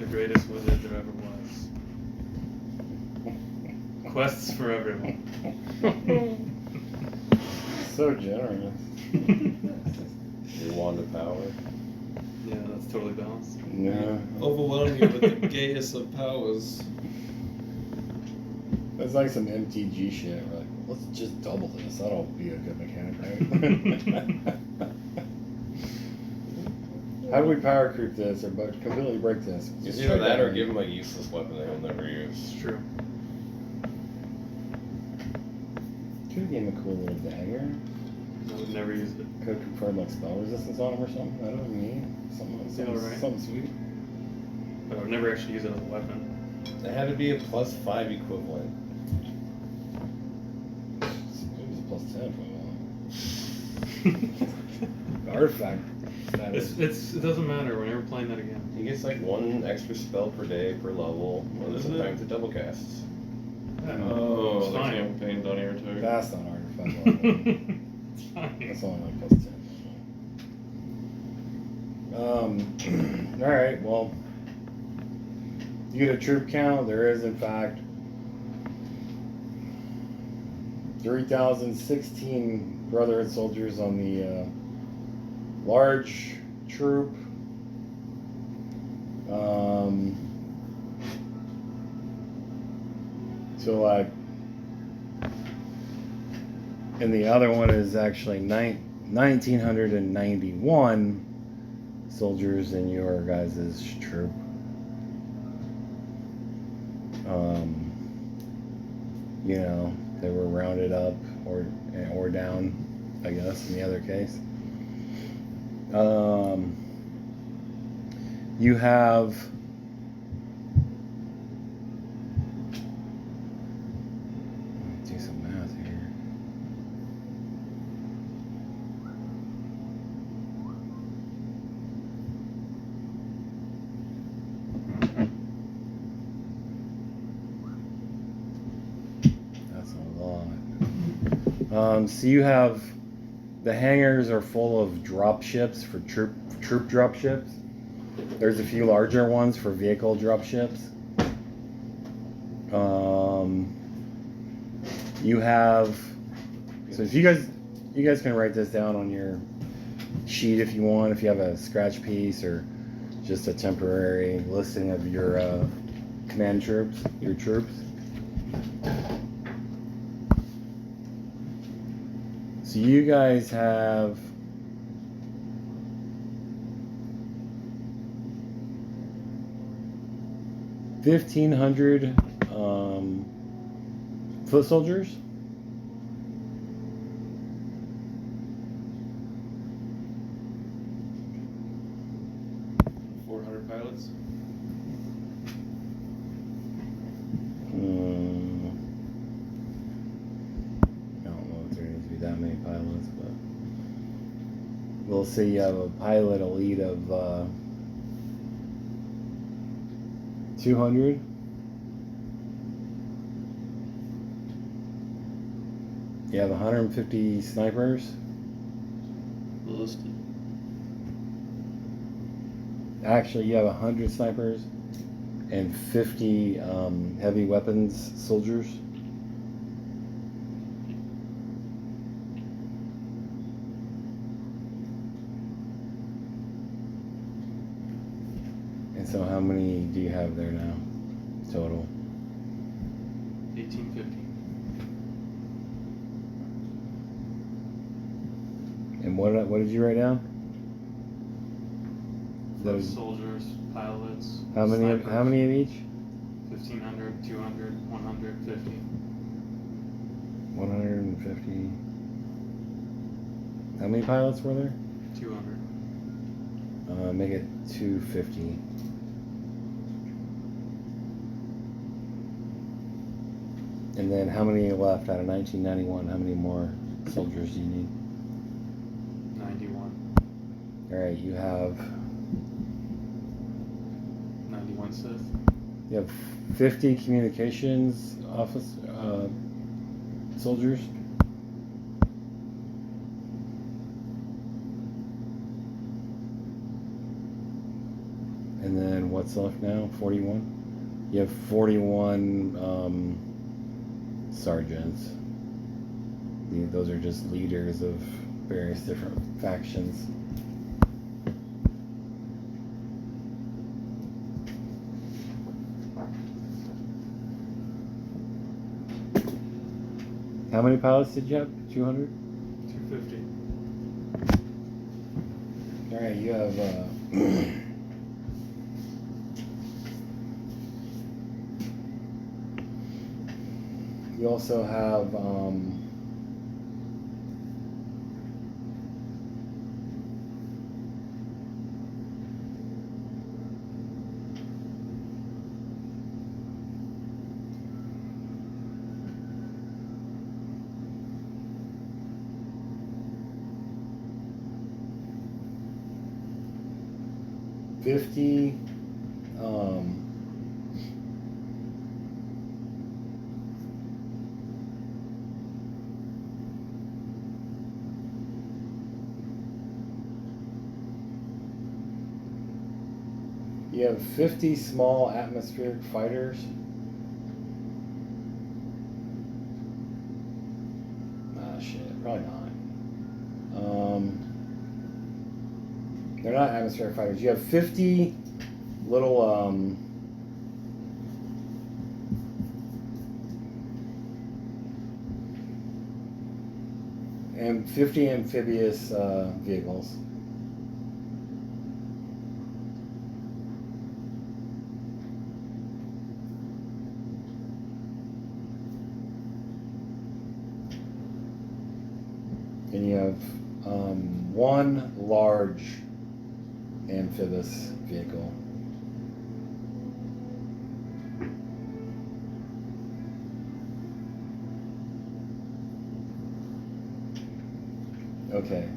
The greatest wizard there ever was. Quests for everyone. So generous. Your wand of power. Yeah, that's totally balanced. No. Overwhelm you with the gayest of powers. That's like some MTG shit. We're like, let's just double this. That'll be a good mechanic, right? How do we power creep this or completely break this? It's Just either straight that or down. give him a useless weapon that he'll never use. It's true. Could give him a cool little dagger. I would never use it. Could have conferred like spell resistance on him or something. I don't know. Something, Yeah, right. something sweet. But I would never actually use it as a weapon. It had to be a +5 equivalent. It was a +10 for a artifact. It doesn't matter. We're never playing that again. He gets like 1 extra spell per day per level, or Is it? sometimes it double casts. Oh, It's the fine. campaign Donnie retired. That's not artifact level. It's fine. That's only like +10. Alright, well. You get a troop count. There is, in fact, 3,016 Brotherhood soldiers on the large troop. So, like, and the other one is actually 1,991 soldiers in your guys' troop. You know, they were rounded up or down, I guess, in the other case. You have do some math here. That's a lot. So you have the hangars are full of drop ships for troop drop ships. There's a few larger ones for vehicle drop ships. You have, so if you guys can write this down on your sheet if you want, if you have a scratch piece or just a temporary listing of your command troops, your troops. So you guys have 1,500 foot soldiers. Pilots. I don't know if there needs to be that many pilots, but we'll say you have a pilot elite of 200. You have 150 snipers. Listed. Actually, you have 100 snipers and 50 heavy weapons soldiers. And so how many do you have there now, total? 1850. And what did you write down? That was, Soldiers, pilots. how many of each? 1,500, 200, 150. 150. How many pilots were there? 200. Make it 250. And then how many left out of 1991? How many more soldiers do you need? 91. Alright, you have 91 Sith. 50 communications office soldiers. And then what's left now? 41? You have 41 sergeants. Those are just leaders of various different factions. How many pilots did you have? 200? 250. Alright, you have you also have $50 you have 50 small atmospheric fighters. Ah, shit, probably not. They're not atmospheric fighters. You have 50 little and 50 amphibious vehicles. And you have one large amphibious vehicle. Okay.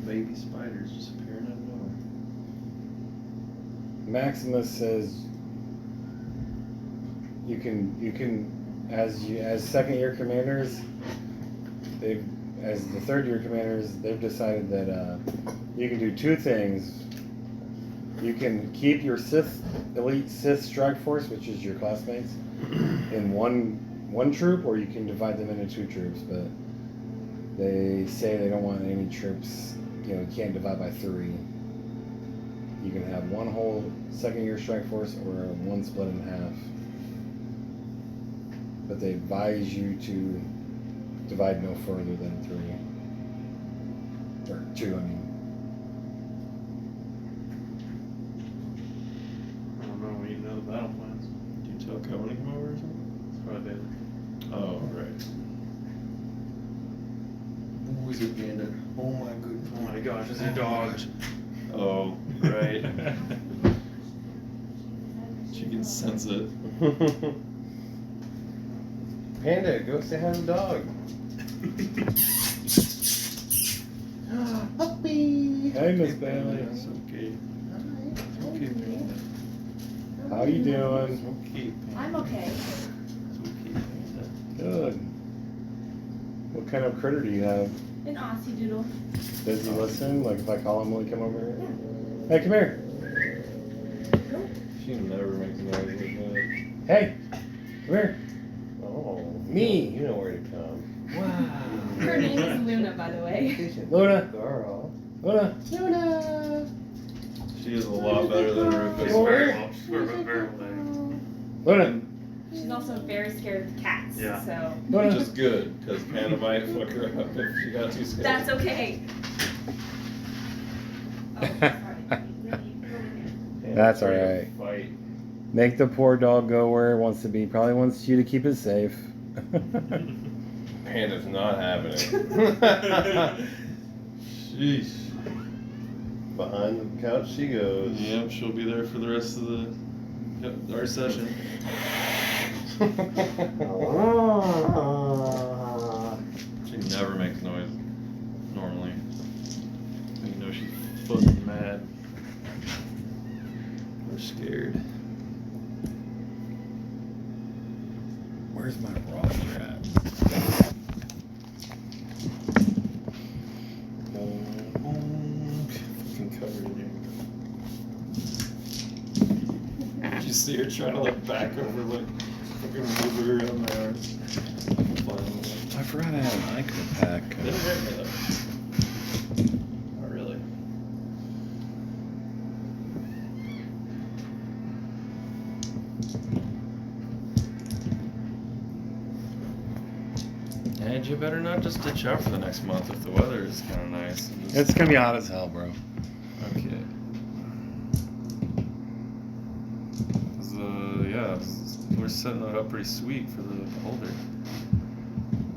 Baby spiders just appearing out of nowhere. Maximus says you can as second year commanders, as the third year commanders, they've decided that you can do two things. You can keep your elite Sith strike force, which is your classmates, in one troop, or you can divide them into two troops. But they say they don't want any troops. You can't divide by 3. You can have one whole second year strike force or one split in half. But they advise you to divide no further than 3. Or 2, I mean. I don't know, we need to know the battle plans. Do you tell Cohen to come over or something? That's what I did. Oh, right. Wizard Panda. Oh my goodness. Oh my gosh, it's a dog. Oh, right. She can sense it. Panda, go say hi to the dog. Puppy. Hey, Miss Bailey. It's okay. It's okay, Panda. How you doing? It's okay, Panda. I'm okay. It's okay, Panda. Good. What kind of critter do you have? An Aussie Doodle. Does he listen? Like if I call him, will he come over here? Hey, come here. She never makes noise like that. Hey, come here. Oh, Me. You know where to come. Her name is Luna, by the way. Luna. Girl. Luna. Luna. She is a lot better than She's Rufus. very well. She's very well. Luna. She's also very scared of cats. Yeah. So Which is good, because Panda might fuck her up if she got too scared. that's okay. Oh, sorry. That's all right. Fight. Make the poor dog go where it wants to be. Probably wants you to keep it safe. Panda's not having it. Sheesh. Behind the couch she goes. Yep, she'll be there for the rest of our session. She never makes noise normally. You know she's fucking mad. Or scared. Where's my roster at? Fucking covered in you. Did you see her trying to like back over, like fucking move her around my arms? I forgot I had an Ico pack. Didn't hurt me though. Not really. And you better not just ditch out for the next month if the weather is kind of nice. And just- It's gonna be hot as hell, bro. Okay. 'Cause, yeah, we're setting it up pretty sweet for the Beholder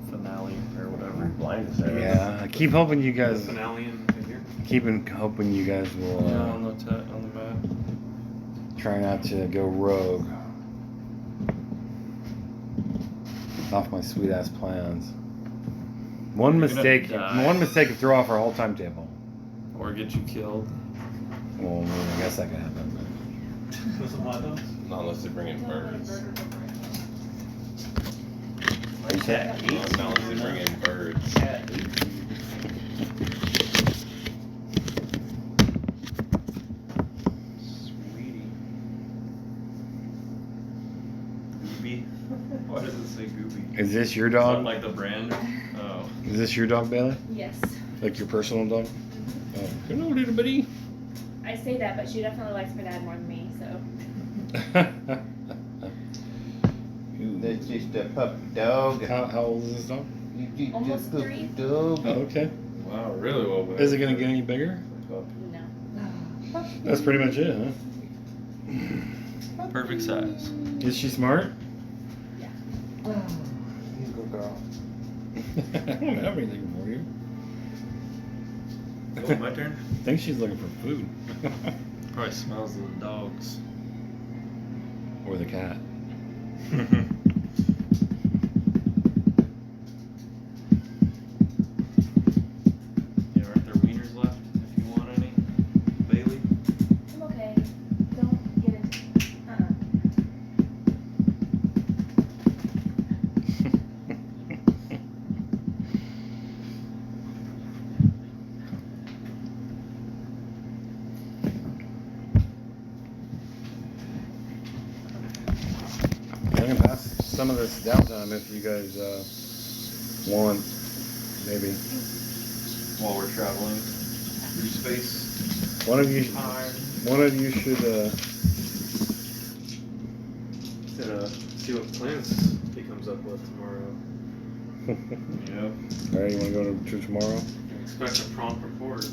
finale or whatever. Blind as hell. Yeah, I keep hoping you guys. Finale in here. Keeping hoping you guys will Yeah, on the on the map. try not to go rogue. Off my sweet ass plans. One You're gonna mistake. die. One mistake could throw off our whole timetable. Or get you killed. Well, I mean, I guess that could happen. With some hot dogs? Not unless they bring in birds. But... Not unless they bring in birds. Sweetie. Gooby. Why does it say Gooby? Is this your Is that dog? like the brand? Oh. Is this your dog, Bailey? Yes. Like your personal dog? Oh, hello, little buddy. I say that, but she definitely likes my dad more than me. So That's just a puppy dog. how old is this dog? Almost 3. Dog. Oh, okay. Wow, really well behaved. Is it gonna get any bigger? no. That's pretty much it, huh? Perfect size. Is she smart? Yeah. He's a good girl. I don't have anything for you. Oh, my turn? I think she's looking for food. Probably smells the dogs. Or the cat. Yeah, aren't there wieners left if you want any? Bailey? I'm okay. Don't get into. I can pass some of this down to him if you guys want, maybe. While we're traveling through space. One of you should. See what plans he comes up with tomorrow. Yep. All right, you want to go to tomorrow? Expect a prompt report.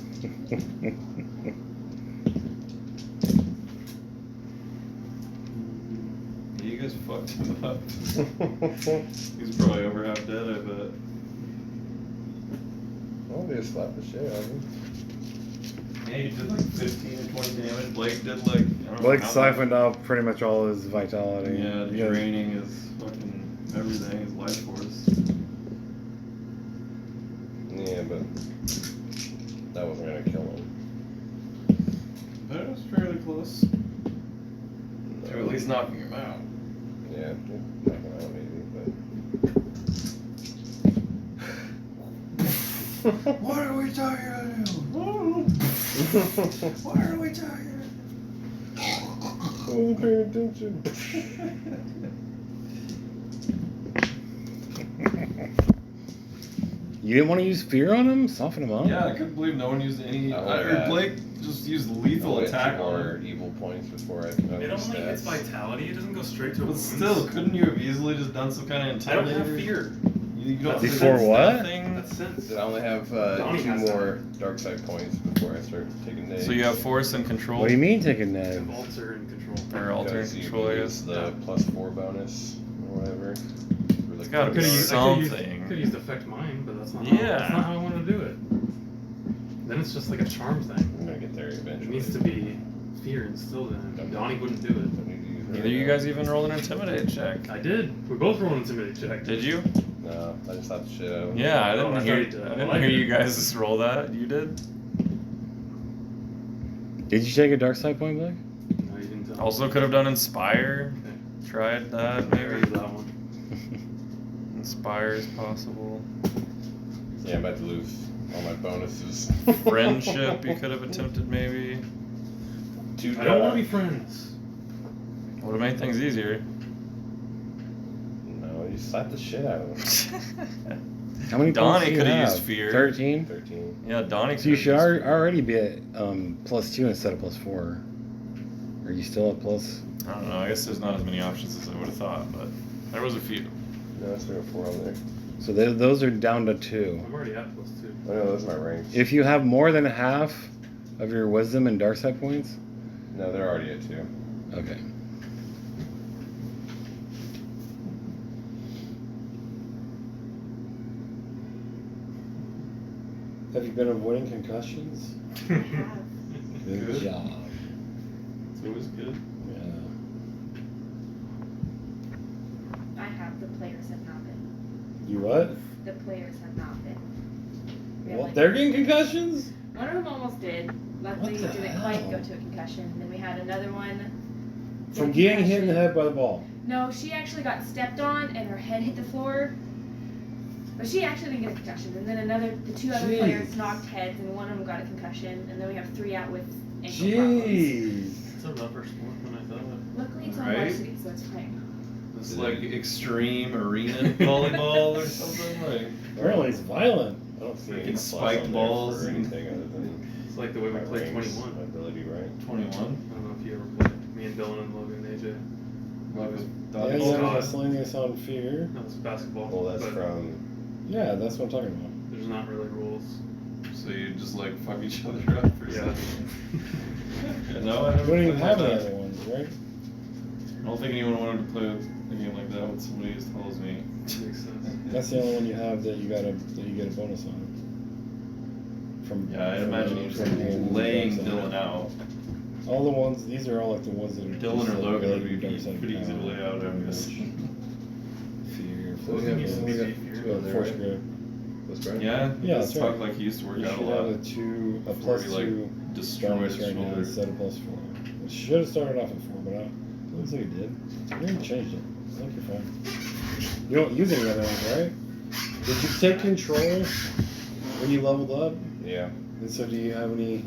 You guys fucked him up. He's probably over half dead, I bet. Oh, they slap the shit out of him. Yeah, you did like 15 or 20 damage. Blake did like, I don't know. Blake how siphoned out pretty much all his vitality. Yeah, draining his fucking everything, his life force. Yeah, but that wasn't gonna kill him. But it was fairly close. To at least knocking him out. Yeah, knock him out maybe, but. What are we talking about? What are we talking I wasn't paying attention. You didn't want to use fear on him? Soften him up? Yeah, I couldn't believe no one used any. I Or had- Blake just used lethal attack on or her. evil points before I. It only hits vitality. It doesn't go straight to a But wounds. still, couldn't you have easily just done some kind of I don't intimidator? have fear. You don't Before sense what? nothing? That's sense. I only have Donnie 2 has more dark side points before I start taking names. So you have force and control. What do you mean taking that? Alter and control. Or alternate Because you control, I lose guess. the +4 bonus or whatever. It's gotta be I something. could use affect mine, but that's not. Yeah. That's not how I want to do it. Then it's just like a charm thing. I'm gonna get there It eventually. needs to be fear instilled in it. Donnie wouldn't do it. Don't need to use it Neither right you now. guys even rolled an intimidate check. I did. We both rolled an intimidate check. Did you? No, I just thought the shit out of it. Yeah, I Oh, didn't I hear. thought you did. I Well, didn't I hear did. you guys just roll that. You did. Did you take a dark side point, Blake? No, you didn't tell. Also, could have done inspire. Okay. Tried that Maybe maybe. that one. Inspire is possible. Yeah, I'm about to lose all my bonuses. Friendship you could have attempted maybe. I don't want to be friends. Would have made things easier. No, you slap the shit out of him. How many Donnie points do you coulda have? used fear. 13? 13. Yeah, Donnie. So you could've should used- already be at +2 instead of +4. Are you still at plus? I don't know. I guess there's not as many options as I would have thought, but there was a few. No, I still got 4 on there. So those are down to 2. I'm already at +2. Oh no, those are my ranks. If you have more than half of your wisdom and dark side points, No, they're already at 2. okay. Have you been avoiding concussions? I have. Good Good. job. It's always good. Yeah. I have. The players have not been. You what? The players have not been. We have, Well, like, they're getting concussions? one of them almost did. Luckily, What the didn't quite hell? go to a concussion. Then we had another one. From did a getting hit in the concussion. head by the ball. No, she actually got stepped on and her head hit the floor. But she actually didn't get a concussion. And then the 2 other Jeez. players knocked heads, and one of them got a concussion. And then we have 3 out with ankle problems. Jeez. It's a rougher sport than I thought. Luckily, it's on Right? varsity, so it's fine. It's like extreme arena volleyball or something like. Apparently it's violent. I don't see Freaking any plus spiked on there balls for and- anything other than It's like the way we my played ranks, 21. my ability rank. 21. I don't know if you ever played. Me and Dylan and Logan and AJ. Like with Yeah, dodgeball. you Scott. have miscellaneous on fear. No, it's basketball. Well, that's but from. Yeah, that's what I'm talking about. There's not really rules. So you just like fuck each other up or Yeah. something. Yeah, no, I We never don't even played have like any that. other ones, right? I don't think anyone wanted to play a game like that with somebody just tells me. Makes sense. That's the only one you have that you get a bonus on. From Yeah, I from imagine you just from laying dark side. Dylan out. All the ones. These are all like the ones that are. Dylan just or like Logan would ability, be dark side pretty easy to power, lay out, I guess. Fear. So we have- we got two of them, force right? grip. What's right? Yeah, Yeah, yeah, that's talk right. like he used to work You out a should lot. have a before plus he, like, 2 destroyed bonus his right now shoulder. instead of +4. It should have started off at 4, but it looks like it did. You haven't changed it. I think you're fine. You don't use any other ones, right? Did you take control when you leveled up? Yeah. And so do you have any,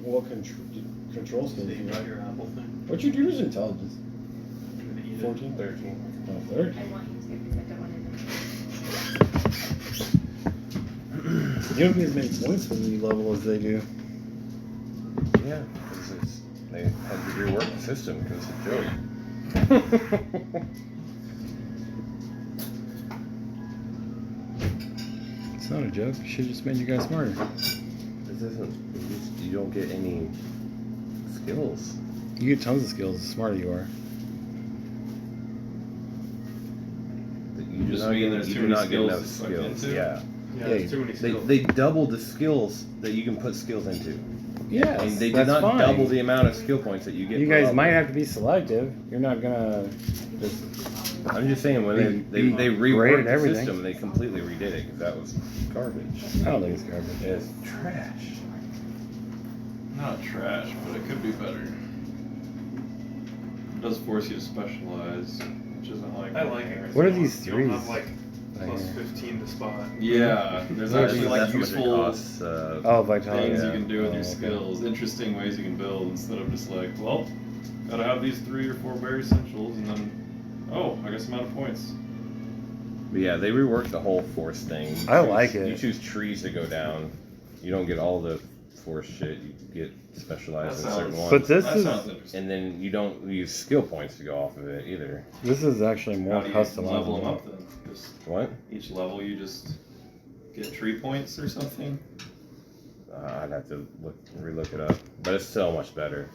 what control skills do You you got have? your apple thing. What's your duder's intelligence? I'm gonna eat it. 14? 13. Oh, 30. I want you to because I don't want You don't get as many points when you level as they do. Yeah, because they had to rework the system because it's a joke. It's not a joke. You should have just made you guys smarter. This isn't. You don't get any skills. You get tons of skills the smarter you are. You Just do not mean get, there's you too do many not get skills enough to suck skills. into? Yeah. Yeah, Hey, there's too many They, skills. they double the skills that you can put skills into. Yes, And they do that's not fine. double the amount of skill points that you get. You per guys level. might have to be selective. You're not gonna just. I'm just saying when they Be great reworked at the everything. system, they completely redid it because that was garbage. I don't think it's garbage. It's trash. Not trash, but it could be better. It does force you to specialize, which isn't like. I like it. What are these You don't have threes? like plus Yeah. 15 to spot. Yeah, there's That's actually like how much it useful costs, Oh, vitality. things yeah. you can do with Oh, your okay. skills, interesting ways you can build instead of just like, well, gotta have these 3 or 4 bare essentials, and then, oh, I guess I'm out of points. But yeah, they reworked the whole force thing. I like it. You choose trees to go down. You don't get all the force shit. You get specialized That in certain sounds- ones. But this That is sounds interesting. And then you don't use skill points to go off of it either. actually more How do you level them customizable. up then? Just What? each level you just get tree points or something? I'd have to relook it up. But it's so much better.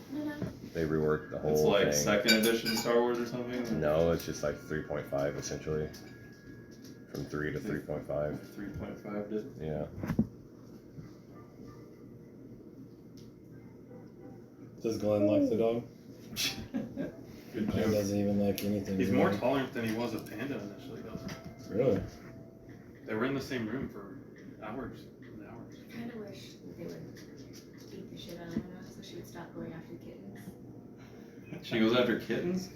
They reworked the whole It's like thing. second edition Star Wars or something? No, it's just like 3.5 essentially. From 3 to 3.5. 3.5 did. Yeah. Does Glenn like the dog? Good He joke. doesn't even like anything. He's really. more tolerant than he was of Panda initially, though. Really? They were in the same room for hours and hours. I kind of wish that they would beat the shit out of Luna so she would stop going after kittens. She goes after kittens?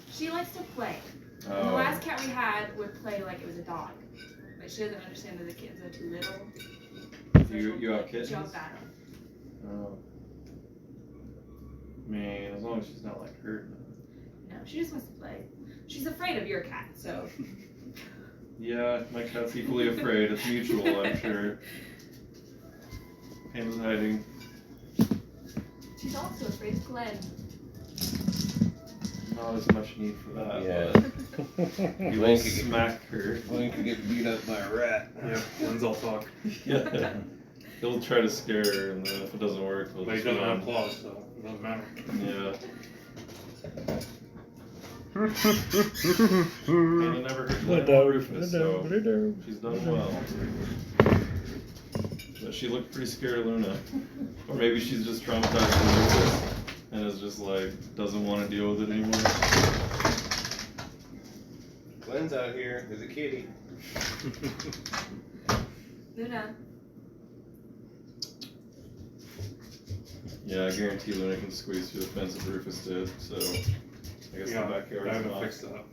She likes to play. And the Oh. last cat we had would play like it was a dog. But she doesn't understand that the kittens are too little. So You have she'll kittens? jump at them. Oh. Man, as long as she's not like hurting them. No, she just wants to play. She's afraid of your cat, so. Yeah, my cat's equally afraid. It's mutual, I'm sure. Panda's hiding. She's also afraid of Glenn. Not as much need for that. Yeah. But you will Glenn could get- smack her. Glenn could get beat up by a rat. Yep, Glenn's all talk. Yeah. He'll try to scare her, and then if it doesn't work, he'll But he just doesn't have run. claws, so it doesn't matter. Yeah. Panda never heard Glenn or Rufus, so she's done well. But she looked pretty scared of Luna. Or maybe she's just traumatized from Rufus and is just like, doesn't want to deal with it anymore. Glenn's out here. There's a kitty. Luna. Yeah, I guarantee Luna can squeeze through the fence if Rufus did, so I guess Yeah, the backyard I is haven't not. fixed that.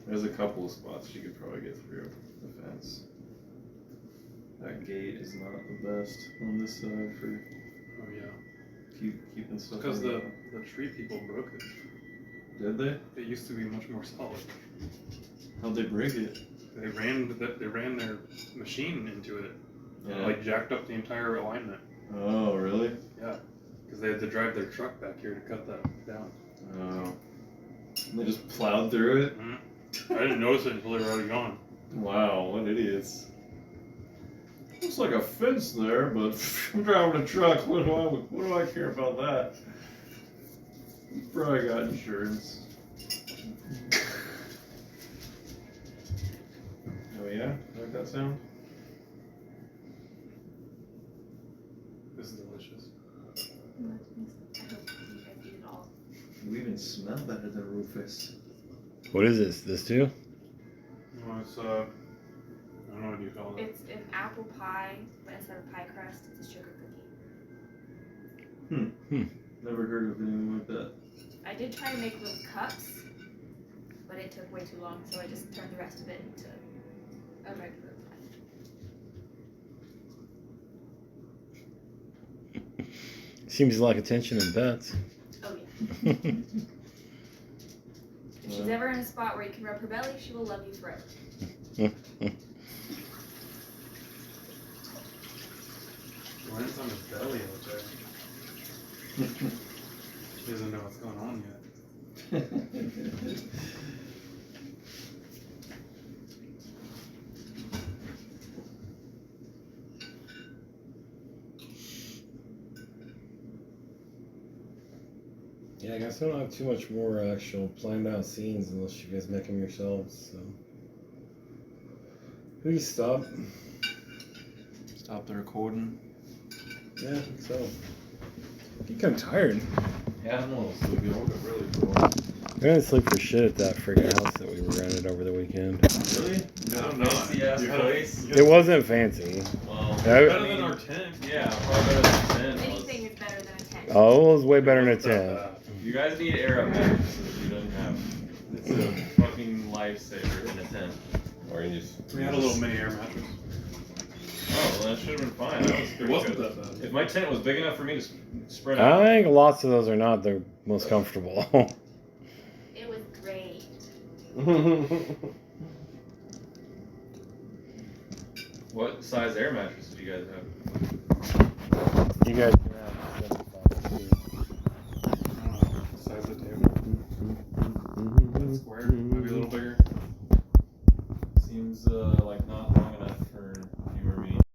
There's a couple of spots she could probably get through the fence. That gate is not the best on this side for Oh yeah. keeping stuff. Because in the tree people broke it. Did they? It used to be much more solid. How'd they break it? They ran their machine into it. Yeah. Like jacked up the entire alignment. Oh, really? Yeah. Because they had to drive their truck back here to cut that down. Oh. They just plowed through it? Mhm. I didn't notice it until they were already gone. Wow, what idiots. Looks like a fence there, but I'm driving a truck. What do I care about that? Probably got insurance. Oh yeah? You like that sound? This is delicious. I hope you guys eat it all. You even smell better than Rufus. What is this? This too? Well, it's I don't know what you call it. It's an apple pie, but instead of pie crust, it's a sugar cookie. Never heard of anything like that. I did try to make little cups, but it took way too long, so I just turned the rest of it into a regular pie. Seems you like attention and pets. Oh yeah. If she's ever in a spot where you can rub her belly, she will love you forever. Glenn's on his belly out there. He doesn't know what's going on yet. Yeah, I guess I don't have too much more actual planned out scenes unless you guys make them yourselves. So, please stop. Stop the recording. Yeah, I think so. I'm kind of tired. Yeah, I'm a little sleepy. I woke up really cool. I didn't sleep for shit at that friggin' house that we rented over the weekend. Really? I don't know. Fancy ass You had a- place. It wasn't fancy. Well, Yeah, Better than our tent. yeah, probably better than 10. Anything is better than a 10. Oh, it was way better than a It wasn't 10. that bad. You guys need air up mattresses. You don't have. It's a fucking lifesaver in a tent. Or you just. We had a little mini air mattress. Oh, well, that should have been fine. That was It pretty wasn't good. that bad. If my tent was big enough for me to spread I out. think lots of those are not the most comfortable. It was great. What size air mattress do you guys have? You guys